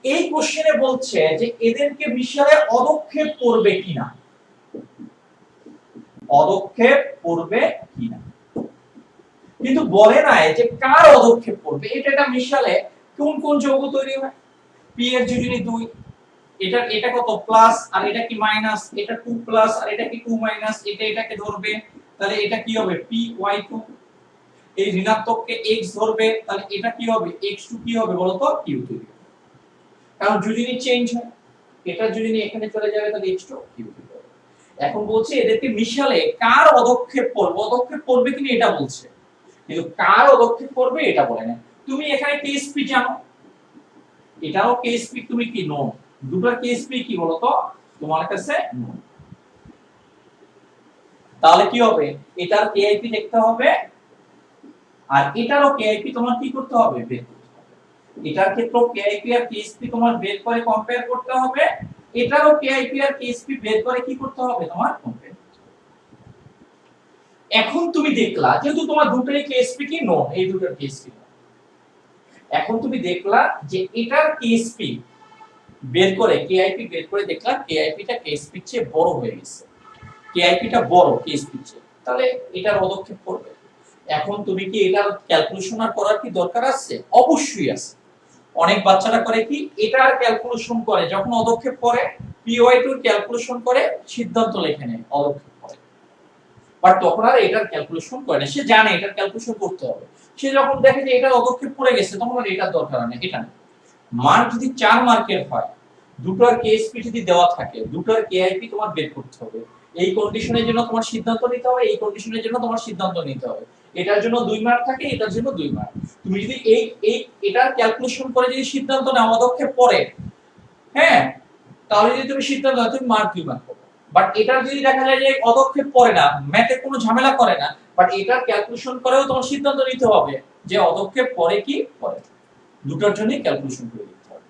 এই কোশ্চেনে বলছে যে এদেরকে মিশালে অদক্ষেপ পড়বে কিনা, অদক্ষেপ পড়বে কিনা, কিন্তু বলে নাই যে কার অদক্ষেপ পড়বে। এটা মিশালে কোন কোন যৌগ তৈরি হয়। P এর যোজনী 2, এটা কত প্লাস আর এটা কি মাইনাস, এটা 2 প্লাস আর এটা কি 2 মাইনাস, এটাকে ধরবে তাহলে এটা কি হবে, PY2। এই ঋণাত্মককে X ধরবে তাহলে এটা কি হবে, X2 কি হবে বলতো, Q তৈরি হবে। কারণ যোজনী চেঞ্জ হয়, এটা যোজনী এখানে চলে যাবে তাহলে X2 Q তৈরি হবে। এখন বলছে এদেরকে মিশালে কার অদক্ষেপ পড়বে, অদক্ষেপ পড়বে কিনা এটা বলছে, কিন্তু কার অদক্ষেপ পড়বে এটা বলে না। তুমি এখানে KSP জানো, এটাও KSP তুমি কি নো, দুটোর KSP কি বলতো তোমার কাছে নো। তাহলে কি হবে, এটার KIP দেখতে হবে আর এটারও KIP তোমার কি করতে হবে, বের করতে হবে। এটার ক্ষেত্রেও KIP আর KSP তোমার বের করে কম্পেয়ার করতে হবে, এটারও KIP আর KSP বের করে কি করতে হবে, তোমার কম্পেয়ার করতে হবে। এখন তুমি দেখলা যেহেতু তোমার দুটোরই KSP কি নো, এই দুটোর KSP নো। এখন তুমি দেখলা যে এটার KSP বের করে, KIP বের করে দেখলা KIP টা KSP এর চেয়ে বড় হয়ে গেছে, KIP টা বড় KSP এর চেয়ে, তাহলে এটার পদক্ষেপ করবে। এখন তুমি কি এটার ক্যালকুলেশন আর করার কি দরকার আছে? অবশ্যই আছে। অনেক বাচ্চারা করে কি এটার ক্যালকুলেশন করে, যখন অদক্ষেপ করে PY2 এর ক্যালকুলেশন করে সিদ্ধান্ত লেখে নেয় অদক্ষেপ করে, বাট তখন আর এটার ক্যালকুলেশন করে না। সে জানে এটার ক্যালকুলেশন করতে হবে, সে যখন দেখে যে এটার অদক্ষেপ পড়ে গেছে তখন আর এটার দরকার নেই। এটা না, মার্ক যদি 4 মার্কের হয়, দুটোর কেএসপি যদি দেওয়া থাকে, দুটোর কেআইপি তোমার বের করতে হবে। এই কন্ডিশনের জন্য তোমার সিদ্ধান্ত নিতে হবে, এই কন্ডিশনের জন্য তোমার সিদ্ধান্ত নিতে হবে। এটার জন্য 2 মার্ক থাকে, এটার জন্য 2 মার্ক। তুমি যদি এই এটার ক্যালকুলেশন করে যদি সিদ্ধান্ত নাও অদক্ষেপ পড়ে, হ্যাঁ, তাহলে যদি তুমি সিদ্ধান্ত নাও তুমি মার্ক 2 মার্ক পাবে। বাট এটার যদি দেখা যায় যে অদক্ষেপ পড়ে না, ম্যাথে কোনো ঝামেলা করে না, বাট এটার ক্যালকুলেশন করেও তোমার সিদ্ধান্ত নিতে হবে যে অদক্ষেপ পড়ে কি পড়ে, দুটোর জন্যই ক্যালকুলেশন করে দিতে হবে।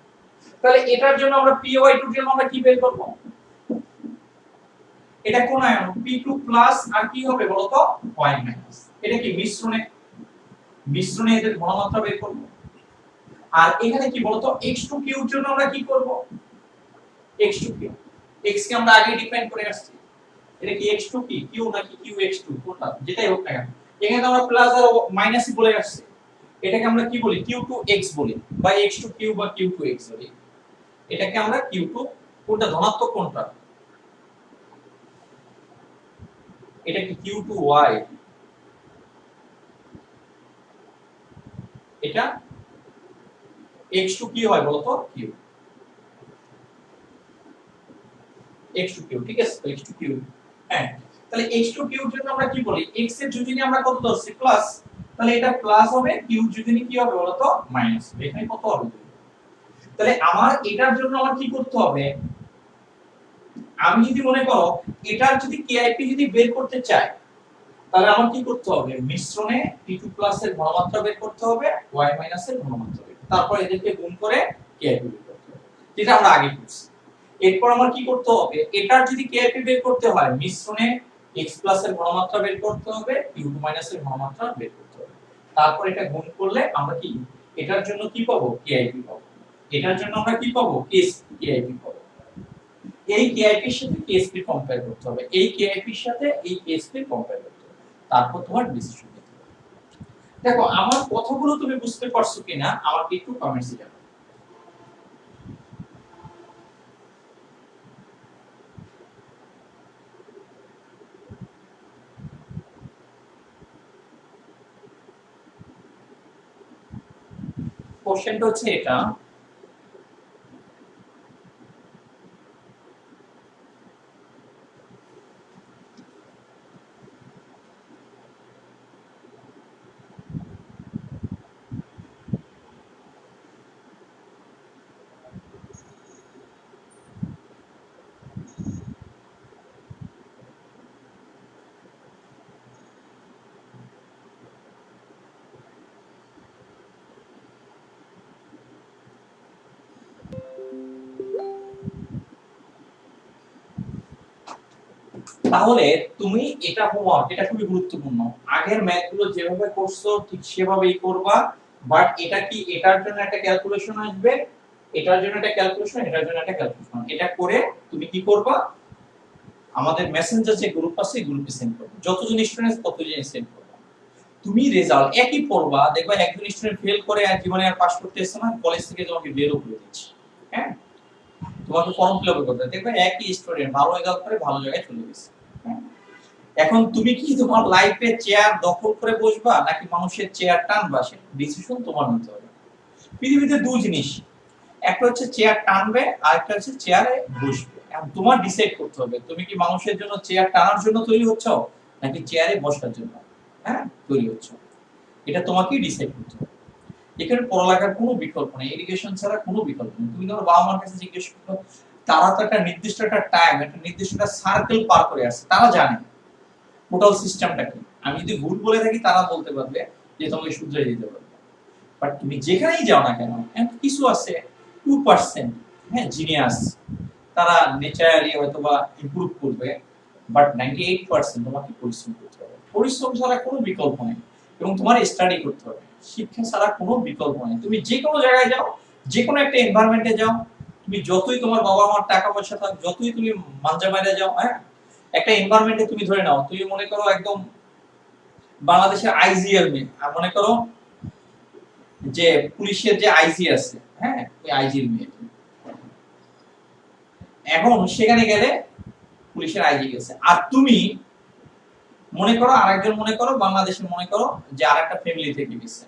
তাহলে এটার জন্য আমরা PY2 এর জন্য আমরা কি বের করব? এটা কোন আয়ন? P2 প্লাস আর কি হবে বলতো? Y minus. এটা কি মিশ্রণে এদের ঘনমাত্রা বের করব। আর এখানে কি বলতো x2q এর জন্য আমরা কি করব? x2q, x কে আমরা আগে ডিফাইন করে আসছি। এটা কি x2 কি q নাকি qx2 কোনটা যেটাই হোক না কেন, এখানে তো আমরা প্লাস আর মাইনাসই বলে আসছি। এটাকে আমরা কি বলি? q2x বলি, বা x2q বা q2x বলি। এটাকে আমরা q2, কোনটা ধনাত্মক কোনটা? এটা কি q2y, এটা x2 কি হয় বলতো? q, x2q, ঠিক আছে? তো x2q, হ্যাঁ, তাহলে x2q এর জন্য আমরা কি বলি? x এর যোজনী আমরা কত ধরছি? প্লাস, তাহলে এটা প্লাস হবে, q যোজনী কি হবে বলতো? মাইনাস। এখানে কত হবে? তাহলে আমার এটার জন্য আমার কি করতে হবে? আমি যদি মনে করো এটার যদি কেআইপি যদি বের করতে চাই, তাহলে আমার কি করতে হবে? মিশ্রণে P2 প্লাস এর ঘনমাত্রা বের করতে হবে, y মাইনাস এর ঘনমাত্রা বের, তারপর এদেরকে গুণ করে কেআইপি বের করতে হবে, যেটা আমরা আগে করছি। এরপর আমার কি করতে হবে? এটার যদি কেআইপি বের করতে হয়, মিশ্রণে x প্লাস এর ঘনমাত্রা বের করতে হবে, Q2 মাইনাস এর ঘনমাত্রা বের করতে হবে, তারপর এটা গুণ করলে আমরা কি এটার জন্য কি পাবো? কেআইপি পাবো। এটার জন্য আমরা কি পাবো? কেআইপি পাবো। এই কেআইপি এর সাথে কেএসপি কম্পেয়ার করতে হবে, এই কেআইপি এর সাথে এই কেএসপি কম্পেয়ার করতে হবে, তারপর তোমার ডিসিশন নিতে হবে। দেখো আমার কথাগুলো তুমি বুঝতে পারছো কিনা আমাকে একটু কমেন্টসে জানাও। কোশ্চেনটা হচ্ছে এটা, তাহলে তুমি এটা হোমওয়ার্ক, এটা খুবই গুরুত্বপূর্ণ। আগের ম্যাথগুলো যেভাবে করছো ঠিক সেভাবেই করবা, বাট এটা কি এটার জন্য একটা ক্যালকুলেশন আসবে, এটার জন্য একটা ক্যালকুলেশন, এটার জন্য একটা ক্যালকুলেশন, এটা করে তুমি কি করবা? আমাদের মেসেঞ্জার যে গ্রুপ আছে এই গ্রুপে সেন্ড করবে, যতজন স্টুডেন্ট ততজন সেন্ড করবা। তুমি রেজাল্ট একই পড়বা, দেখবা একজন স্টুডেন্ট ফেল করে আর জীবনে আর পাস করতে আসছে না, কলেজ থেকে তোমাকে বেরও করে দিচ্ছে, হ্যাঁ, তোমাকে ফর্ম ফিল আপ করতে, দেখবা একই স্টুডেন্ট ভালো রেজাল্ট করে ভালো জায়গায় চলে গেছে। এখন তুমি কি তোমার লাইফে চেয়ার দখল করে বসবা নাকি মানুষের চেয়ার টানবা, সেটা ডিসিশন তোমার নিতে হবে। পৃথিবীতে দুই জিনিস, একটা হচ্ছে চেয়ার টানবে আর একটা হচ্ছে চেয়ারে বসবে। এখন তোমার ডিসাইড করতে হবে তুমি কি মানুষের জন্য চেয়ার টানার জন্য তৈরি হচ্ছ নাকি চেয়ারে বসার জন্য, হ্যাঁ, তৈরি হচ্ছ। এটা তোমাকেই ডিসাইড করতে হবে। এখানে পড়ালেখার কোনো বিকল্প নেই, এডুকেশন ছাড়া কোনো বিকল্প নেই। তুমি তোমার বাবা মার কাছে জিজ্ঞেস করো, তারা তো একটা নির্দিষ্ট একটা টাইম, একটা নির্দিষ্ট একটা সার্কেল পার করে আসছে, তারা জানে টোটাল সিস্টেমটা কি। আমি যদি ভুল বলে থাকি তারা বলতে পারবে যে তোমাকে শুধরে দিতে পারবে। বাট তুমি যেখানেই যাও না কেন, কিছু আছে 2%, হ্যাঁ, জিনিয়াস, তারা নেচারালি হয়তোবা ইমপ্রুভ করবে, বাট 98% তোমাকে পরিশ্রম করতে হবে। পরিশ্রম ছাড়া কোনো বিকল্প নেই, এবং তোমার স্টাডি করতে হবে। শিক্ষা ছাড়া কোনো বিকল্প নেই। তুমি যে কোনো জায়গায় যাও, যে কোনো একটা এনভায়রনমেন্টে যাও, তুমি যতই তোমার বাবা মার টাকা পয়সা থাক, যতই তুমি মাঞ্জা মাইরা যাও, হ্যাঁ, একটা এনভায়রনমেন্টে তুমি ধরে নাও, তুমি মনে করো একদম বাংলাদেশের আইজি এর মেয়ে, আর মনে করো যে পুলিশের যে আইজি আছে, হ্যাঁ ওই আইজির মেয়ে। এখন সেখানে গেলে পুলিশের আইজি গেছে, আর তুমি মনে করো আরেকজন, মনে করো বাংলাদেশে মনে করো যে আরেকটা ফ্যামিলি থেকে গেছে,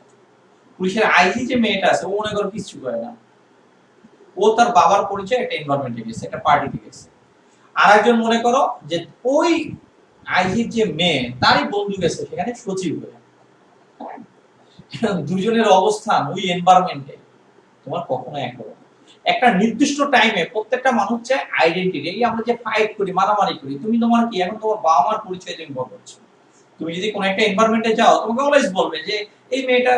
পুলিশের আইজি যে মেয়েটা আছে ও মনে করো কিছু করে না, ও তার বাবার পরিচয় একটা এনভায়রনমেন্টে গেছে, একটা পার্টিতে গেছে। আরেকজন মনে করো যে ওই আইজির যে মেয়ে তারই বন্ধু গেছে সেখানে সচিব হয়ে। দুজনের অবস্থান ওই এনভায়রনমেন্টে তোমার কখনো এক হবে না। একটা নির্দিষ্ট টাইমে প্রত্যেকটা মানুষ চায় আইডেন্টিটি, এই আমরা যে ফাইট করি, মারামারি করি, তুমি তোমার কি এখন তোমার বাবা মার পরিচয় তুমি বল করছো। তুমি যদি কোনো একটা এনভায়রনমেন্টে যাও তোমাকে অলওয়েজ বলবে যে এই মেয়েটা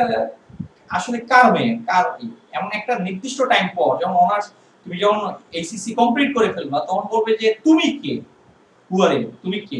আসলে কার মেয়ে, কার কি। এমন একটা নির্দিষ্ট টাইম পর যখন অনার্স তুমি যখন এইচএসসি কমপ্লিট করে ফেলবা তখন বলবে যে তুমি কে, হু আর ইউ, তুমি কে,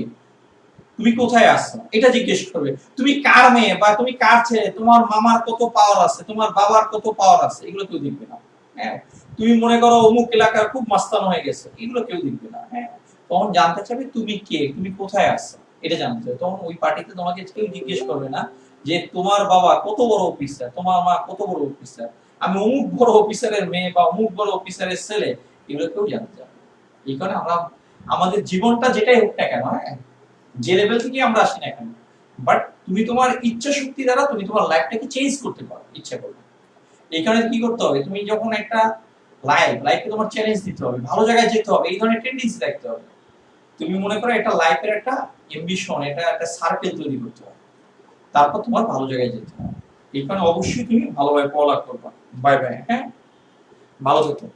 তুমি কোথায় আসছো, এটা জিজ্ঞেস করবে। তুমি কার মেয়ে বা তুমি কার ছেলে, তোমার মামার কত পাওয়ার আছে, তোমার বাবার কত পাওয়ার আছে, এগুলো কেউ দেখবে না। হ্যাঁ, তুমি মনে করো অমুক এলাকার খুব মাস্তান হয়ে গেছে, এগুলো কেউ দেখবে না। হ্যাঁ, তখন জানতে চাবে তুমি কে, তুমি কোথায় আসছো, এটা জানতে চাবে। তখন ওই পার্টিতে তোমাকে কেউ জিজ্ঞেস করবে না যে তোমার বাবা কত বড় অফিসার, তোমার মা কত বড় অফিসার, আমি অমুক বড় অফিসারের মেয়ে বা অমুক বড় অফিসারের ছেলে, এগুলো কেউ জানতে চাবে। এই কারণে আমরা আমাদের জীবনটা যেটাই হোক না কেন, হ্যাঁ যে লেভেল থেকে আমরা আসি না কেন, বাট তুমি তোমার ইচ্ছা শক্তি দ্বারা তুমি তোমার লাইফটাকে চেঞ্জ করতে পারো ইচ্ছা করলে। এখানে কি করতে হবে, তুমি যখন একটা লাইফকে তোমার চ্যালেঞ্জ দিতে হবে, ভালো জায়গায় যেতে হবে, এই ধরনের টেন্ডেন্সি রাখতে হবে। তুমি মনে করো একটা লাইফের একটা অ্যাম্বিশন, এটা একটা সার্কেল তৈরি করতে হবে, তারপর তোমার ভালো জায়গায় যেতে হবে। এখানে অবশ্যই তুমি ভালোভাবে পড়ালেখা করবা। বাই বাই, হ্যাঁ, ভালো থেকো।